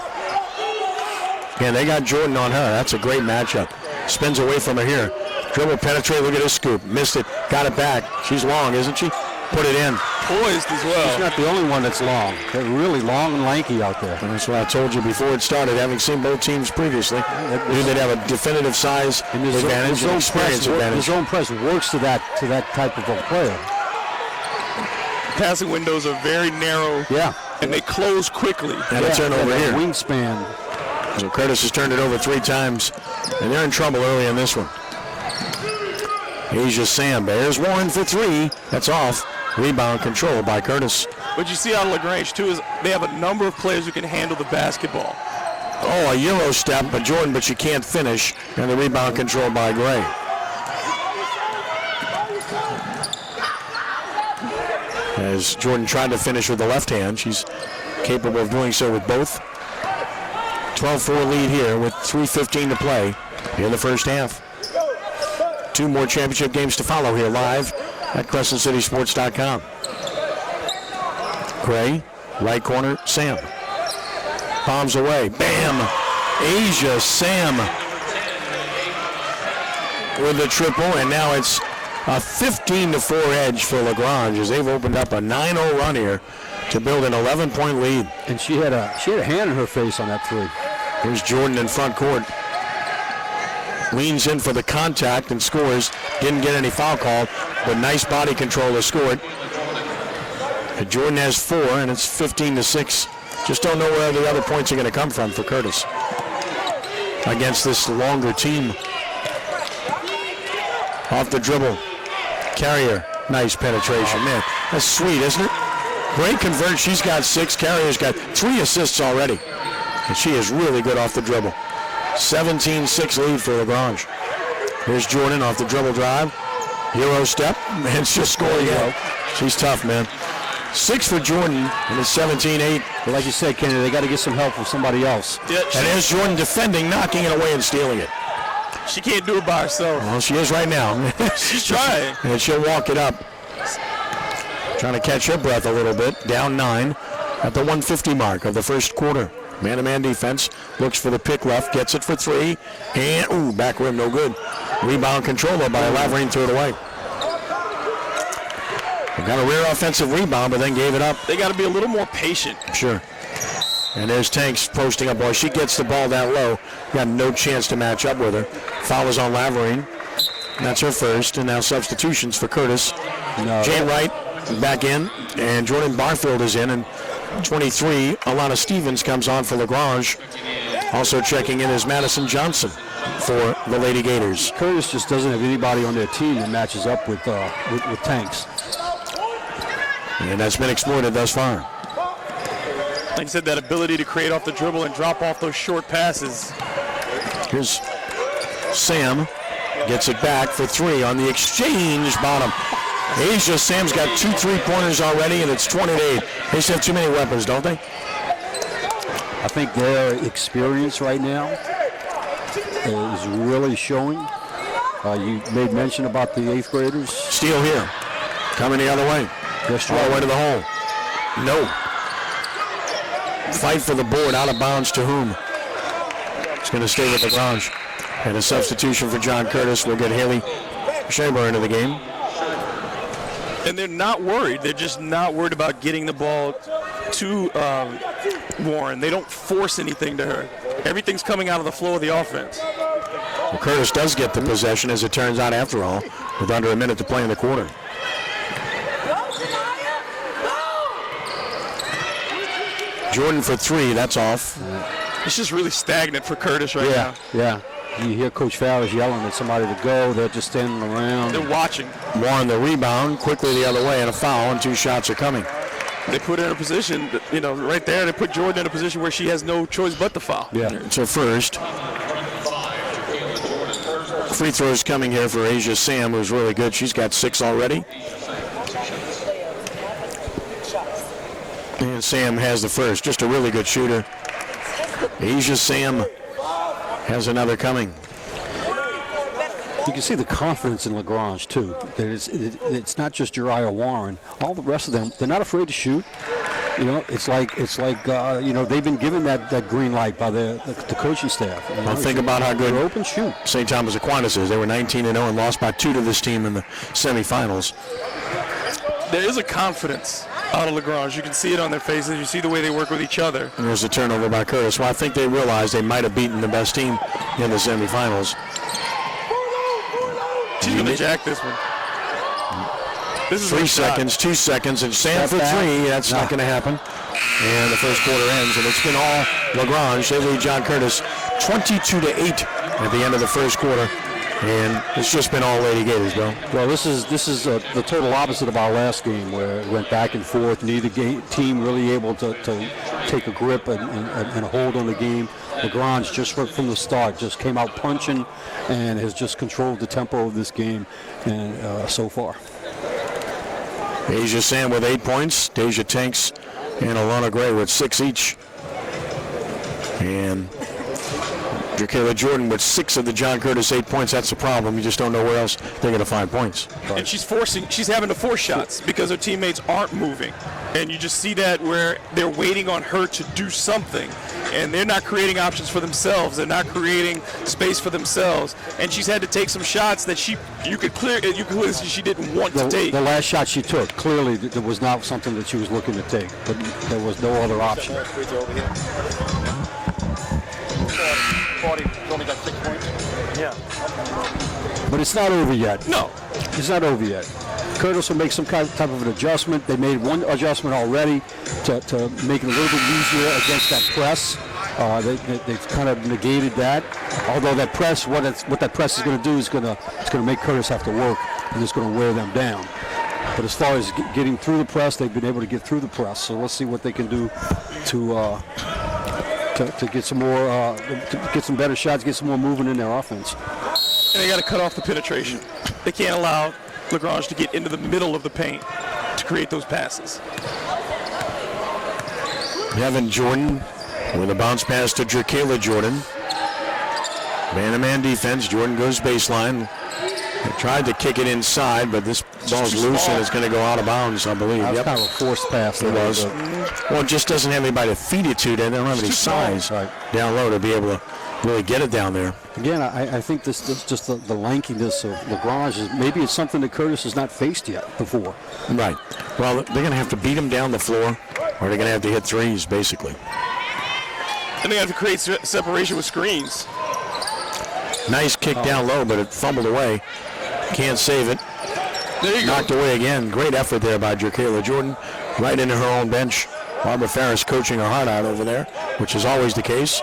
And they got Jordan on her. That's a great matchup. Spins away from her here. Dribble, penetrate, look at this scoop. Missed it, got it back. She's long, isn't she? Put it in. Poised as well. She's not the only one that's long. They're really long and lanky out there. And that's what I told you before it started, having seen both teams previously. Knew they'd have a definitive size advantage and experience advantage. The zone press works to that type of a player. Passing windows are very narrow. Yeah. And they close quickly. And a turnover here. Wingspan. So Curtis has turned it over 3 times, and they're in trouble early in this one. Asia Sam bears Warren for 3. That's off. Rebound controlled by Curtis. What you see out of LaGrange, too, is they have a number of players who can handle the basketball. Oh, a Euro step by Jordan, but she can't finish. And the rebound controlled by Gray. As Jordan tried to finish with the left hand, she's capable of doing so with both. 12-4 lead here with 3:15 to play in the first half. 2 more championship games to follow here live at CrescentCitySports.com. Gray, right corner, Sam. Bombs away, bam! Asia Sam with the triple, and now it's a 15-4 edge for LaGrange as they've opened up a 9-0 run here to build an 11-point lead. And she had a hand in her face on that 3. Here's Jordan in front court. Leans in for the contact and scores. Didn't get any foul call, but nice body control to score it. And Jordan has 4, and it's 15-6. Just don't know where the other points are going to come from for Curtis against this longer team. Off the dribble. Carrier. Nice penetration. Man, that's sweet, isn't it? Great convert. She's got 6. Carrier's got 3 assists already. And she is really good off the dribble. 17-6 lead for LaGrange. Here's Jordan off the dribble drive. Euro step. Man, it's just scoring out. She's tough, man. 6 for Jordan, and it's 17-8. But like you said, Kenny, they got to get some help from somebody else. Yeah, and there's Jordan defending, knocking it away and stealing it. She can't do it by herself. Well, she is right now. She's trying. And she'll walk it up. Trying to catch her breath a little bit. Down 9 at the 150 mark of the first quarter. Man-to-man defense. Looks for the pick left. Gets it for 3. And, back rim, no good. Rebound controller by Laverine, threw it away. They got a rare offensive rebound, but then gave it up. They got to be a little more patient. Sure. And there's Tanks posting up. Boy, she gets the ball that low. Got no chance to match up with her. Foul is on Laverine. That's her first. And now substitutions for Curtis. Jane Wright back in. And Jordan Barfield is in. And 23, Alana Stevens comes on for LaGrange. Also checking in is Madison Johnson for the Lady Gators. Curtis just doesn't have anybody on their team that matches up with Tanks. And that's been exploited thus far. Like I said, that ability to create off the dribble and drop off those short passes. Here's Sam. Gets it back for 3 on the exchange bottom. Asia Sam's got 2 3-pointers already, and it's 20-8. They just have too many weapons, don't they? I think their experience right now is really showing. You made mention about the 8th graders. Steal here. Coming the other way. Yes, all the way to the hole. No. Fight for the board. Out of bounds to whom? It's going to stay with LaGrange. And a substitution for John Curtis will get Haley Shaber into the game. And they're not worried. They're just not worried about getting the ball to Warren. They don't force anything to her. Everything's coming out of the flow of the offense. Well, Curtis does get the possession, as it turns out, after all, with under a minute to play in the quarter. Jordan for three, that's off. It's just really stagnant for Curtis right now. Yeah. You hear Coach Farris yelling at somebody to go. They're just standing around. They're watching. Warren the rebound, quickly the other way, and a foul, and 2 shots are coming. They put her in a position, right there, they put Jordan in a position where she has no choice but to foul. Yeah. It's her first. Free throws coming here for Asia Sam, who's really good. She's got 6 already. And Sam has the first. Just a really good shooter. Asia Sam has another coming. You can see the confidence in Lagrange, too. That it's not just Uriah Warren. All the rest of them, they're not afraid to shoot. It's like they've been given that green light by the coaching staff. Well, think about how good open shoot. St. Thomas Aquinas is. They were 19-0 and lost by 2 to this team in the semifinals. There is a confidence out of Lagrange. You can see it on their faces. You see the way they work with each other. And there's a turnover by Curtis. Well, I think they realized they might have beaten the best team in the semifinals. She's going to jack this one. This is 3 seconds, 2 seconds, and Sam for 3. That's not going to happen. And the first quarter ends, and it's been all Lagrange. They lead John Curtis 22-8 at the end of the first quarter. And it's just been all Lady Gators, Bill. Well, this is the total opposite of our last game, where it went back and forth. Neither team really able to take a grip and a hold on the game. Lagrange, just from the start, just came out punching and has just controlled the tempo of this game and so far. Asia Sam with 8 points. Deja Tanks and Alana Gray with 6 each. And Kayla Jordan with 6 of the John Curtis 8 points. That's the problem. You just don't know where else they're going to find points. And she's having to force shots because her teammates aren't moving. And you just see that where they're waiting on her to do something. And they're not creating options for themselves. They're not creating space for themselves. And she's had to take some shots that you could clearly see she didn't want to take. The last shot she took, clearly there was not something that she was looking to take. But there was no other option. Only got 6 points. Yeah. But it's not over yet. No. It's not over yet. Curtis will make some type of an adjustment. They made one adjustment already to make it a little bit easier against that press. They've kind of negated that. Although that press, what that press is going to do is going to make Curtis have to work, and it's going to wear them down. But as far as getting through the press, they've been able to get through the press. So let's see what they can do to get some more, to get some better shots, get some more movement in their offense. And they got to cut off the penetration. They can't allow Lagrange to get into the middle of the paint to create those passes. Evan Jordan with a bounce pass to Jerkayla Jordan. Man-to-man defense. Jordan goes baseline. They tried to kick it inside, but this ball's loose and it's going to go out of bounds, I believe. That was kind of a forced pass. It was. Well, it just doesn't have anybody to feed it to. They don't have any size down low to be able to really get it down there. Again, I think this just the lankiness of Lagrange is maybe it's something that Curtis has not faced yet before. Right. Well, they're going to have to beat him down the floor, or they're going to have to hit threes, basically. And they have to create separation with screens. Nice kick down low, but it fumbled away. Can't save it. There you Knocked go. away again. Great effort there by Jerkayla Jordan. Right into her own bench. Barbara Farris coaching her heart out over there, which is always the case.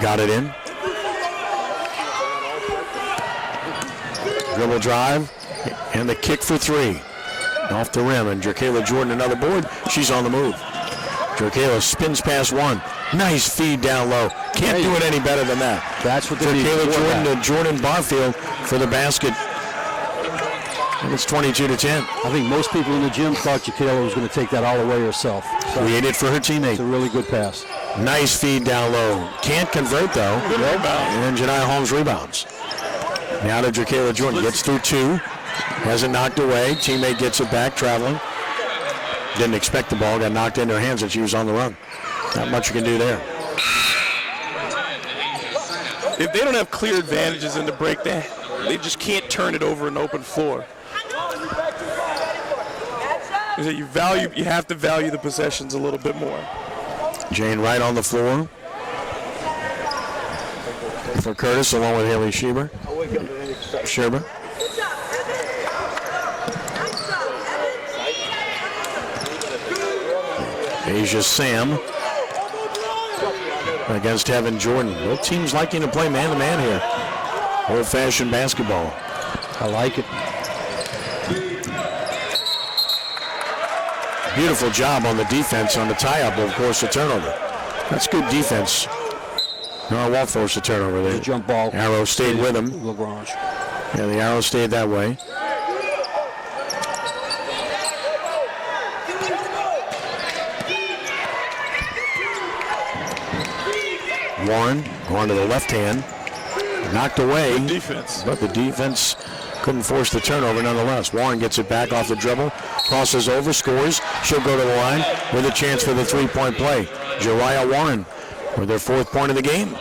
Got it in. Dribble drive. And the kick for 3. Off the rim. And Jerkayla Jordan another board. She's on the move. Jerkayla spins past 1. Nice feed down low. Can't do it any better than that. That's what they need. Jerkayla Jordan to Jordan Barfield for the basket. And it's 22-10. I think most people in the gym thought Jerkayla was going to take that all away herself. So created for her teammate. It's a really good pass. Nice feed down low. Can't convert though. Good rebound. And then Janiyah Holmes rebounds. Now to Jerkayla Jordan. Gets through 2. Hasn't knocked away. Teammate gets it back, traveling. Didn't expect the ball. Got knocked into her hands and she was on the run. Not much you can do there. If they don't have clear advantages in the break, they they just can't turn it over an open floor. You have to value the possessions a little bit more. Jane Wright on the floor for Curtis, along with Haley Scherber. Asia Sam against Evan Jordan. Both teams liking to play man-to-man here. Old-fashioned basketball. I like it. Beautiful job on the defense on the tie-up, of course, the turnover. That's good defense. No, Walt forced a turnover there. The jump ball. Arrow stayed with him. Lagrange. Yeah, the arrow stayed that way. Warren going to the left hand. Knocked away. Good defense. But the defense couldn't force the turnover nonetheless. Warren gets it back off the dribble. Crosses over, scores. She'll go to the line with a chance for the three-point play. Jariah Warren with their 4th point of the game.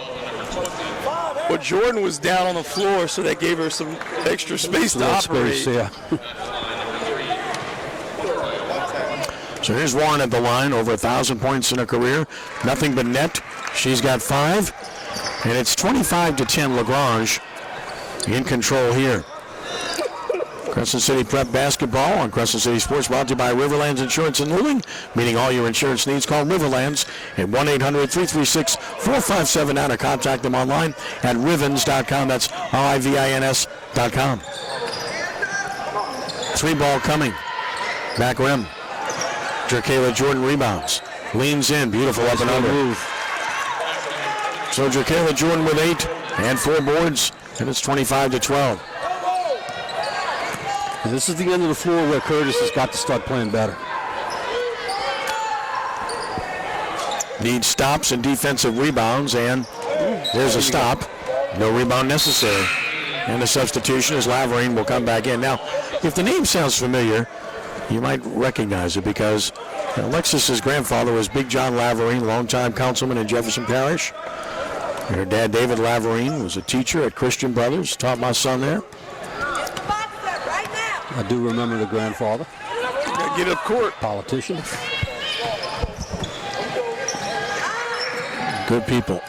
Well, Jordan was down on the floor, so that gave her some extra space to operate. Space, yeah. So here's Warren at the line, over 1,000 points in her career. Nothing but net. She's got 5. And it's 25-10 Lagrange in control here. Crescent City Prep basketball on Crescent City Sports, brought to you by Riverlands Insurance in Luling. Meeting all your insurance needs, call Riverlands at 1-800-336-4579 or contact them online at rivens.com. That's RIVINS.com. 3-ball coming. Back rim. Jerkayla Jordan rebounds. Leans in. Beautiful up and under. So Jerkayla Jordan with 8 and 4 boards, and it's 25-12. And this is the end of the floor where Curtis has got to start playing better. Needs stops and defensive rebounds, and there's a stop. No rebound necessary. And the substitution is Laverine will come back in. Now, if the name sounds familiar, you might recognize it because Alexis's grandfather was Big John Laverine, longtime councilman in Jefferson Parish. Her dad, David Laverine, was a teacher at Christian Brothers, taught my son there. I do remember the grandfather. Get up court. Politician. Good people.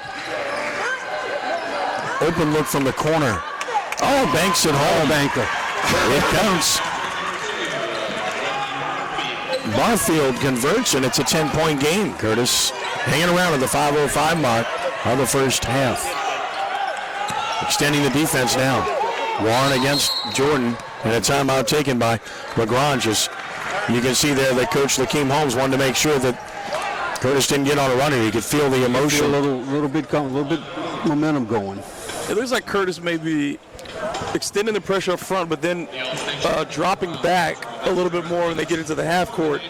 Open look from the corner. Oh, banks it home. Banker. It counts. Barfield converts, and it's a 10-point game. Curtis hanging around at the 5:05 mark of the first half. Extending the defense now. Warren against Jordan, and a timeout taken by Lagrange. You can see there that Coach Lakeem Holmes wanted to make sure that Curtis didn't get on a runner. He could feel the emotion. A little bit momentum going. It looks like Curtis may be extending the pressure up front, but then dropping back a little bit more when they get into the half court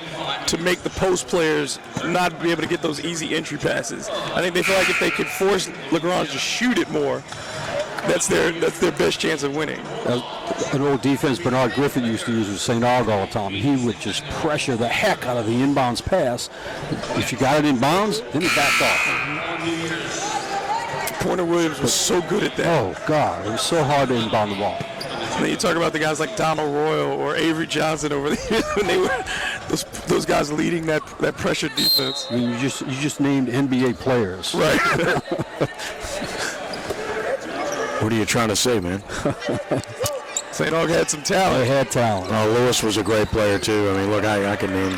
to make the post players not be able to get those easy entry passes. I think they feel like if they could force Lagrange to shoot it more, that's their best chance of winning. An old defense Bernard Griffin used to use with St. Aug all the time. He would just pressure the heck out of the inbounds pass. If you got it in bounds, then he backed off. Pointer Williams was so good at that. Oh, God. It was so hard to inbound the ball. And then you talk about the guys like Donald Royal or Avery Johnson over there when they were those guys leading that pressure defense. I mean, you just named NBA players. Right. What are you trying to say, man? St. Aug had some talent. They had talent. Oh, Lewis was a great player, too. I mean, look, I can name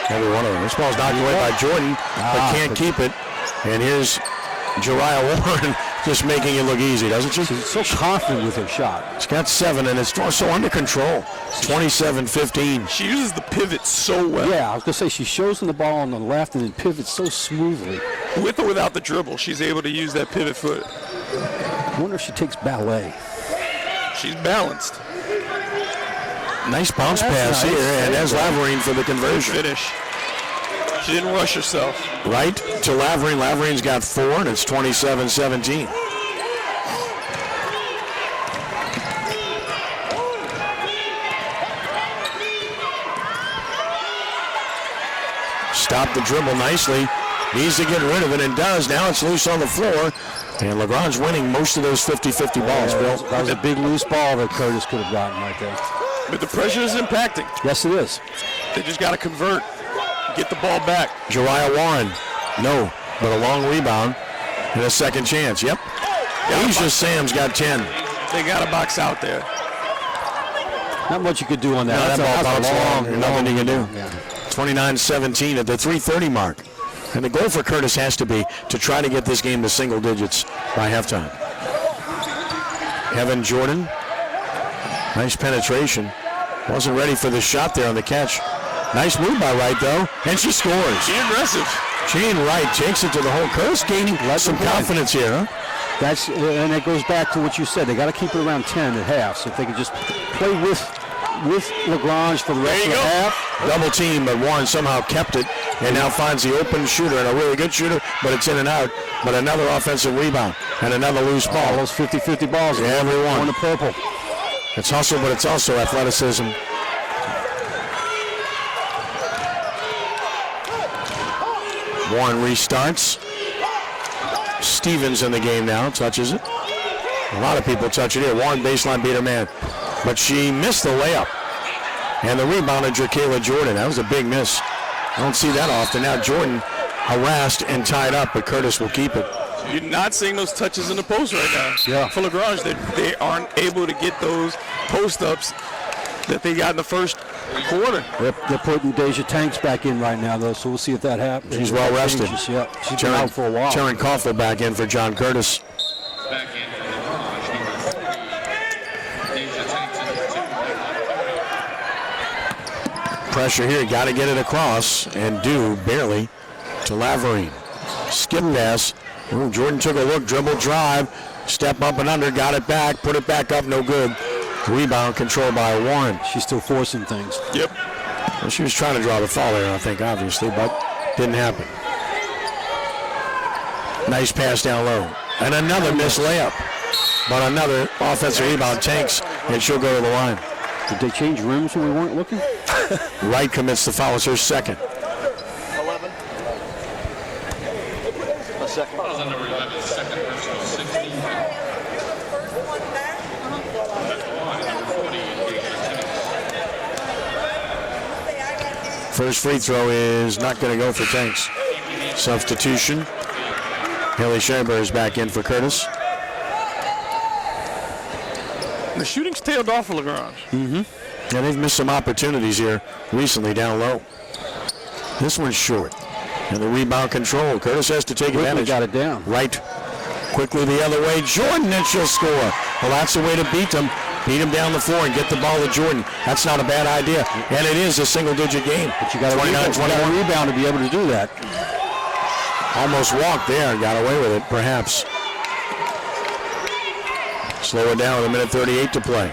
every one of them. This ball's knocked away by Jordan, but can't keep it. And here's Jariah Warren just making it look easy, doesn't she? She's so confident with her shot. She's got 7, and it's so under control. 27-15. She uses the pivot so well. Yeah, I was going to say, she shows them the ball on the left and then pivots so smoothly. With or without the dribble, she's able to use that pivot foot. I wonder if she takes ballet. She's balanced. Nice bounce pass nice. here, and there's Laverine for the conversion. Finish. She didn't rush herself. Right to Laverine. Laverine's got 4, and it's 27-17. Stopped the dribble nicely needs to get rid of it and does. Now it's loose on the floor. And LaGrange winning most of those 50-50 balls, Bill. That was a big loose ball that Curtis could have gotten right there. But the pressure is impacting. Yes, it is. They just got to convert, get the ball back. Jariah Warren, no, but a long rebound and a second chance. Yep. Asia Sam's got 10. They got to box out there. Not much you could do on that. No, that ball That's bounced long. Nothing you can do. Yeah. 29-17 at the 3:30 mark. And the goal for Curtis has to be to try to get this game to single digits by halftime. Evan Jordan, nice penetration. Wasn't ready for the shot there on the catch. Nice move by Wright, though, and she scores. Be aggressive. Jane Wright takes it to the hole. Curtis gaining some confidence here, huh? And it goes back to what you said. They got to keep it around 10 at half. So if they could just play with LaGrange for the rest of the half. Double team, but Warren somehow kept it and now finds the open shooter, and a really good shooter, but it's in and out. But another offensive rebound and another loose ball. All those 50-50 balls. Yeah, everyone. On the purple. It's hustle, but it's also athleticism. Warren restarts. Stevens in the game now, touches it. A lot of people touch it here. Warren baseline beat her man, but she missed the layup. And the rebound of Kayla Jordan. That was a big miss. I don't see that often. Now Jordan harassed and tied up, but Curtis will keep it. You're not seeing those touches in the post right now. Yeah. For LaGrange, they aren't able to get those post-ups that they got in the first quarter. They're putting Deja Tanks back in right now, though, so we'll see if that happens. She's well rested. Yeah, she's been out for a while. Taryn Koffel back in for John Curtis. Back in for LaGrange, number 40. Deja Tanks in the 2. Pressure here, got to get it across, and do barely to Laverine. Skip pass. Ooh, Jordan took a look, dribble, drive, step up and under, got it back, put it back up, no good. Rebound controlled by Warren. She's still forcing things. Yep. Well, she was trying to draw the foul there, I think, obviously, but didn't happen. Nice pass down low. And another missed layup. But another offensive rebound. Tanks, and she'll go to the line. Did they change rims when we weren't looking? Wright commits the foul. It's her second. 11. A second. Fouls on number 11, second personal 16. First free throw is not going to go for Tanks. Substitution. Haley Schaber is back in for Curtis. The shooting's tailed off for LaGrange. Yeah, they've missed some opportunities here recently down low. This one's short. And the rebound control. Curtis has to take advantage. Got it down. Right. Quickly the other way. Jordan, and she'll score. Well, that's the way to beat them. Beat him down the floor and get the ball to Jordan. That's not a bad idea. And it is a single-digit game. But you got a rebound to be able to do that. Almost walked there. Got away with it, perhaps. Slow it down with 1:38 to play.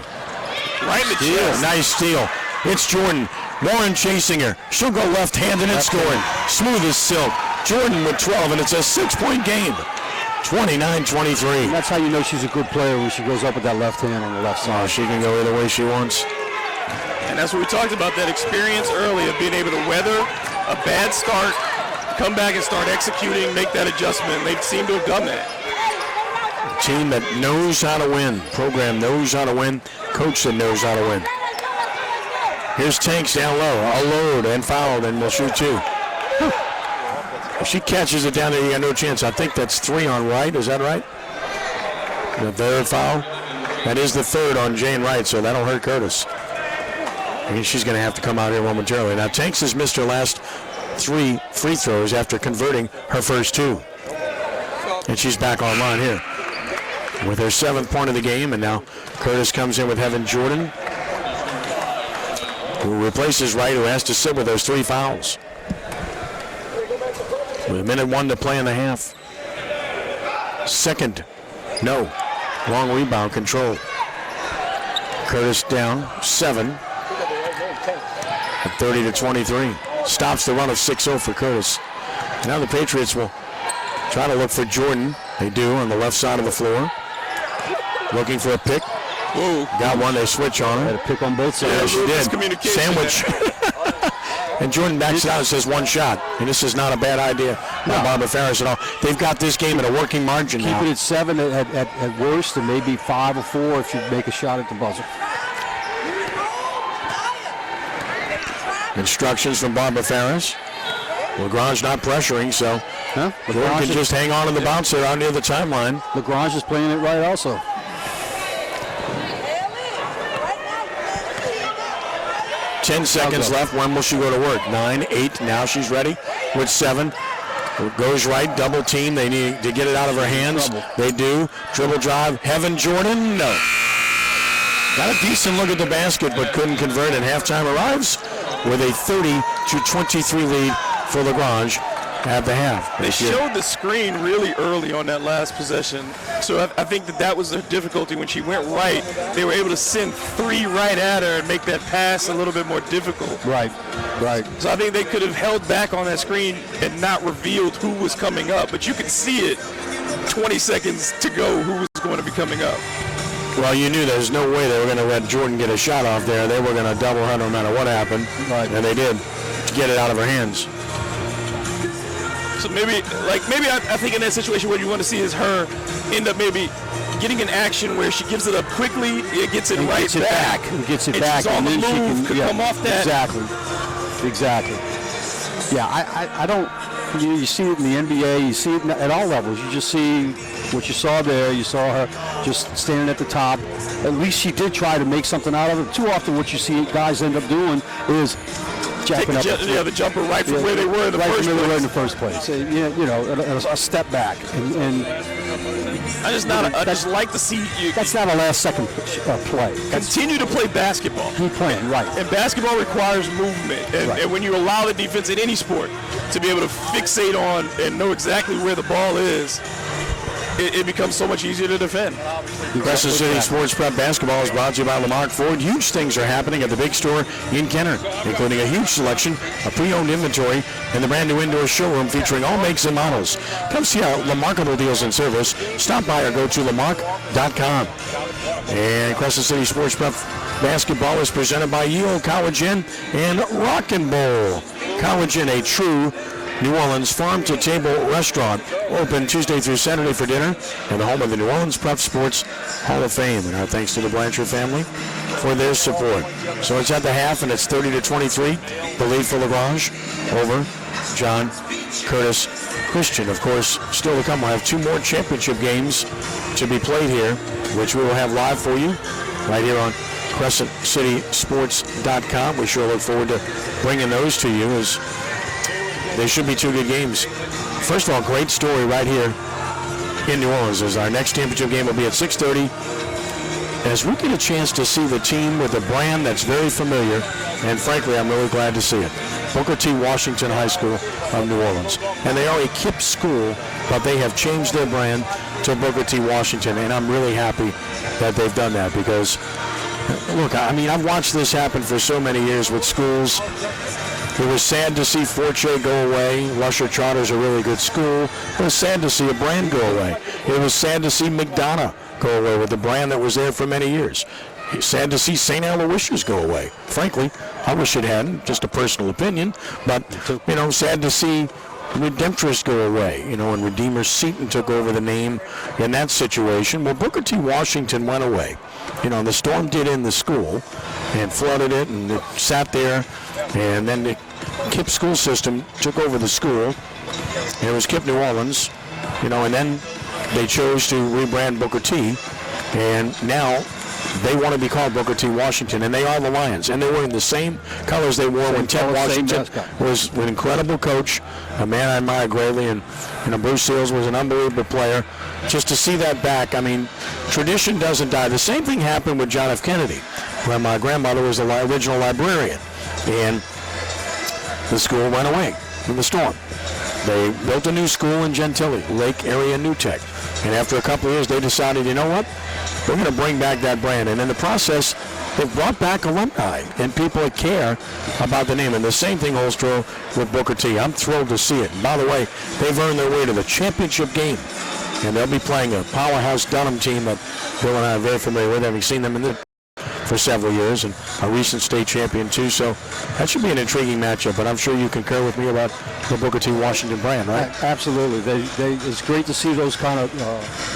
Right in the Steal. chest. Nice steal. It's Jordan. Warren chasing her. She'll go left-handed and scoring. Smooth as silk. Jordan with 12, and it's a 6-point game. 29-23. That's how you know she's a good player, when she goes up with that left hand on the left side. She can go either way she wants. And that's what we talked about, that experience early of being able to weather a bad start, come back and start executing, make that adjustment. They seem to have done that. A team that knows how to win. Program knows how to win. Coach that knows how to win. Here's Tanks down low. A load and fouled, and will shoot two. If she catches it down there, you got no chance. I think that's 3 on Wright. Is that right? The third foul? That is the third on Jane Wright, so that'll hurt Curtis. I mean, she's going to have to come out here momentarily. Now, Tanks has missed her last 3 free throws after converting her first 2. And she's back online here with her 7th point of the game. And now Curtis comes in with Evan Jordan, who replaces Wright, who has to sit with those 3 fouls. With 1:01 to play in the half. Second, no. Long rebound control. Curtis down 7 at 30-23. Stops the run of 6-0 for Curtis. Now the Patriots will try to look for Jordan. They do on the left side of the floor. Looking for a pick. Whoa. Got one. They switch on her. Had a pick on both sides. Yeah, she did. Miscommunication Sandwich. And Jordan backs it out and says one shot. And this is not a bad idea by Barbara Ferris at all. They've got this game at a working margin now. Keep it at 7 at worst, and maybe 5 or 4 if you make a shot at the buzzer. Instructions from Barbara Ferris. LaGrange not pressuring, so Jordan can just hang on to the bouncer out near the timeline. LaGrange is playing it right also. 10 seconds left. When will she go to work? 9, 8. Now she's ready with 7. Goes right, double team. They need to get it out of her hands. They do. Dribble drive. Heaven Jordan. No. Got a decent look at the basket, but couldn't convert. And halftime arrives with a 30-23 lead for LaGrange at the half. They showed the screen really early on that last possession, so I think that was their difficulty. When she went right, they were able to send 3 right at her and make that pass a little bit more difficult. Right. So I think they could have held back on that screen and not revealed who was coming up, but you could see it 20 seconds to go who was going to be coming up. Well, you knew there's no way they were going to let Jordan get a shot off there. They were going to double her no matter what happened, and they did to get it out of her hands. So maybe I think in that situation what you want to see is her end up maybe getting an action where she gives it up quickly, it gets it right back. Gets it back, and then she can come off that. Exactly. Yeah, I don't. You see it in the NBA. You see it at all levels. You just see what you saw there. You saw her just standing at the top. At least she did try to make something out of it. Too often, what you see guys end up doing is jacking up the jumper right from where they were in the first place. Right from where they were in the first place. A step back. And I just like to see you. That's not a last-second play. Continue to play basketball. Keep playing, right. And basketball requires movement. And when you allow the defense in any sport to be able to fixate on and know exactly where the ball is, it becomes so much easier to defend. Crescent City Sports Prep Basketball is brought to you by Lamar Ford. Huge things are happening at the big store in Kenner, including a huge selection of pre-owned inventory and the brand new indoor showroom featuring all makes and models. Come see our remarkable deals and service. Stop by or go to lamarck.com. And Crescent City Sports Prep Basketball is presented by Yale College Inn and Rockin' Bowl. College Inn, a true New Orleans farm-to-table restaurant, open Tuesday through Saturday for dinner, and the home of the New Orleans Prep Sports Hall of Fame. And our thanks to the Blanchard family for their support. So it's at the half, and it's 30-23, the lead for LaGrange over John Curtis Christian. Of course, still to come, we'll have 2 more championship games to be played here, which we will have live for you right here on CrescentCitySports.com. We sure look forward to bringing those to you, as they should be 2 good games. First of all, great story right here in New Orleans, as our next championship game will be at 6:30. As we get a chance to see the team with a brand that's very familiar, and frankly, I'm really glad to see it. Booker T. Washington High School of New Orleans. And they are a KIPP school, but they have changed their brand to Booker T. Washington, and I'm really happy that they've done that, because, look, I mean, I've watched this happen for so many years with schools. It was sad to see Forte go away. Lusher Charter's a really good school. It was sad to see a brand go away. It was sad to see McDonough go away with the brand that was there for many years. It's sad to see St. Aloysius go away. Frankly, I wish it hadn't, just a personal opinion. But, sad to see Redemptorist go away, and Redeemer Seton took over the name in that situation. Well, Booker T. Washington went away. The storm did in the school and flooded it, and it sat there, and then the KIPP school system took over the school, and it was KIPP New Orleans, and then they chose to rebrand Booker T, and now they want to be called Booker T. Washington, and they are the Lions, and they're wearing the same colors they wore when Ted Washington was an incredible coach, a man I admire greatly, and Bruce Seals was an unbelievable player. Just to see that back, I mean, tradition doesn't die. The same thing happened with John F. Kennedy, where my grandmother was the original librarian, and the school went away in the storm. They built a new school in Gentilly, Lake Area New Tech, and after a couple of years, they decided, you know what? We're going to bring back that brand. And in the process, they've brought back alumni and people that care about the name. And the same thing holds true with Booker T. I'm thrilled to see it. And by the way, they've earned their way to the championship game. And they'll be playing a powerhouse Dunham team that Bill and I are very familiar with, having seen them in the for several years and a recent state champion too. So that should be an intriguing matchup. But I'm sure you concur with me about the Booker T. Washington brand, right? Absolutely. It's great to see those kind of.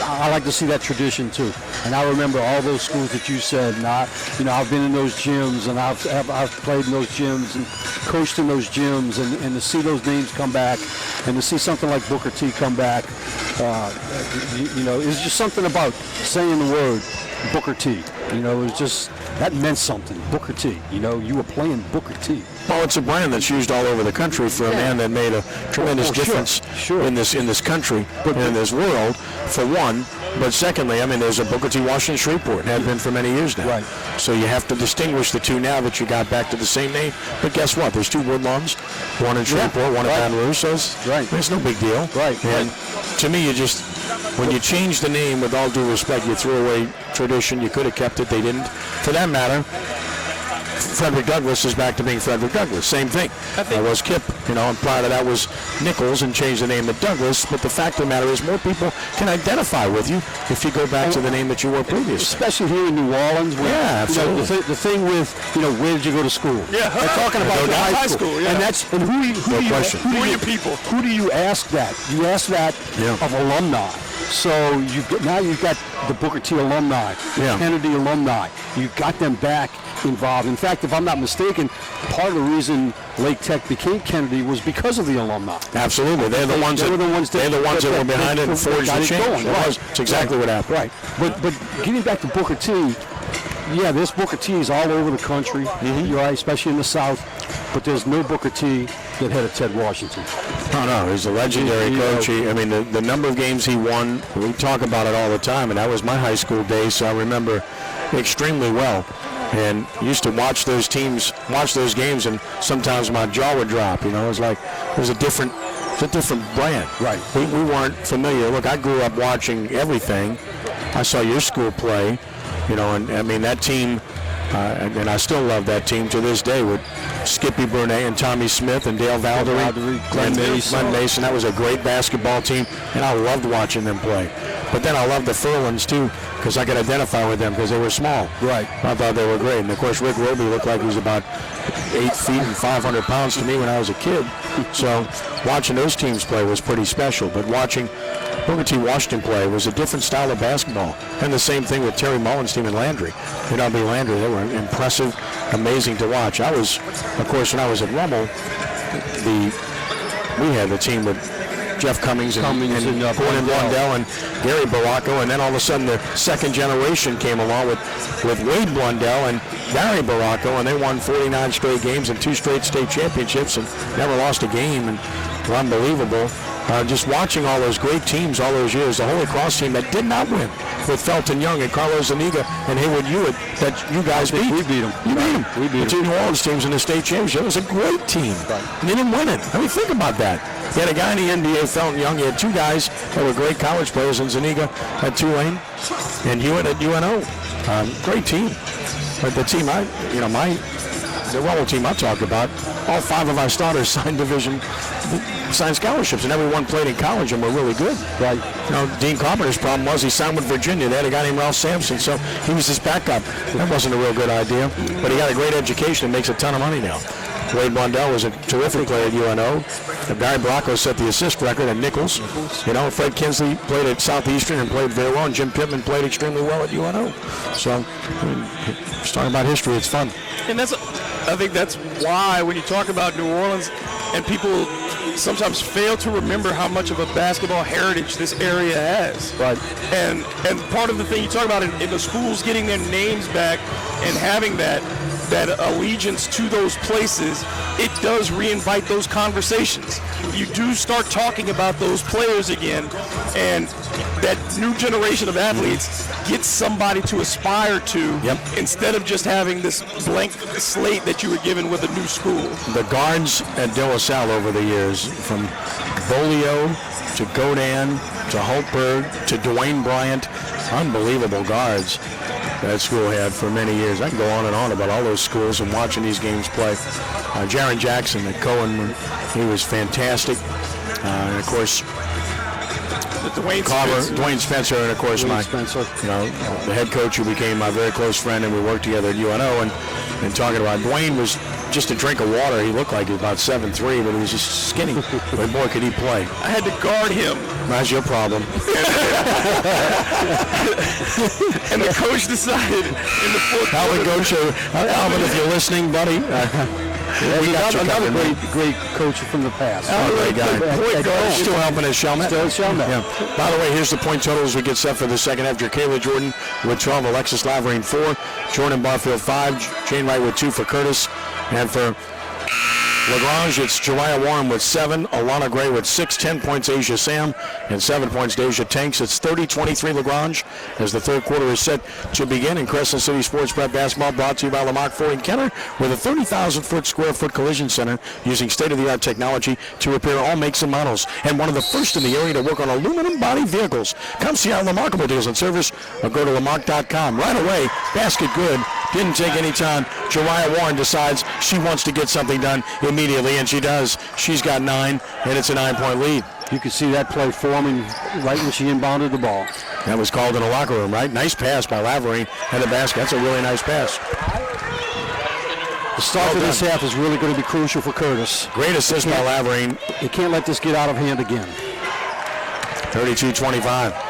I like to see that tradition too. And I remember all those schools that you said. And I've been in those gyms, and I've played in those gyms and coached in those gyms, and to see those names come back, and to see something like Booker T come back, it's just something about saying the word Booker T. It was just, that meant something. Booker T. You were playing Booker T. Well, it's a brand that's used all over the country for a man that made a tremendous difference in this country, in this world, for one. But secondly, there's a Booker T. Washington Shreveport, and has been for many years now. Right. So you have to distinguish the two now that you got back to the same name. But guess what? There's two Woodlawns, one in Shreveport, one in Baton Rouge. So it's no big deal. Right. And to me, when you change the name, with all due respect, you threw away tradition. You could have kept it. They didn't. For that matter, Frederick Douglass is back to being Frederick Douglass. Same thing. That was Kip, and prior to that was Nichols, and changed the name to Douglass. But the fact of the matter is, more people can identify with you if you go back to the name that you were previously. Especially here in New Orleans. Where, absolutely. The thing with, where did you go to school? Yeah, they're talking about no doubt. high school. Yeah. And who are your people? Who do you ask that? You ask that of alumni. So you've got the Booker T alumni, the Kennedy alumni. You got them back involved. In fact, if I'm not mistaken, part of the reason Lake Tech became Kennedy was because of the alumni. Absolutely, they're the ones that were behind it and forged the change. It's exactly what happened. Right, but getting back to Booker T, there's Booker T's all over the country. You're right, especially in the South. But there's no Booker T that had a Ted Washington. No, he's a legendary coach. The number of games he won, we talk about it all the time, and that was my high school days, so I remember extremely well. And used to watch those games, and sometimes my jaw would drop. It was a different brand. Right. We weren't familiar. Look, I grew up watching everything. I saw your school play, and that team. And I still love that team to this day with Skippy Burnett and Tommy Smith and Dale Valdery, Glenn Mason. That was a great basketball team, and I loved watching them play. But then I loved the Furlans, too, because I could identify with them because they were small. Right. I thought they were great. And, of course, Rick Roby looked like he was about 8 feet and 500 pounds to me when I was a kid. So watching those teams play was pretty special. But watching Booker T. Washington play was a different style of basketball. And the same thing with Terry Mullen's team in Landry. Landry, they were impressive, amazing to watch. I was, of course, when I was at Rummel, we had the team with Jeff Cummings and Gordon Blundell and Gary Baracco, and then all of a sudden the second generation came along with Wade Blundell and Gary Baracco, and they won 49 straight games and 2 straight state championships and never lost a game, and were unbelievable. Just watching all those great teams all those years, the Holy Cross team that did not win with Felton Young and Carlos Zuniga and Hayward Hewitt that you guys beat. We beat them. You beat them. We beat the 2 New Orleans teams in the state championship. It was a great team. Right. And they didn't win it. Think about that. You had a guy in the NBA, Felton Young. You had 2 guys that were great college players in Zuniga at Tulane and Hewitt at UNO. Great team. But the team the Rummel team I talk about, all 5 of our starters signed scholarships, and everyone played in college and were really good. Right. Dean Carpenter's problem was he signed with Virginia. They had a guy named Ralph Sampson, so he was his backup. That wasn't a real good idea, but he got a great education and makes a ton of money now. Wade Blundell was a terrific player at UNO. Gary Baracco set the assist record at Nichols. Fred Kinsley played at Southeastern and played very well, and Jim Pittman played extremely well at UNO. So, just talking about history, it's fun. And I think that's why when you talk about New Orleans, and people sometimes fail to remember how much of a basketball heritage this area has. Right. And part of the thing you talk about in the schools getting their names back and having that allegiance to those places, it does reinvite those conversations. You do start talking about those players again, and that new generation of athletes gets somebody to aspire to instead of just having this blank slate that you were given with a new school. The guards at De La Salle over the years, from Bolio to Godin to Hultberg to Dwayne Bryant, unbelievable guards that school had for many years. I can go on and on about all those schools and watching these games play. Jaron Jackson at Cohen, he was fantastic. And of course, Dwayne Spencer, and of course Dwayne my, Spencer. the head coach who became my very close friend, and we worked together at UNO. And talking about Dwayne was just a drink of water. He looked like he was about 7'3", but he was just skinny. But boy, could he play! I had to guard him. That's your problem. And the coach decided in the fourth quarter. Alvin, if you're listening, buddy. We got you another covered, great coach from the past. Great guy. Point guard. Still helping us, Shelmet. Still Shelmet. Yeah. By the way, here's the point total as we get set for the second half. Kayla Jordan with 12, Alexis Laverine 4, Jordan Barfield 5, Jane Wright with 2 for Curtis, and for LaGrange, it's Jariah Warren with 7, Alana Gray with 6, 10 points Asia Sam, and 7 points Deja Tanks. It's 30-23 LaGrange as the third quarter is set to begin. In Crescent City Sports Prep Basketball brought to you by Lamont Ford and Kenner with a 30,000 square foot collision center using state-of-the-art technology to repair all makes and models, and one of the first in the area to work on aluminum body vehicles. Come see our remarkable deals and service or go to Lamont.com. Right away, basket good. Didn't take any time. Jariah Warren decides she wants to get something done immediately, and she does. She's got 9, and it's a 9-point lead. You can see that play forming right when she inbounded the ball. That was called in the locker room, right? Nice pass by Laverine at the basket. That's a really nice pass. The start of this half is really going to be crucial for Curtis. Great assist by Laverine. You can't let this get out of hand again. 32-25.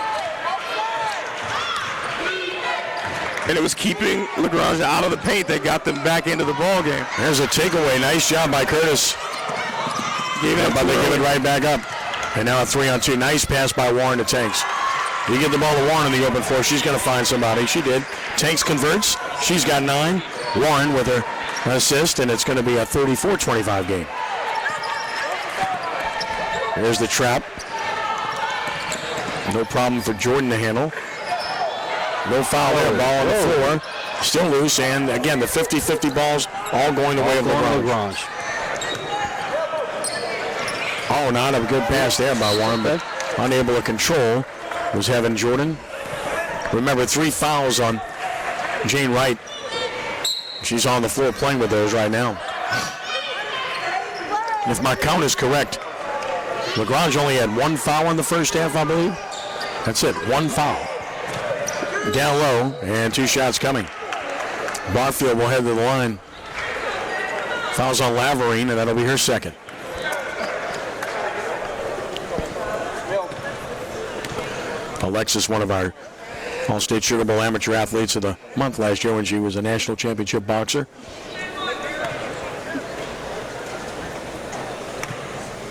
And it was keeping LaGrange out of the paint that got them back into the ball game. There's a takeaway. Nice job by Curtis. But they give it right back up. And now a 3-on-2. Nice pass by Warren to Tanks. You get the ball to Warren in the open floor. She's going to find somebody. She did. Tanks converts. She's got 9. Warren with her assist, and it's going to be a 34-25 game. There's the trap. No problem for Jordan to handle. No foul there. Ball on the floor. Still loose, and again, the 50-50 balls all going the way of LaGrange. Oh, not a good pass there by Warren, but unable to control was Heaven Jordan. Remember, 3 fouls on Jane Wright. She's on the floor playing with those right now. If my count is correct, LaGrange only had 1 foul in the first half, I believe. That's it, 1 foul. Down low, and 2 shots coming. Barfield will head to the line. Fouls on Laverine, and that'll be her second. Alexis, one of our Allstate Sugar Bowl Amateur Athletes of the Month last year when she was a national championship boxer.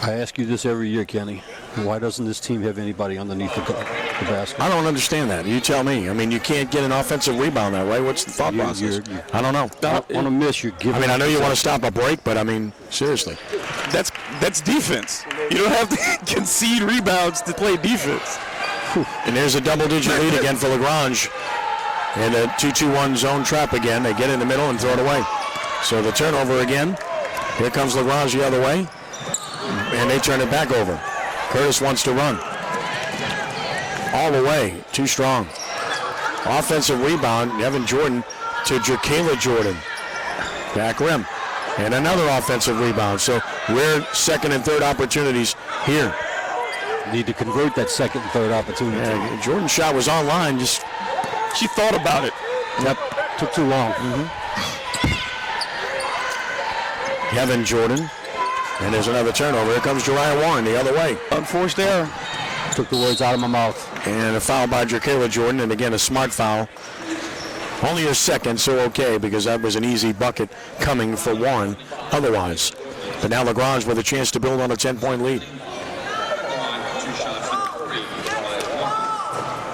I ask you this every year, Kenny. Why doesn't this team have anybody underneath the basket? I don't understand that. You tell me. I mean, you can't get an offensive rebound that way. What's the thought process? I don't know. On a miss, you're giving. I mean, I know you want to stop a break, but I mean, seriously. That's defense. You don't have to concede rebounds to play defense. And there's a double-digit lead again for LaGrange. And a 2-2-1 zone trap again. They get in the middle and throw it away. So the turnover again. Here comes LaGrange the other way. And they turn it back over. Curtis wants to run. All the way. Too strong. Offensive rebound. Evan Jordan to Kayla Jordan. Back rim. And another offensive rebound. So rare second and third opportunities here. Need to convert that second and third opportunity. Yeah, Jordan's shot was online. Just she thought about it. Yep. Took too long. Kevin Jordan. And there's another turnover. Here comes Jariah Warren the other way. Unforced error. Took the words out of my mouth. And a foul by Kayla Jordan. And again, a smart foul. Only a second, so okay, because that was an easy bucket coming for Warren otherwise. But now LaGrange with a chance to build on a 10-point lead.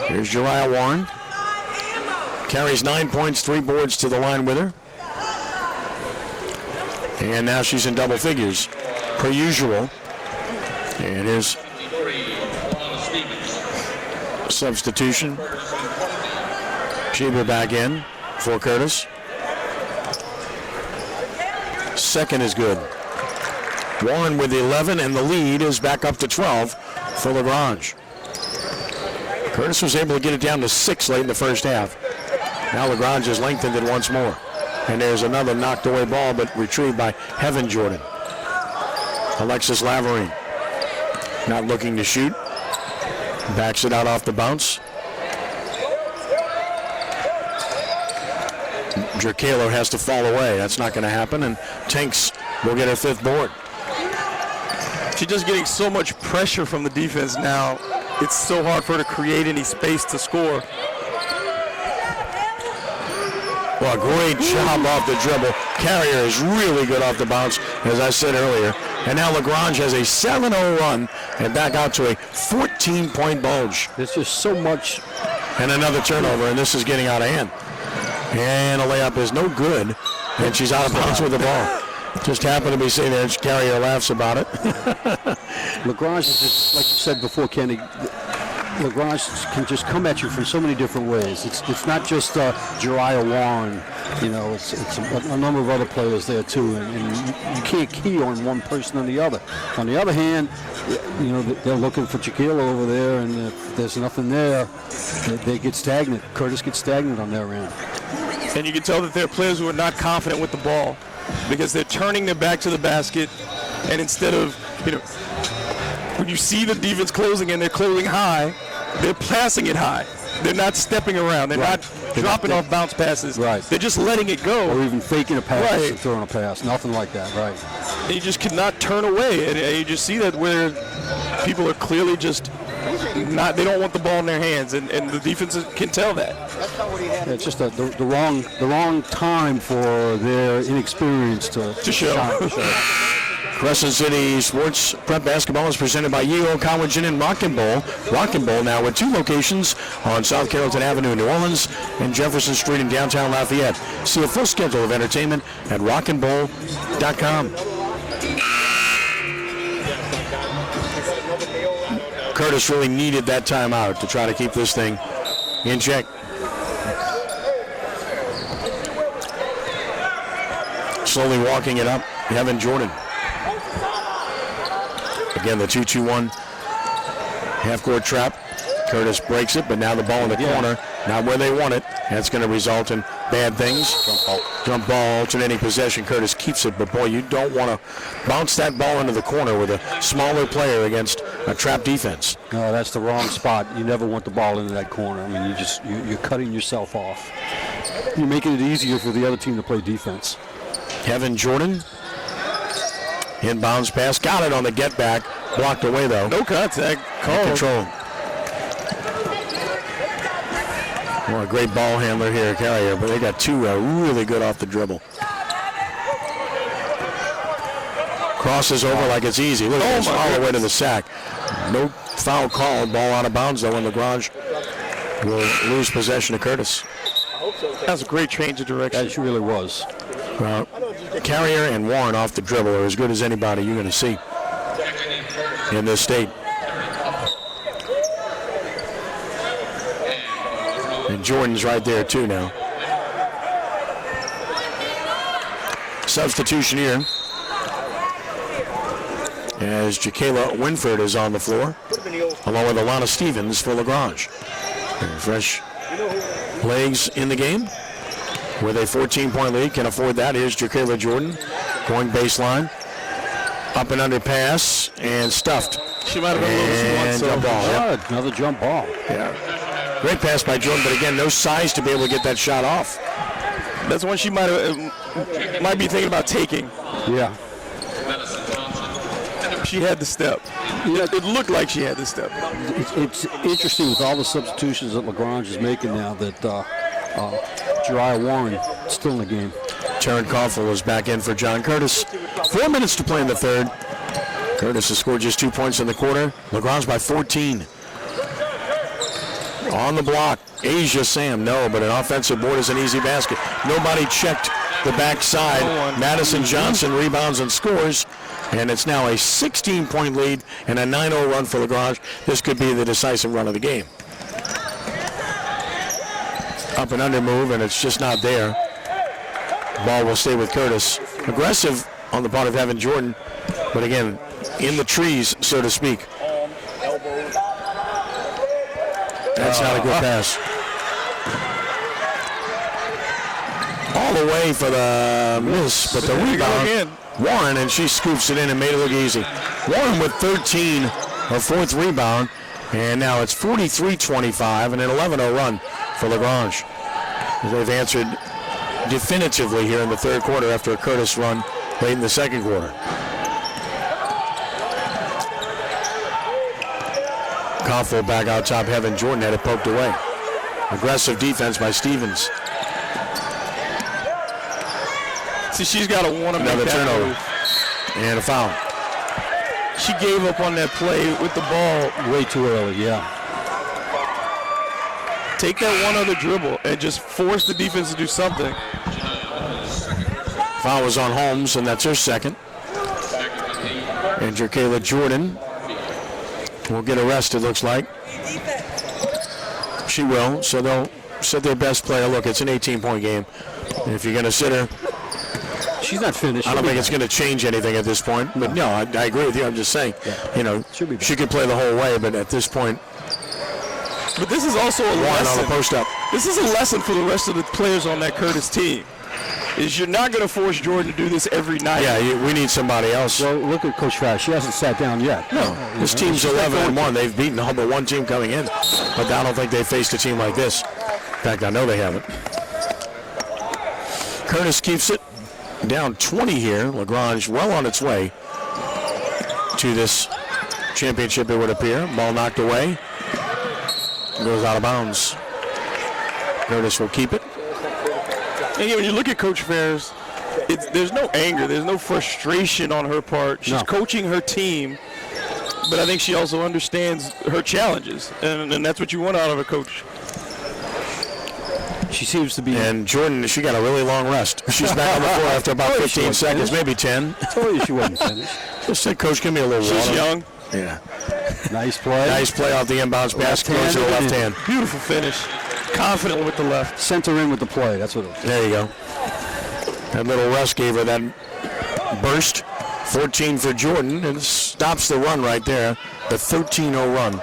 Here's Jariah Warren. Carries 9 points, 3 boards to the line with her. And now she's in double figures, per usual. And here's substitution. Schieber back in for Curtis. Second is good. Warren with 11, and the lead is back up to 12 for LaGrange. Curtis was able to get it down to 6 late in the first half. Now LaGrange has lengthened it once more. And there's another knocked away ball, but retrieved by Heaven Jordan. Alexis Laverine not looking to shoot. Backs it out off the bounce. Jerkalo has to fall away. That's not going to happen, and Tanks will get her 5th board. She's just getting so much pressure from the defense now. It's so hard for her to create any space to score. Well, great job off the dribble. Carrier is really good off the bounce, as I said earlier. And now LaGrange has a 7-0 run and back out to a 14-point bulge. There's just so much. And another turnover, and this is getting out of hand. And a layup is no good, and she's out of bounds with the ball. Just happened to be sitting there, and Carrier laughs about it. LaGrange is just, like you said before, Kenny, LaGrange can just come at you from so many different ways. It's not just Jariah Warren, you know, it's a number of other players there too, and you can't key on one person or the other. On the other hand, you know, they're looking for Chiquila over there, and if there's nothing there, they get stagnant. Curtis gets stagnant on their end. And you can tell that there are players who are not confident with the ball because they're turning their back to the basket, and instead of, you know, when you see the defense closing and they're closing high, they're passing it high. They're not stepping around. They're not dropping off bounce passes. Right. They're just letting it go. Or even faking a pass Right. and throwing a pass. Nothing like that, right. And you just cannot turn away. And you just see that where people are clearly just not, they don't want the ball in their hands, and the defense can tell that. Yeah, it's just the wrong time for their inexperience to show. Crescent City Sports Prep Basketball is presented by Yale College Inn and Rock and Bowl. Rock and Bowl now with 2 locations on South Carrollton Avenue in New Orleans and Jefferson Street in downtown Lafayette. See a full schedule of entertainment at rockandbowl.com. Curtis really needed that timeout to try to keep this thing in check. Slowly walking it up, Evan Jordan. Again, the 2-2-1 half-court trap. Curtis breaks it, but now the ball in the corner, not where they want it. That's going to result in bad things. Jump ball, alternating possession. Curtis keeps it, but boy, you don't want to bounce that ball into the corner with a smaller player against a trap defense. No, that's the wrong spot. You never want the ball into that corner. I mean, you're cutting yourself off. You're making it easier for the other team to play defense. Kevin Jordan. Inbounds pass. Got it on the get back. Blocked away, though. No contact. Call. Control. Well, a great ball handler here, Carrier, but they got 2 really good off the dribble. Crosses over like it's easy. Look at this, all the way to the sack. No foul called. Ball out of bounds, though, and LaGrange will lose possession to Curtis. That was a great change of direction. That really was. Well, Carrier and Warren off the dribble are as good as anybody you're going to see in this state. And Jordan's right there too now. Substitution here as Jacayla Winford is on the floor, along with Alana Stevens for LaGrange. And fresh legs in the game with a 14-point lead. Can afford that. Here's Jacayla Jordan going baseline. Up and under pass and stuffed. She might have been a little too much. Jump ball. Yeah, another jump ball. Yeah. Great pass by Jordan, but again, no size to be able to get that shot off. That's one she might be thinking about taking. Yeah. She had the step. It looked like she had the step. It's interesting with all the substitutions that LaGrange is making now that Jariah Warren is still in the game. Taryn Coughlin is back in for John Curtis. 4 minutes to play in the third. Curtis has scored just 2 points in the quarter. LaGrange by 14. On the block, Asia Sam, no, but an offensive board is an easy basket. Nobody checked the backside. Madison Johnson rebounds and scores, and it's now a 16-point lead and a 9-0 run for LaGrange. This could be the decisive run of the game. Up and under move, and it's just not there. Ball will stay with Curtis. Aggressive on the part of Evan Jordan, but again, in the trees, so to speak. That's not a good pass. All the way for the miss, but the rebound, Warren, and she scoops it in and made it look easy. Warren with 13, her 4th rebound, And now it's 43-25 and an 11-0 run for LaGrange. They've answered definitively here in the third quarter after a Curtis run late in the second quarter. Koffel back out top. Heaven Jordan had it poked away. Aggressive defense by Stevens. See, she's got to want to make Another that turnover. move. And a foul. She gave up on that play with the ball. Way too early, yeah. Take that one other dribble and just force the defense to do something. Foul was on Holmes, and that's her second. And Jerkayla Jordan will get arrested, looks like. She will, so they'll sit their best player. Look, it's an 18-point game. And if you're going to sit her, She's not finished. I don't think it's going to change anything at this point. But no, I agree with you. I'm just saying, you know, she could play the whole way, but at this point, But this is also a one on lesson. the post up. This is a lesson for the rest of the players on that Curtis team. Is you're not going to force Jordan to do this every night. Yeah, we need somebody else. Well, look at Coach Farris. She hasn't sat down yet. No, this team's 11-1. They've beaten all but one team coming in, but I don't think they faced a team like this. In fact, I know they haven't. Curtis keeps it down 20 here. LaGrange well on its way to this championship, it would appear. Ball knocked away. Goes out of bounds. Curtis will keep it. And when you look at Coach Ferris, there's no anger, there's no frustration on her part. She's coaching her team, but I think she also understands her challenges, and that's what you want out of a coach. She seems to be. And Jordan, she got a really long rest. She's back on the floor after about 15 seconds, maybe 10. I told you she wasn't finished. Just said, Coach, give me a little water. She's young. Yeah. Nice play. Nice play off the inbounds pass. Goes to the left hand. Beautiful finish. Confident with the left. Center in with the play. That's what it was. There you go. That little rest gave her that burst. 14 for Jordan, and stops the run right there. The 13-0 run,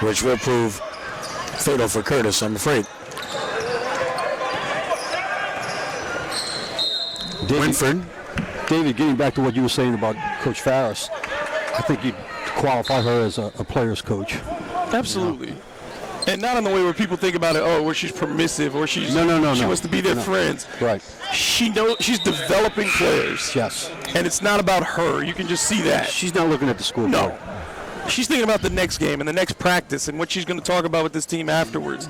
which will prove fatal for Curtis, I'm afraid. Winford. David, getting back to what you were saying about Coach Farris, I think you'd qualify her as a player's coach. Absolutely. And not in the way where people think about it, where she's permissive or she wants to be their friends. Right. She knows she's developing players. Yes. And it's not about her. You can just see that. She's not looking at the school. No. She's thinking about the next game and the next practice and what she's going to talk about with this team afterwards.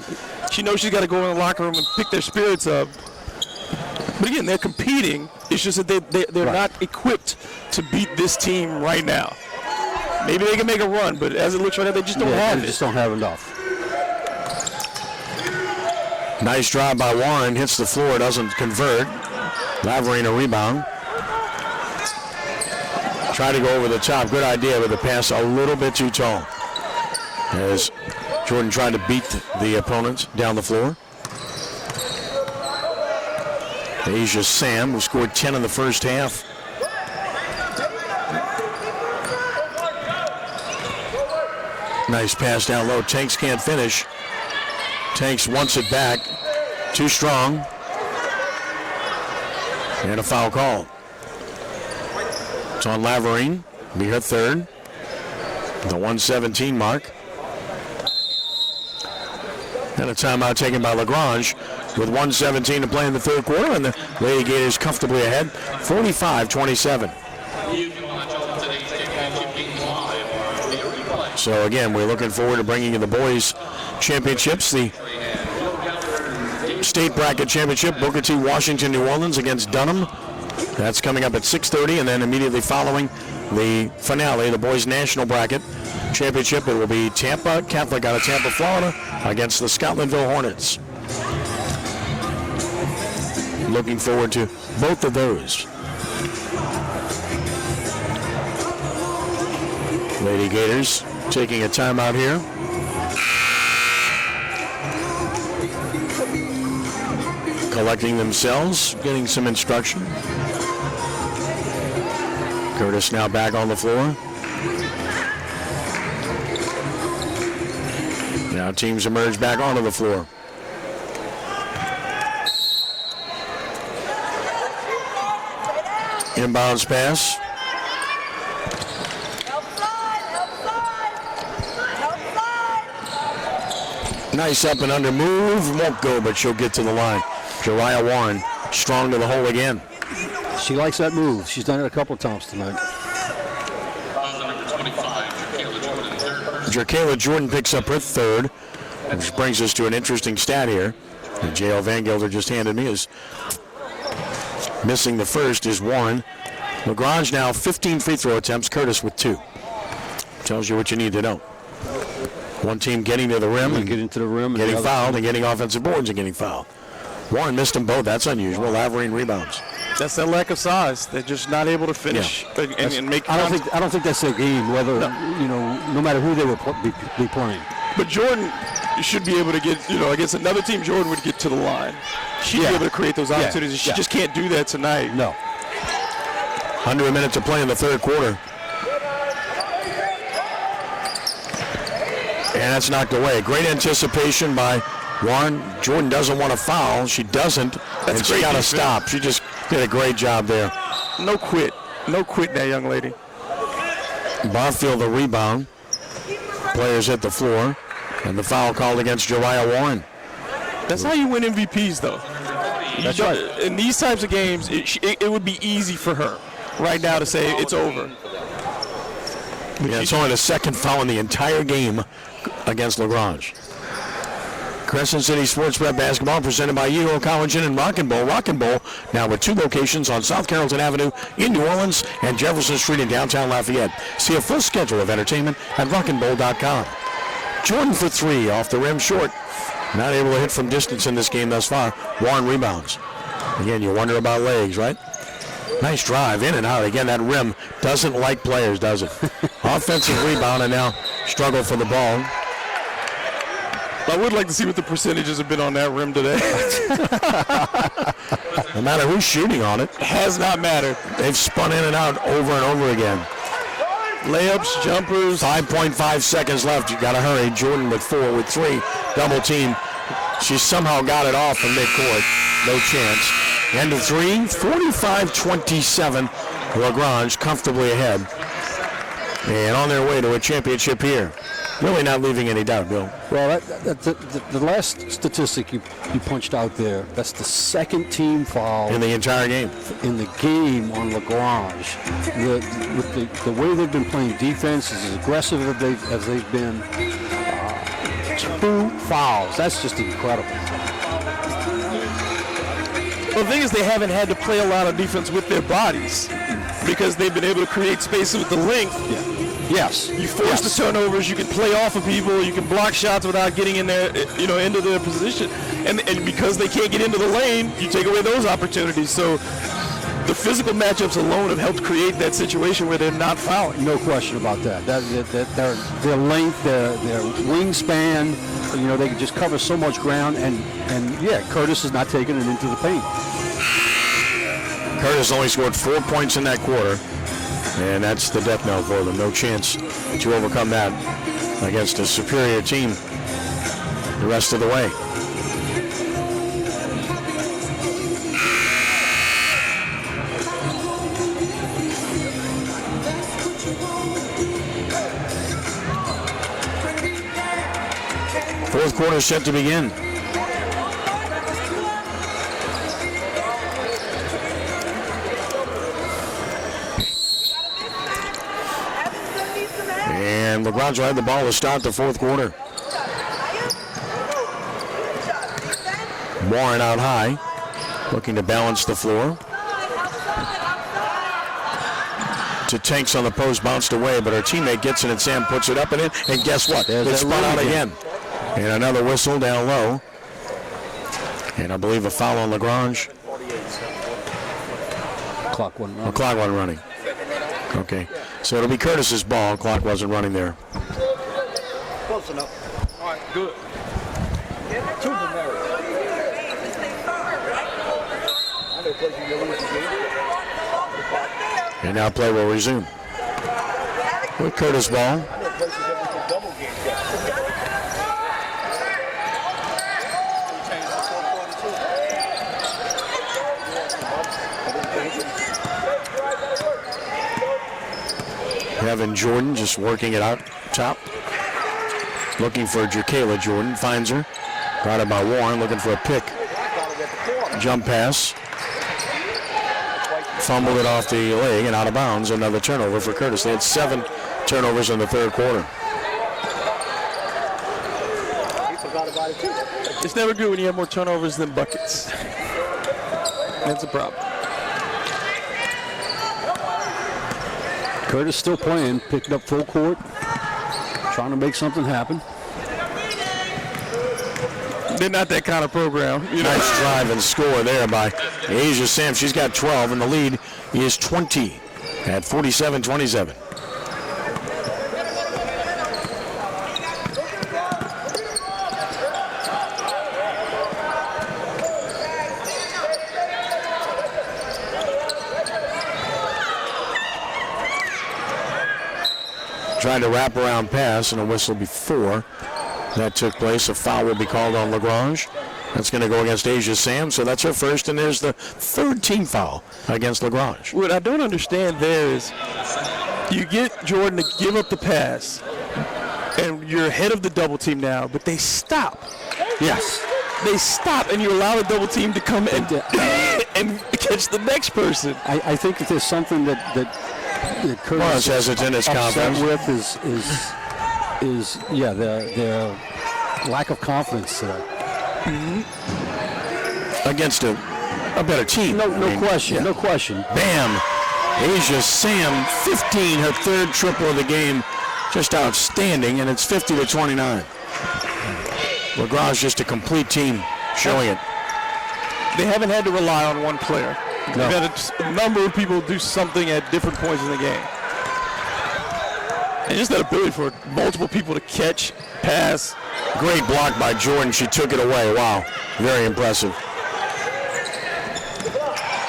She knows she's got to go in the locker room and pick their spirits up. But again, they're competing. It's just that they're not equipped to beat this team right now. Maybe they can make a run, but as it looks right now, they just don't have it. They just don't have enough. Nice drive by Warren. Hits the floor. Doesn't convert. Laverine a rebound. Try to go over the top. Good idea, but the pass a little bit too tall. As Jordan tried to beat the opponents down the floor. Asia Sam, who scored 10 in the first half. Nice pass down low. Tanks can't finish. Tanks wants it back. Too strong. And a foul call. It's on Laverine. Be her third. The 117 mark. And a timeout taken by LaGrange with 1:17 to play in the third quarter, and the Lady Gators comfortably ahead, 45-27. So again, we're looking forward to bringing you the boys' championships, the state bracket championship, Booker T. Washington, New Orleans against Dunham. That's coming up at 6:30, and then immediately following the finale, the boys' national bracket championship, it will be Tampa Catholic out of Tampa, Florida, against the Scotlandville Hornets. Looking forward to both of those. Lady Gators taking a timeout here. Collecting themselves, getting some instruction. Curtis now back on the floor. Now teams emerge back onto the floor. Inbounds pass. Nice up and under move. Won't go, but she'll get to the line. Jariah Warren strong to the hole again. She likes that move. She's done it a couple of times tonight. Number 25, Kayla Jordan, third. Jerkayla Jordan picks up her third, which brings us to an interesting stat here. And J.L. Van Gelder just handed me is missing the first is Warren. LaGrange now 15 free throw attempts, Curtis with 2. Tells you what you need to know. One team getting to the rim and getting to the rim, getting fouled, and getting offensive boards and getting fouled. Warren missed them both. That's unusual. Laverine rebounds. That's that lack of size. They're just not able to finish and make. I don't think that's their game. Whether no matter who they would be playing. But Jordan should be able to get, against another team, Jordan would get to the line. She'd be able to create those opportunities. She just can't do that tonight. No. Under a minute to play in the third quarter. And that's knocked away. Great anticipation by Warren. Jordan doesn't want to foul. She doesn't. And she got to stop. She just did a great job there. No quit. No quit, that young lady. Barfield the rebound. Players hit the floor. And the foul called against Jariah Warren. That's how you win MVPs, though. That's right. In these types of games, it would be easy for her right now to say it's over. Yeah, it's only the second foul in the entire game against LaGrange. Crescent City Sports Prep Basketball presented by Yale College and Rock and Bowl. Rock and Bowl now with 2 locations on South Carrollton Avenue in New Orleans and Jefferson Street in downtown Lafayette. See a full schedule of entertainment at rockandbowl.com. Jordan for 3 off the rim short. Not able to hit from distance in this game thus far. Warren rebounds. Again, you wonder about legs, right? Nice drive in and out. Again, that rim doesn't like players, does it? Offensive rebound and now struggle for the ball. I would like to see what the percentages have been on that rim today. No matter who's shooting on it. Has not mattered. They've spun in and out over and over again. Layups, jumpers. 5.5 seconds left. You got to hurry. Jordan with 4 with 3. Double team. She somehow got it off from midcourt. No chance. End of 3. 45-27. LaGrange comfortably ahead. And on their way to a championship here. Really not leaving any doubt, Bill. Well, the last statistic you punched out there, that's the second team foul in the entire game. In the game on LaGrange. With the way they've been playing defense, as aggressive as they've been, 2 fouls. That's just incredible. Well, the thing is, they haven't had to play a lot of defense with their bodies because they've been able to create space with the length. Yeah. Yes. You force the turnovers. You can play off of people. You can block shots without getting in there, into their position. And because they can't get into the lane, you take away those opportunities. So the physical matchups alone have helped create that situation where they're not fouling. No question about that. Their length, their wingspan, they can just cover so much ground. And Curtis is not taking it into the paint. Curtis only scored 4 points in that quarter. And that's the death knell for them. No chance to overcome that against a superior team the rest of the way. Fourth quarter set to begin. And LaGrange will have the ball to start the fourth quarter. Warren out high, looking to balance the floor. To Tanks on the post, bounced away, but her teammate gets it, and Sam puts it up and in. And guess what? It's spun out again. And another whistle down low. And I believe a foul on LaGrange. Clock wasn't running. Clock wasn't running. Okay. So it'll be Curtis's ball. Clock wasn't running there. Close enough. All right, good. And now play will resume. With Curtis ball. Kevin Jordan just working it out top. Looking for Jacayla Jordan. Finds her. Guarded by Warren. Looking for a pick. Jump pass. Fumbled it off the leg and out of bounds. Another turnover for Curtis. They had 7 turnovers in the third quarter. It's never good when you have more turnovers than buckets. That's a problem. Curtis still playing, picked up full court, trying to make something happen. They're not that kind of program. Nice drive and score there by Asia Sam. She's got 12, and the lead is 20 at 47-27. Trying to wrap around pass, and a whistle before that took place. A foul will be called on Lagrange. That's going to go against Asia Sam, so that's her first, and there's the third team foul against Lagrange. What I don't understand there is you get Jordan to give up the pass, and you're ahead of the double team now, but they stop. Yes. They stop, and you allow the double team to come and catch the next person. I think that there's something that Curtis Was hesitant as confidence with is their lack of confidence today. Against a better team. No question. Yeah. No question. Bam! Asia Sam, 15, her third triple of the game. Just outstanding, and it's 50-29. Lagrange just a complete team showing it. They haven't had to rely on one player. No. They've had a number of people do something at different points in the game. And just that ability for multiple people to catch, pass. Great block by Jordan. She took it away. Wow. Very impressive.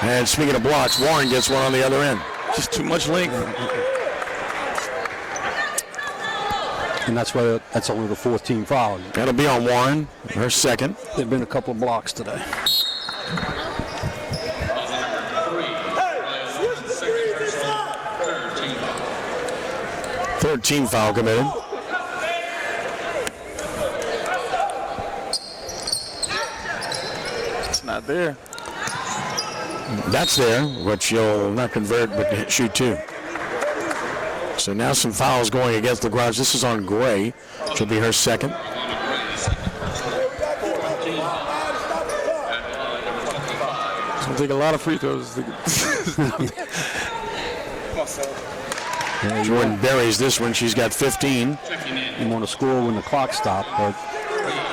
And speaking of blocks, Warren gets one on the other end. Just too much length. And that's why that's only the 4th team foul. That'll be on Warren, her second. There've been a couple of blocks today. Third team foul committed. It's not there. That's there, which you'll not convert but shoot 2. So now some fouls going against Lagrange. This is on Gray, which will be her second. It's going to take a lot of free throws. Jordan buries this one. She's got 15. You want to score when the clock stops, but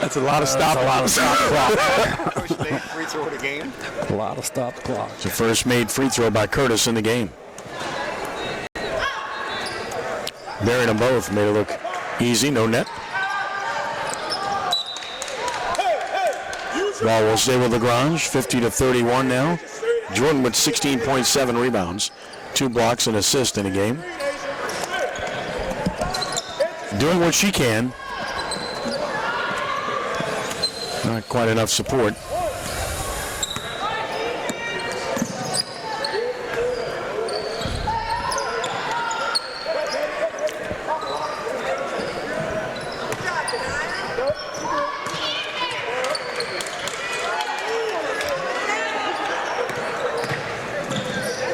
that's a lot of stop. A lot of stop clock. First made free throw of the game. A lot of stop clock. It's the first made free throw by Curtis in the game. Burying them both. Made it look easy. No net. Ball will stay with Lagrange. 50-31 now. Jordan with 16.7 rebounds. 2 blocks and assists in the game. Doing what she can. Not quite enough support.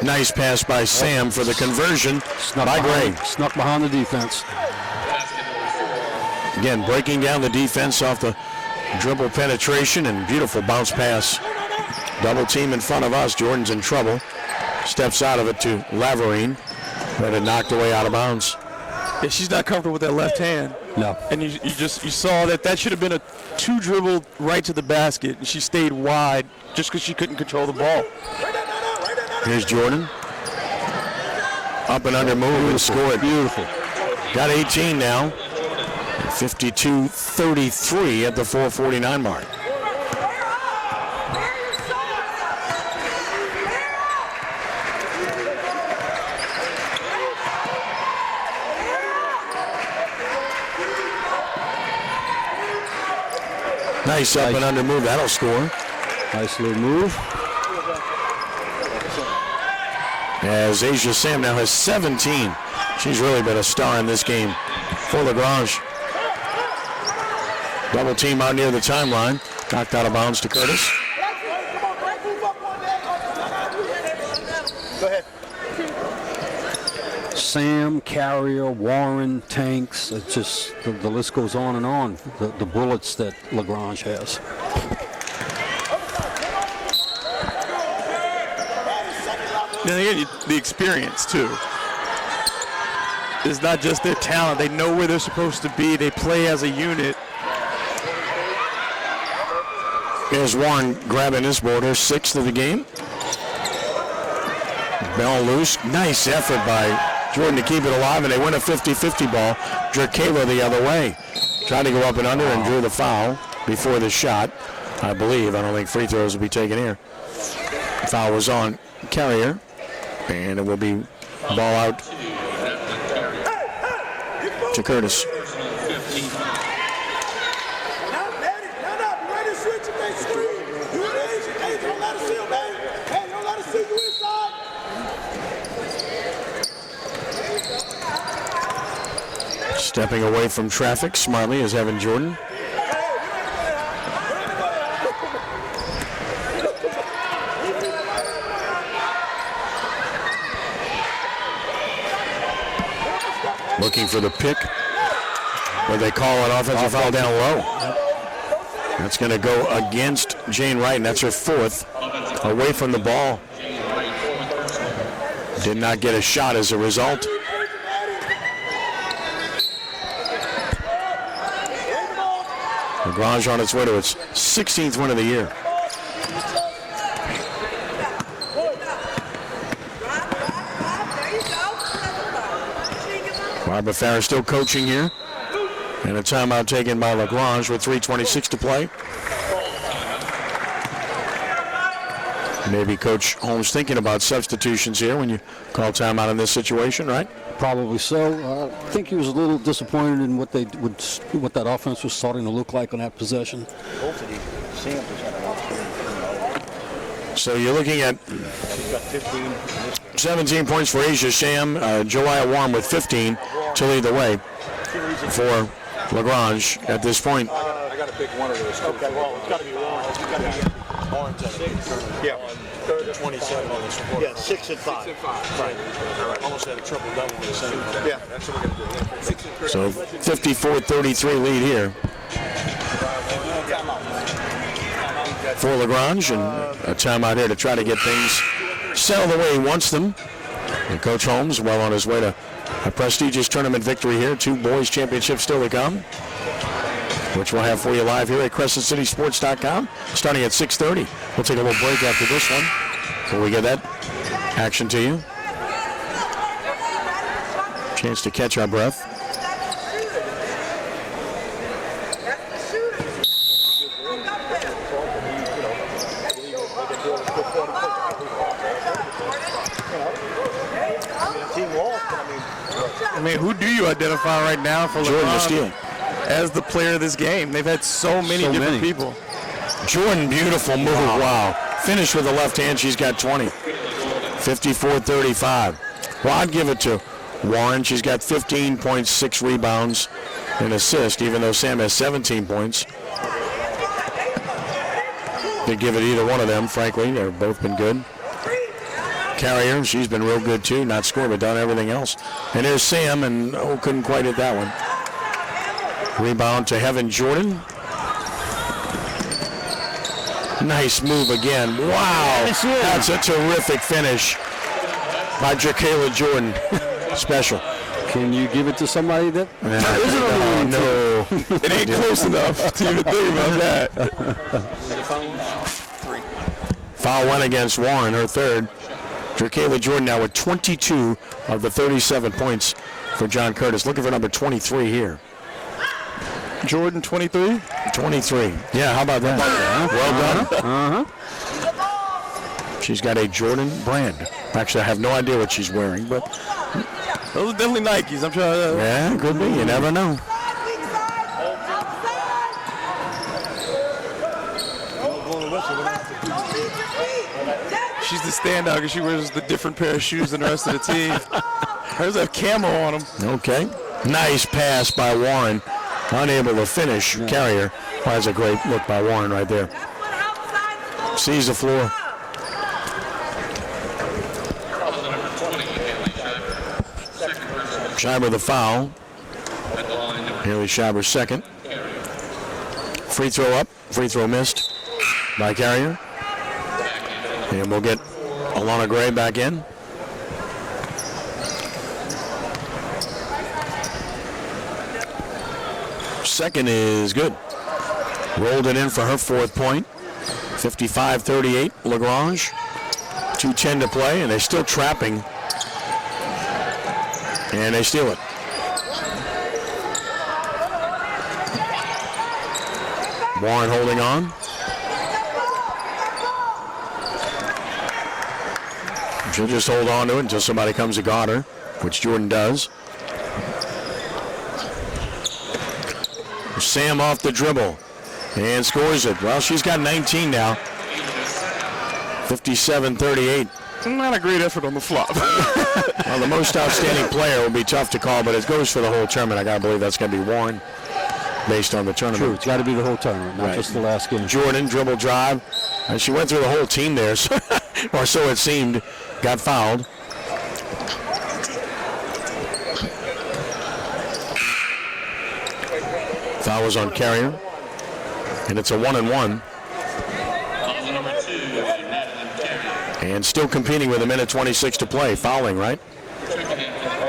Nice pass by Sam for the conversion by Gray. Snuck behind the defense. Again, breaking down the defense off the dribble penetration and beautiful bounce pass. Double team in front of us. Jordan's in trouble. Steps out of it to Laverine, but it knocked away out of bounds. Yeah, she's not comfortable with that left hand. No. And you saw that should have been a 2 dribble right to the basket, and she stayed wide just because she couldn't control the ball. Here's Jordan. Up and under move and scored. Beautiful. Got 18 now. 52-33 at the 4:49 mark. Nice up and under move. That'll score. Nice little move. As Asia Sam now has 17. She's really been a star in this game for Lagrange. Double team out near the timeline. Knocked out of bounds to Curtis. Go ahead. Sam, Carrier, Warren, Tanks. It's just the list goes on and on. The bullets that Lagrange has. And again, the experience too. It's not just their talent. They know where they're supposed to be. They play as a unit. Here's Warren grabbing this board, her 6th of the game. Bell loose. Nice effort by Jordan to keep it alive, and they win a 50-50 ball. Drakela the other way. Tried to go up and under and drew the foul before the shot, I believe. I don't think free throws will be taken here. Foul was on Carrier, and it will be ball out to Curtis. Stepping away from traffic smartly is Evan Jordan. Looking for the pick, but they call an offensive foul down low. That's going to go against Jane Wright, and that's her 4th. Away from the ball. Did not get a shot as a result. Lagrange on its way to its 16th win of the year. Barbara Farrer still coaching here. And a timeout taken by Lagrange with 3:26 to play. Maybe Coach Holmes thinking about substitutions here when you call timeout in this situation, right? Probably so. I think he was a little disappointed in what that offense was starting to look like on that possession. So you're looking at 17 points for Asia Sham, Joliah Warren with 15 to lead the way for Lagrange at this point. I got to pick one of those. Okay, well, it's got to be Warren. It's got to be Warren's at 6. Yeah. 27 on this report. Yeah, 6 and 5. 6 and 5. Right. Almost had a triple double with the same. Yeah, that's what we're going to do. So 54-33 lead here for Lagrange, and a timeout here to try to get things settled the way he wants them. And Coach Holmes well on his way to a prestigious tournament victory here. 2 boys championships still to come, which we'll have for you live here at CrescentCitySports.com starting at 6:30. We'll take a little break after this one before we get that action to you. Chance to catch our breath. I mean, who do you identify right now for Jordan Steele as the player of this game? They've had so many different people. Jordan, beautiful move. Wow. Finished with the left hand. She's got 20. 54-35. Well, I'd give it to Warren. She's got 15.6 rebounds and assists, even though Sam has 17 points. Could give it either one of them, frankly. They've both been good. Carrier, she's been real good too. Not scored, but done everything else. And there's Sam, and couldn't quite hit that one. Rebound to Heaven Jordan. Nice move again. Wow, that's a terrific finish by Drakela Jordan. Special. Can you give it to somebody that isn't no. It ain't close enough to even think about that. Foul went against Warren, her 3rd. Drakela Jordan now with 22 of the 37 points for John Curtis. Looking for number 23 here. Jordan, 23? 23. Yeah, how about that? Well done. She's got a Jordan brand. Actually, I have no idea what she's wearing, but Those are definitely Nikes. I'm sure. Yeah, could be. You never know. She's the standout because she wears the different pair of shoes than the rest of the team. Hers have camo on them. Okay. Nice pass by Warren. unable to finish. Carrier. Well, that's a great look by Warren right there. Sees the floor. Schreiber the foul. Haley Schreiber's second. Free throw up. Free throw missed by Carrier. And we'll get Alana Gray back in. Second is good. Rolled it in for her fourth point. 55-38 Lagrange. 2:10 to play, and they're still trapping. And they steal it. Warren holding on. She'll just hold on to it until somebody comes to guard her, which Jordan does. Sam off the dribble and scores it. Well, she's got 19 now. 57-38. Not a great effort on the flop. Well, the most outstanding player will be tough to call, but it goes for the whole tournament. I got to believe that's going to be Warren based on the tournament. True, it's got to be the whole tournament, not just the last game. Jordan, dribble drive. And she went through the whole team there, so, or so it seemed. Got fouled. Foul was on Carrier. And it's a 1-and-1. And still competing with a minute 26 to play. Fouling, right?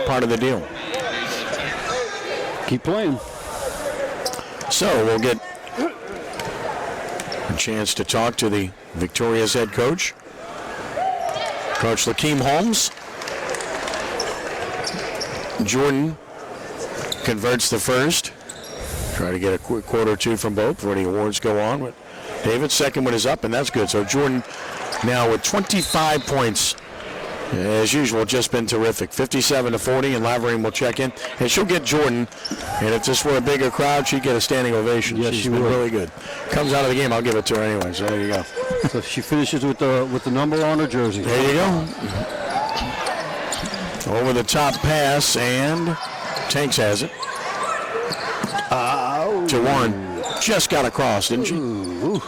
Part of the deal. Keep playing. So we'll get a chance to talk to the Victoria's head coach, Coach Lakeem Holmes. Jordan converts the first. Try to get a quick quarter or two from both before the awards go on. But David's second one is up, and that's good. So Jordan now with 25 points. As usual, just been terrific. 57-40, and Laverine will check in. And she'll get Jordan, and if this were a bigger crowd, she'd get a standing ovation. Yes, She's she been would. really good. Comes out of the game, I'll give it to her anyway, so there you go. So she finishes with the number on her jersey. There you go. Over the top pass, and Tanks has it. To Warren. Just got across, didn't she? Ooh.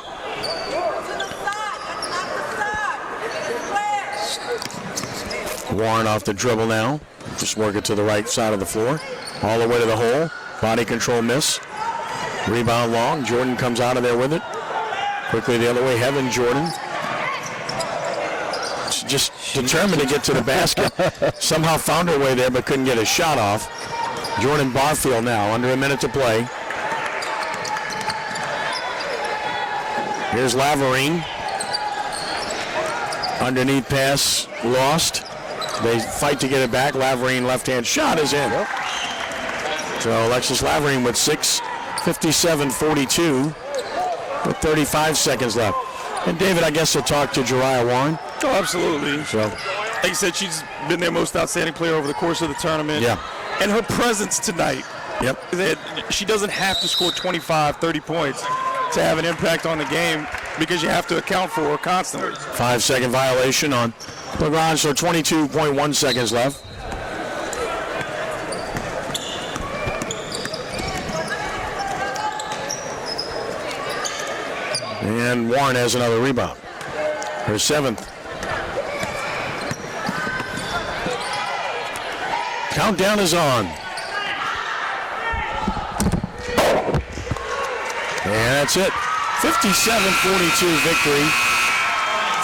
Warren off the dribble now. Just work it to the right side of the floor. All the way to the hole. Body control miss. Rebound long. Jordan comes out of there with it. Quickly the other way. Heaven Jordan. Just determined to get to the basket. Somehow found her way there but couldn't get a shot off. Jordan Barfield now. Under a minute to play. Here's Laverine. Underneath pass. Lost. They fight to get it back. Laverine left-hand shot is in. So Alexis Laverine with 6, 57-42 with 35 seconds left. And David, I guess, will talk to Jariah Warren. Oh, absolutely. So, like you said, she's been their most outstanding player over the course of the tournament. yeah. And her presence tonight, Yep. she doesn't have to score 25, 30 points to have an impact on the game because you have to account for her constantly. 5-second violation on Lagrange, so 22.1 seconds left. And Warren has another rebound. Her seventh. Countdown is on. And that's it. 57-42 victory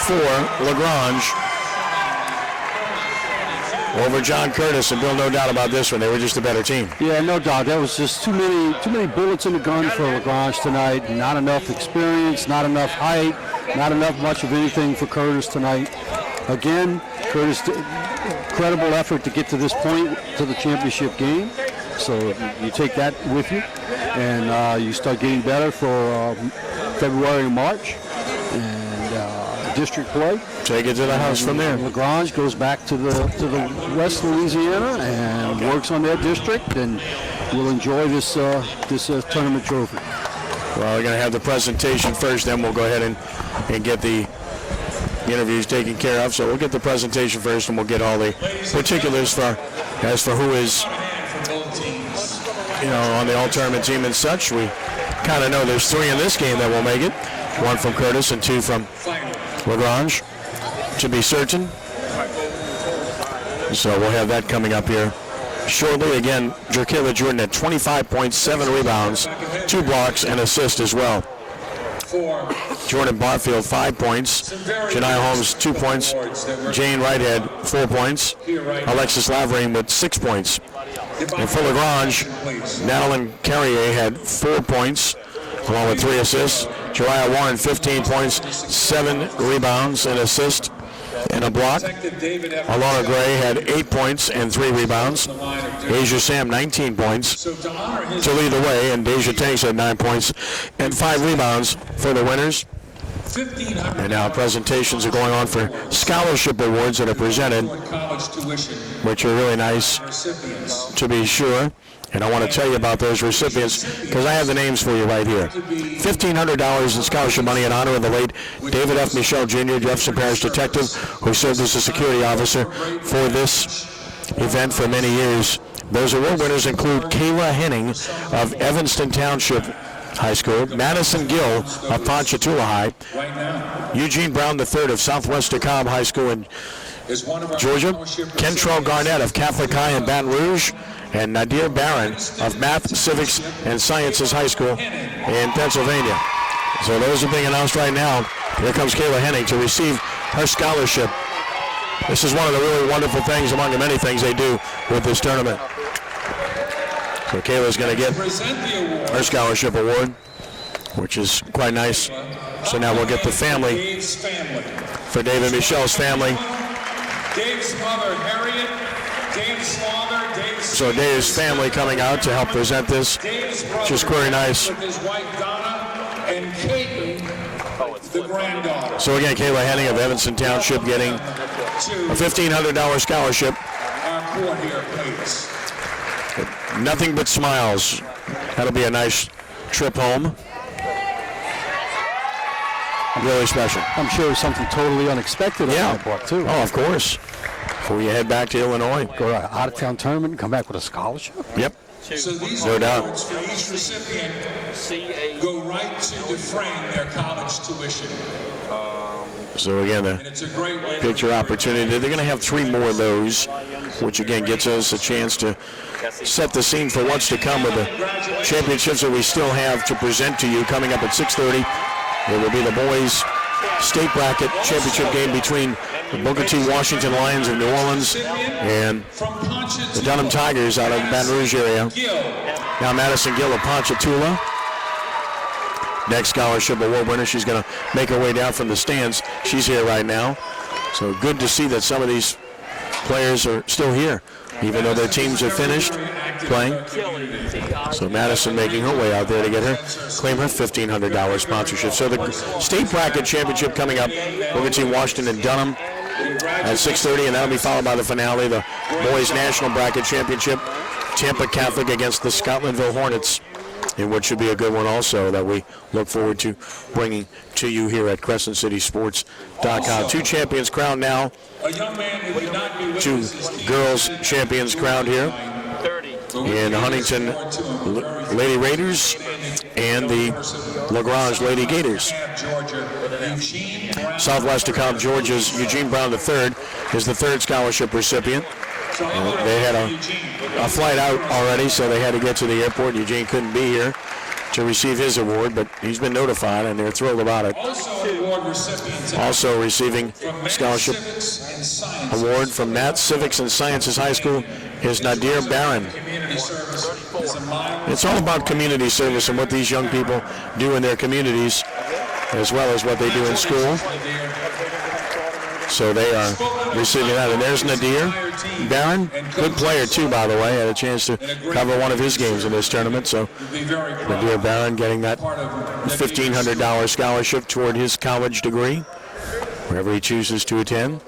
for Lagrange over John Curtis. And Bill, no doubt about this one. They were just a better team. Yeah, no doubt. That was just too many bullets in the gun for Lagrange tonight. Not enough experience, not enough height, not enough much of anything for Curtis tonight. Again, Curtis, incredible effort to get to this point, to the championship game. So you take that with you, and you start getting better for February and March, and district play. Take it to the house from there. Lagrange goes back to the West Louisiana and works on their district, and we'll enjoy this tournament trophy. Well, we're going to have the presentation first, then we'll go ahead and get the interviews taken care of. So we'll get the presentation first, and we'll get all the particulars as for who is on the all-tournament team and such. We kind of know there's 3 in this game that will make it. 1 from Curtis and 2 from Lagrange, to be certain. So we'll have that coming up here shortly. Again, Jerkayla Jordan at 25.7 rebounds, 2 blocks, and assist as well. Jordan Barfield, 5 points. Janiyah Holmes, 2 points. Jane Whitehead, 4 points. Alexis Laverine with 6 points. And for Lagrange, Madeline Carrier had 4 points, along with 3 assists. Jariah Warren, 15 points, 7 rebounds, an assist, and a block. Alana Gray had 8 points and 3 rebounds. Asia Sam, 19 points to lead the way, and Deja Tanks had 9 points and 5 rebounds for the winners. And now presentations are going on for scholarship awards that are presented, which are really nice, to be sure. And I want to tell you about those recipients because I have the names for you right here. $1,500 in scholarship money in honor of the late David F. Michel Jr., Jefferson Parish detective, who served as a security officer for this event for many years. Those award winners include Kayla Henning of Evanston Township High School, Madison Gill of Ponchatoula High, Eugene Brown III of Southwest DeKalb High School in Georgia, Kentrell Garnett of Catholic High in Baton Rouge, and Nadir Barron of Math, Civics, and Sciences High School in Pennsylvania. So those are being announced right now. Here comes Kayla Henning to receive her scholarship. This is one of the really wonderful things among the many things they do with this tournament. So Kayla's going to get her scholarship award, which is quite nice. So now we'll get the family for David Michel's family. Dave's mother, Harriet. Dave's father, Dave's So Dave's family coming out to help present this, which is very nice. with his wife Donna and Kate, the granddaughter. So again, Kayla Henning of Evanston Township getting a $1,500 scholarship. Our court here, please. Nothing but smiles. That'll be a nice trip home. Really special. I'm sure it's something totally unexpected on Yeah. that part, too. Oh, of course. Before you head back to Illinois. Go to an out-of-town tournament and come back with a scholarship? Yep. So these No doubt. awards for each recipient go right to defraying their college tuition. So again, And it's a great way to picture opportunity. They're going to have 3 more of those, which again gets us a chance to set the scene for what's to come with the championships that we still have to present to you coming up at 6:30. It will be the boys' state bracket championship game between the Booker T. Washington Lions of New Orleans and the Dunham Tigers out of the Baton Rouge area. Now Madison Gill of Ponchatoula. Next scholarship award winner. She's going to make her way down from the stands. She's here right now. So good to see that some of these players are still here, even though their teams are finished playing. So Madison making her way out there to get her, claim her $1,500 sponsorship. So the state bracket championship coming up, Booker T. Washington and Dunham at 6:30, and that'll be followed by the finale, the boys national bracket championship, Tampa Catholic against the Scotlandville Hornets, in what should be a good one also that we look forward to bringing to you here at CrescentCitySports.com. 2 champions crowned now. a young man who would not be with 2 us this week. girls champions crowned here in Huntington Lady Raiders and the LaGrange Lady Gators. Georgia, Eugene Brown. Southwest DeKalb, Georgia's Eugene Brown III is the 3rd scholarship recipient. They had a flight out already, so they had to get to the airport. Eugene couldn't be here to receive his award, but he's been notified, and they're thrilled about it. Also award recipients Also receiving from scholarship Civics and Science award from Matt Civics and Sciences High School is Nadir Barron. Community Service is a mile. It's all about community service and what these young people do in their communities, as well as what they do in school. So they are receiving that. And there's Nadir Barron, good player too, by the way. Had a chance to cover one of his games in this tournament. So Nadir Barron getting that $1,500 scholarship toward his college degree, wherever he chooses to attend.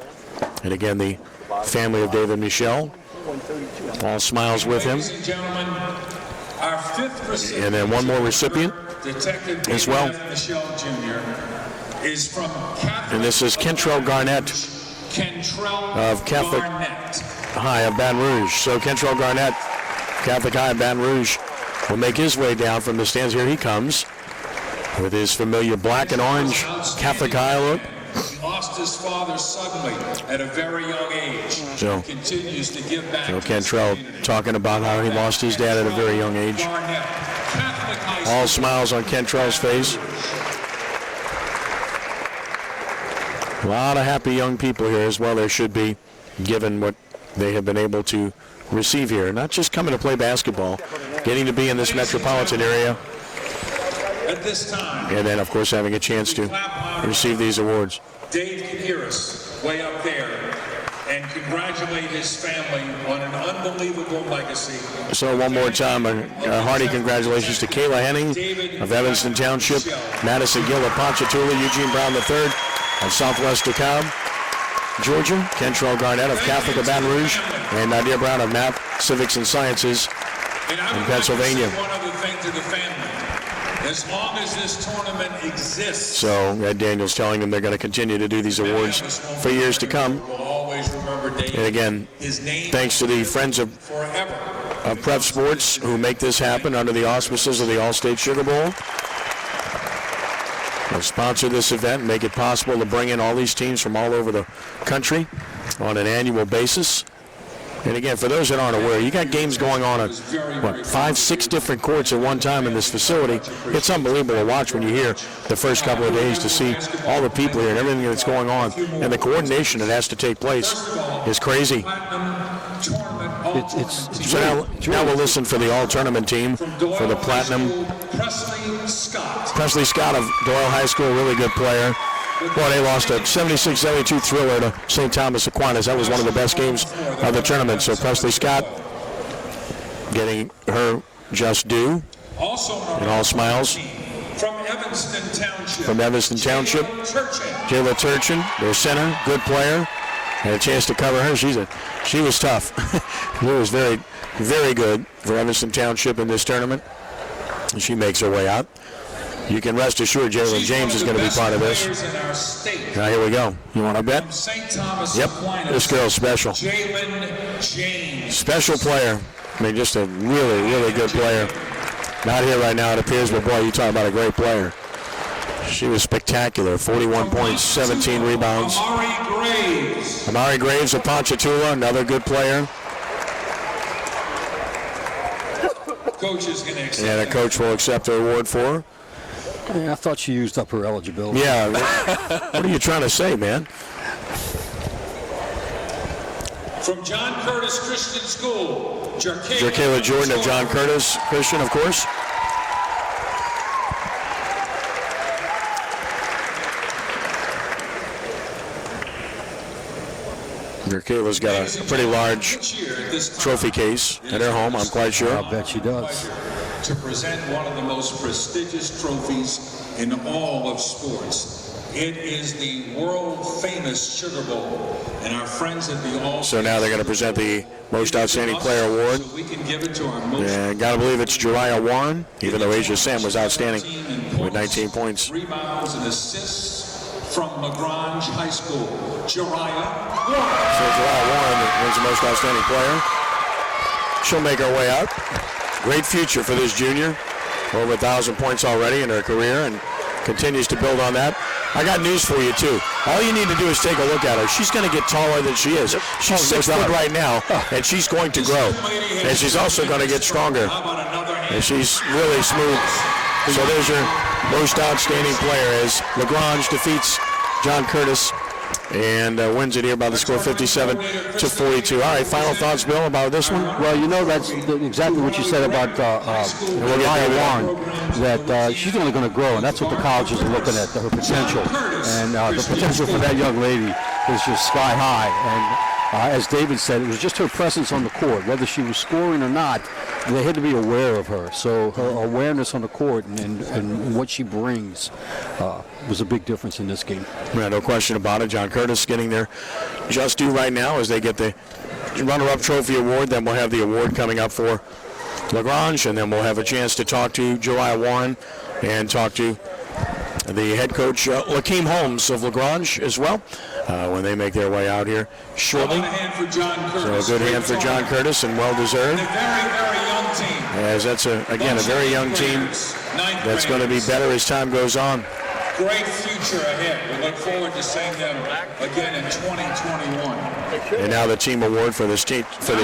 And again, the family of David Michel, all smiles with him. Ladies and gentlemen, our 5th recipient, And then one more recipient Detective as David well. F. Michel Jr., is from Catholic And this is Kentrell Garnett Kentrell of Catholic Garnett. High of Baton Rouge. So Kentrell Garnett, Catholic High of Baton Rouge, will make his way down from the stands. Here he comes with his familiar black and orange Catholic eye look. He lost his father suddenly at a very young age. So, He continues to give back Joe to his Cantrell community. talking about how he lost his dad at a very young age. Garnett, Catholic High School. All smiles on Cantrell's face. A lot of happy young people here as well. There should be, given what they have been able to receive here. Not just coming to play basketball, getting to be in this metropolitan area, At this time, and then, of course, having a chance to receive these awards. Dave can hear us way up there and congratulate his family on an unbelievable legacy. So one more time, a hearty congratulations to Kayla Henning of Evanston Township, Madison Gill of Ponchatoula, Eugene Brown III of Southwest DeKalb, Georgia, Kentrell Garnett of Catholic of Baton Rouge, and Nadia Brown of Math, Civics, and Sciences And I in would Pennsylvania. like to say one other thing to the family. As long as this tournament exists, So Ed Daniels telling them they're going to continue to do these awards for years to come. we'll always remember Dave. And again, His name thanks to the Friends of forever. Prep Sports who make this happen under the auspices of the Allstate Sugar Bowl. They'll sponsor this event and make it possible to bring in all these teams from all over the country on an annual basis. And again, for those that aren't aware, you got games going on at, 5, 6 different courts at one time in this facility. It's unbelievable to watch when you hear the first couple of days to see all the people here and everything that's going on. And the coordination that has to take place is crazy. So now we'll listen for the all-tournament team for the Platinum. Presley Scott of Doyle High School, really good player. Well, they lost a 76-72 thriller to St. Thomas Aquinas. That was one of the best games of the tournament. So Presley Scott getting her just due. And all smiles. From Evanston Township. Jayla Turchin, their center, good player. Had a chance to cover her. She was tough. She was very, very good for Evanston Township in this tournament. She makes her way out. You can rest assured Jalen James is going to be part of this. Now here we go. You want to bet? Yep. This girl's special. Jalen James. Special player. I mean, just a really, really good player. Not here right now, it appears, but boy, you talk about a great player. She was spectacular. 41 points, 17 rebounds. Amari Graves of Ponchatoula, another good player. Coach is going to accept. And a coach will accept the award for her. Yeah, I thought she used up her eligibility. Yeah. What are you trying to say, man? From John Curtis Christian School, Jerkayla Jordan of John Curtis Christian, of course. Jerkayla's got a pretty large trophy case at her home, I'm quite sure. I'll bet she does. To present one of the most prestigious trophies in all of sports. It is the world-famous Sugar Bowl, and our friends at the Allstate. So now they're going to present the Most Outstanding Player Award. So we can give it to our most. And gotta believe it's Jariah Warren, even though Asia Sam was outstanding with 19 points. Rebounds and assists from LaGrange High School. Jariah So Jariah Warren wins the Most Outstanding Player. She'll make her way out. Great future for this junior. Over 1,000 points already in her career and continues to build on that. I got news for you, too. All you need to do is take a look at her. She's going to get taller than she is. She's 6 foot right now, and she's going to grow. And she's also going to get stronger. And she's really smooth. So there's your most outstanding player as LaGrange defeats John Curtis and wins it here by the score 57-42. All right, final thoughts, Bill, about this one? Well, you know, that's exactly what you said about Jariah Warren, that she's only going to grow, and that's what the colleges are looking at, her potential. And the potential for that young lady is just sky high. And as David said, it was just her presence on the court. Whether she was scoring or not, they had to be aware of her. So her awareness on the court and what she brings was a big difference in this game. Yeah, no question about it. John Curtis getting their just due right now as they get the runner-up trophy award. Then we'll have the award coming up for LaGrange, and then we'll have a chance to talk to Jariah Warren and talk to the head coach, Lakeem Holmes of LaGrange as well, when they make their way out here shortly. So a good hand for John Curtis and well-deserved. a very, very young as that's, again, a very young team that's going to be better as time goes on. Great future ahead. We look forward to seeing them again in 2021. And now the team award for the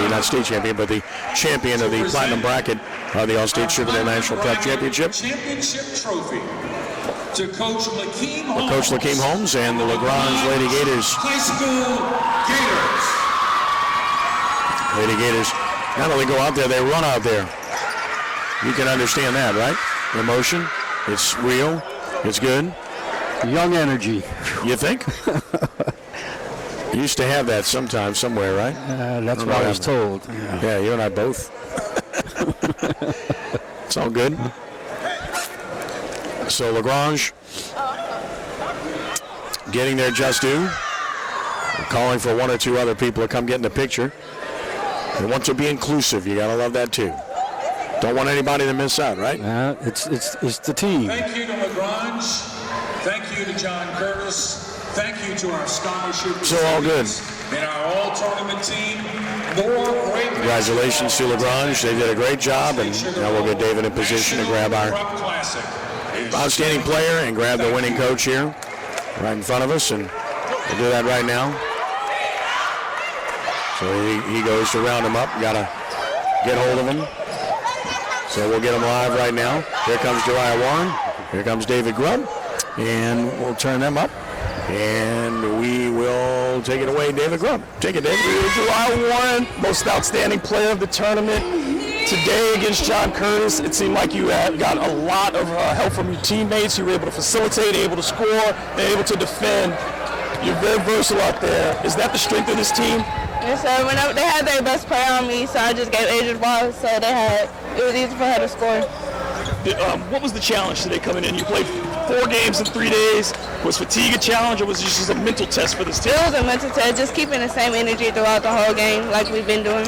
not state champion, but the champion of the platinum bracket of the Allstate Sugar National Cup Championship. Championship trophy to Coach Lakeem Holmes. Coach Lakeem Holmes and the LaGrange Lady Gators. High School Gators. Lady Gators not only go out there, they run out there. You can understand that, right? Emotion, it's real, it's good. Young energy. You think? Used to have that sometime, somewhere, right? That's what I was told. Yeah, you and I both. It's all good. So LaGrange getting their just due. We're calling for one or two other people to come get in the picture. They want to be inclusive. You gotta love that too. Don't want anybody to miss out, right? It's the team. Thank you to LaGrange. Thank you to John Curtis. Thank you to our scholarship So all good. and our all-tournament team. More great. Congratulations to LaGrange. They did a great job, and now we'll get David in position to grab our outstanding player and grab the winning coach here right in front of us, and we'll do that right now. So he goes to round him up. Got to get hold of him. So we'll get him live right now. Here comes Jariah Warren. Here comes David Grubb. And we'll turn them up. And we will take it away, David Grubb. Take it, David. Jariah Warren, most outstanding player of the tournament. Today against John Curtis, it seemed like you got a lot of help from your teammates. You were able to facilitate, able to score, and able to defend. You're very versatile out there. Is that the strength of this team? Yes, sir. Whenever they had their best player on me, so I just gave Adrian the ball, so it was easy for her to score. What was the challenge today coming in? You played 4 games in 3 days. Was fatigue a challenge, or was it just a mental test for this team? It was a mental test, just keeping the same energy throughout the whole game like we've been doing.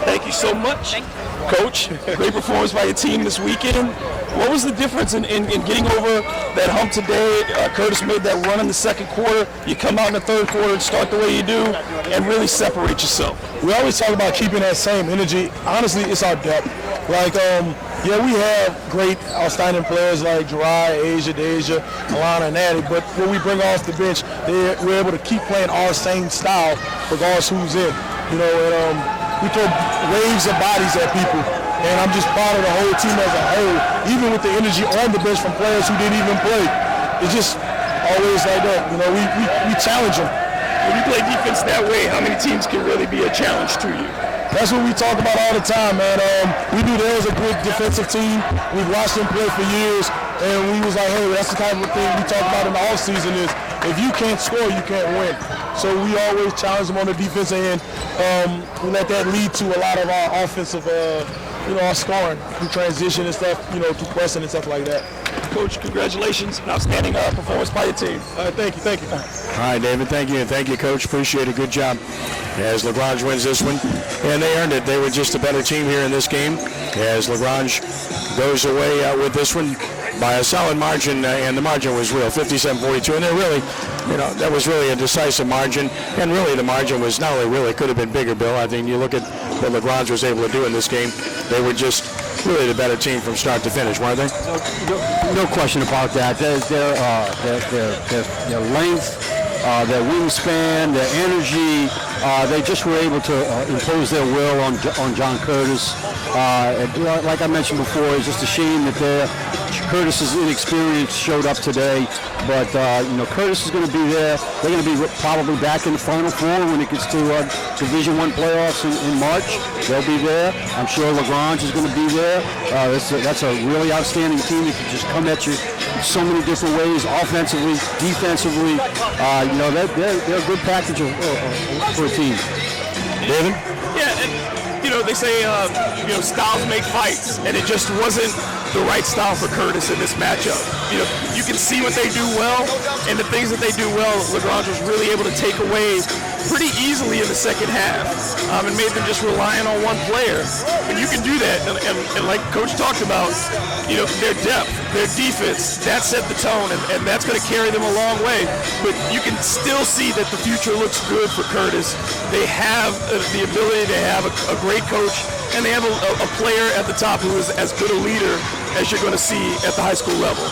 Thank you so much. Coach, great performance by your team this weekend. What was the difference in getting over that hump today? Curtis made that run in the second quarter. You come out in the third quarter and start the way you do and really separate yourself. We always talk about keeping that same energy. Honestly, it's our depth. Like, we have great outstanding players like Jariah, Asia, Deja, Alana, and Addie, but when we bring off the bench, we're able to keep playing our same style regardless who's in. And we throw waves of bodies at people. And I'm just proud of the whole team as a whole, even with the energy on the bench from players who didn't even play. It's just always like that. We challenge them. When you play defense that way, how many teams can really be a challenge to you? That's what we talk about all the time, man. We knew there was a good defensive team. We've watched them play for years, and we was like, hey, that's the type of thing we talk about in the offseason is if you can't score, you can't win. So we always challenge them on the defensive end. We let that lead to a lot of our offensive our scoring through transition and stuff, through pressing and stuff like that. Coach, congratulations. An outstanding performance by your team. Thank you. All right, David, thank you. And thank you, Coach. Appreciate it. Good job as LaGrange wins this one. And they earned it. They were just a better team here in this game as LaGrange goes away with this one by a solid margin, and the margin was real, 57-42. And they're really, that was really a decisive margin. And really the margin was not only really, could have been bigger, Bill. I think you look at what LaGrange was able to do in this game. They were just really the better team from start to finish, weren't they? No question about that. Their length, their wingspan, their energy, they just were able to impose their will on John Curtis. Like I mentioned before, it's just a shame that Curtis's inexperience showed up today. But Curtis is going to be there. They're going to be probably back in the Final Four when it gets to Division I playoffs in March. They'll be there. I'm sure LaGrange is going to be there. That's a really outstanding team that can just come at you so many different ways, offensively, defensively. They're a good package for a team. David? Yeah, and, they say, styles make fights, and it just wasn't the right style for Curtis in this matchup. You can see what they do well, and the things that they do well, LaGrange was really able to take away pretty easily in the second half, and made them just relying on one player. And you can do that, and like Coach talked about, their depth, their defense, that set the tone, and that's going to carry them a long way. But you can still see that the future looks good for Curtis. They have the ability to have a great coach, and they have a player at the top who is as good a leader as you're going to see at the high school level.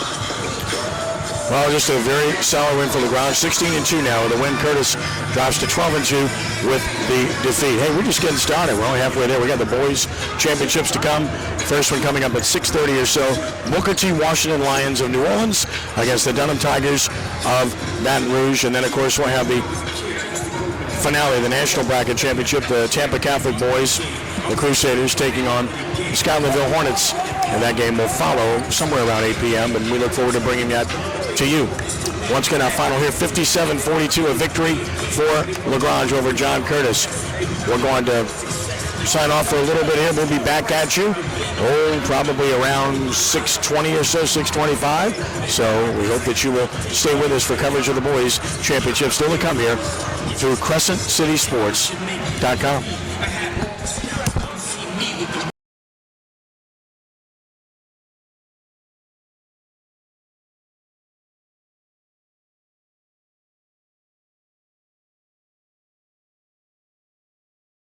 Well, just a very solid win for LaGrange. 16-2 now. With the win, Curtis drops to 12-2 with the defeat. Hey, we're just getting started. We're only halfway there. We got the boys' championships to come. First one coming up at 6:30 or so. Booker T. Washington Lions of New Orleans against the Dunham Tigers of Baton Rouge. And then, of course, we'll have the finale, the National Bracket Championship, the Tampa Catholic boys, the Crusaders, taking on the Scotlandville Hornets. And that game will follow somewhere around 8 p.m. And we look forward to bringing that to you. Once again, our final here, 57-42, a victory for LaGrange over John Curtis. We're going to sign off for a little bit here. We'll be back at you, probably around 6:20 or so, 6:25. So we hope that you will stay with us for coverage of the boys' championship still to come here through CrescentCitySports.com.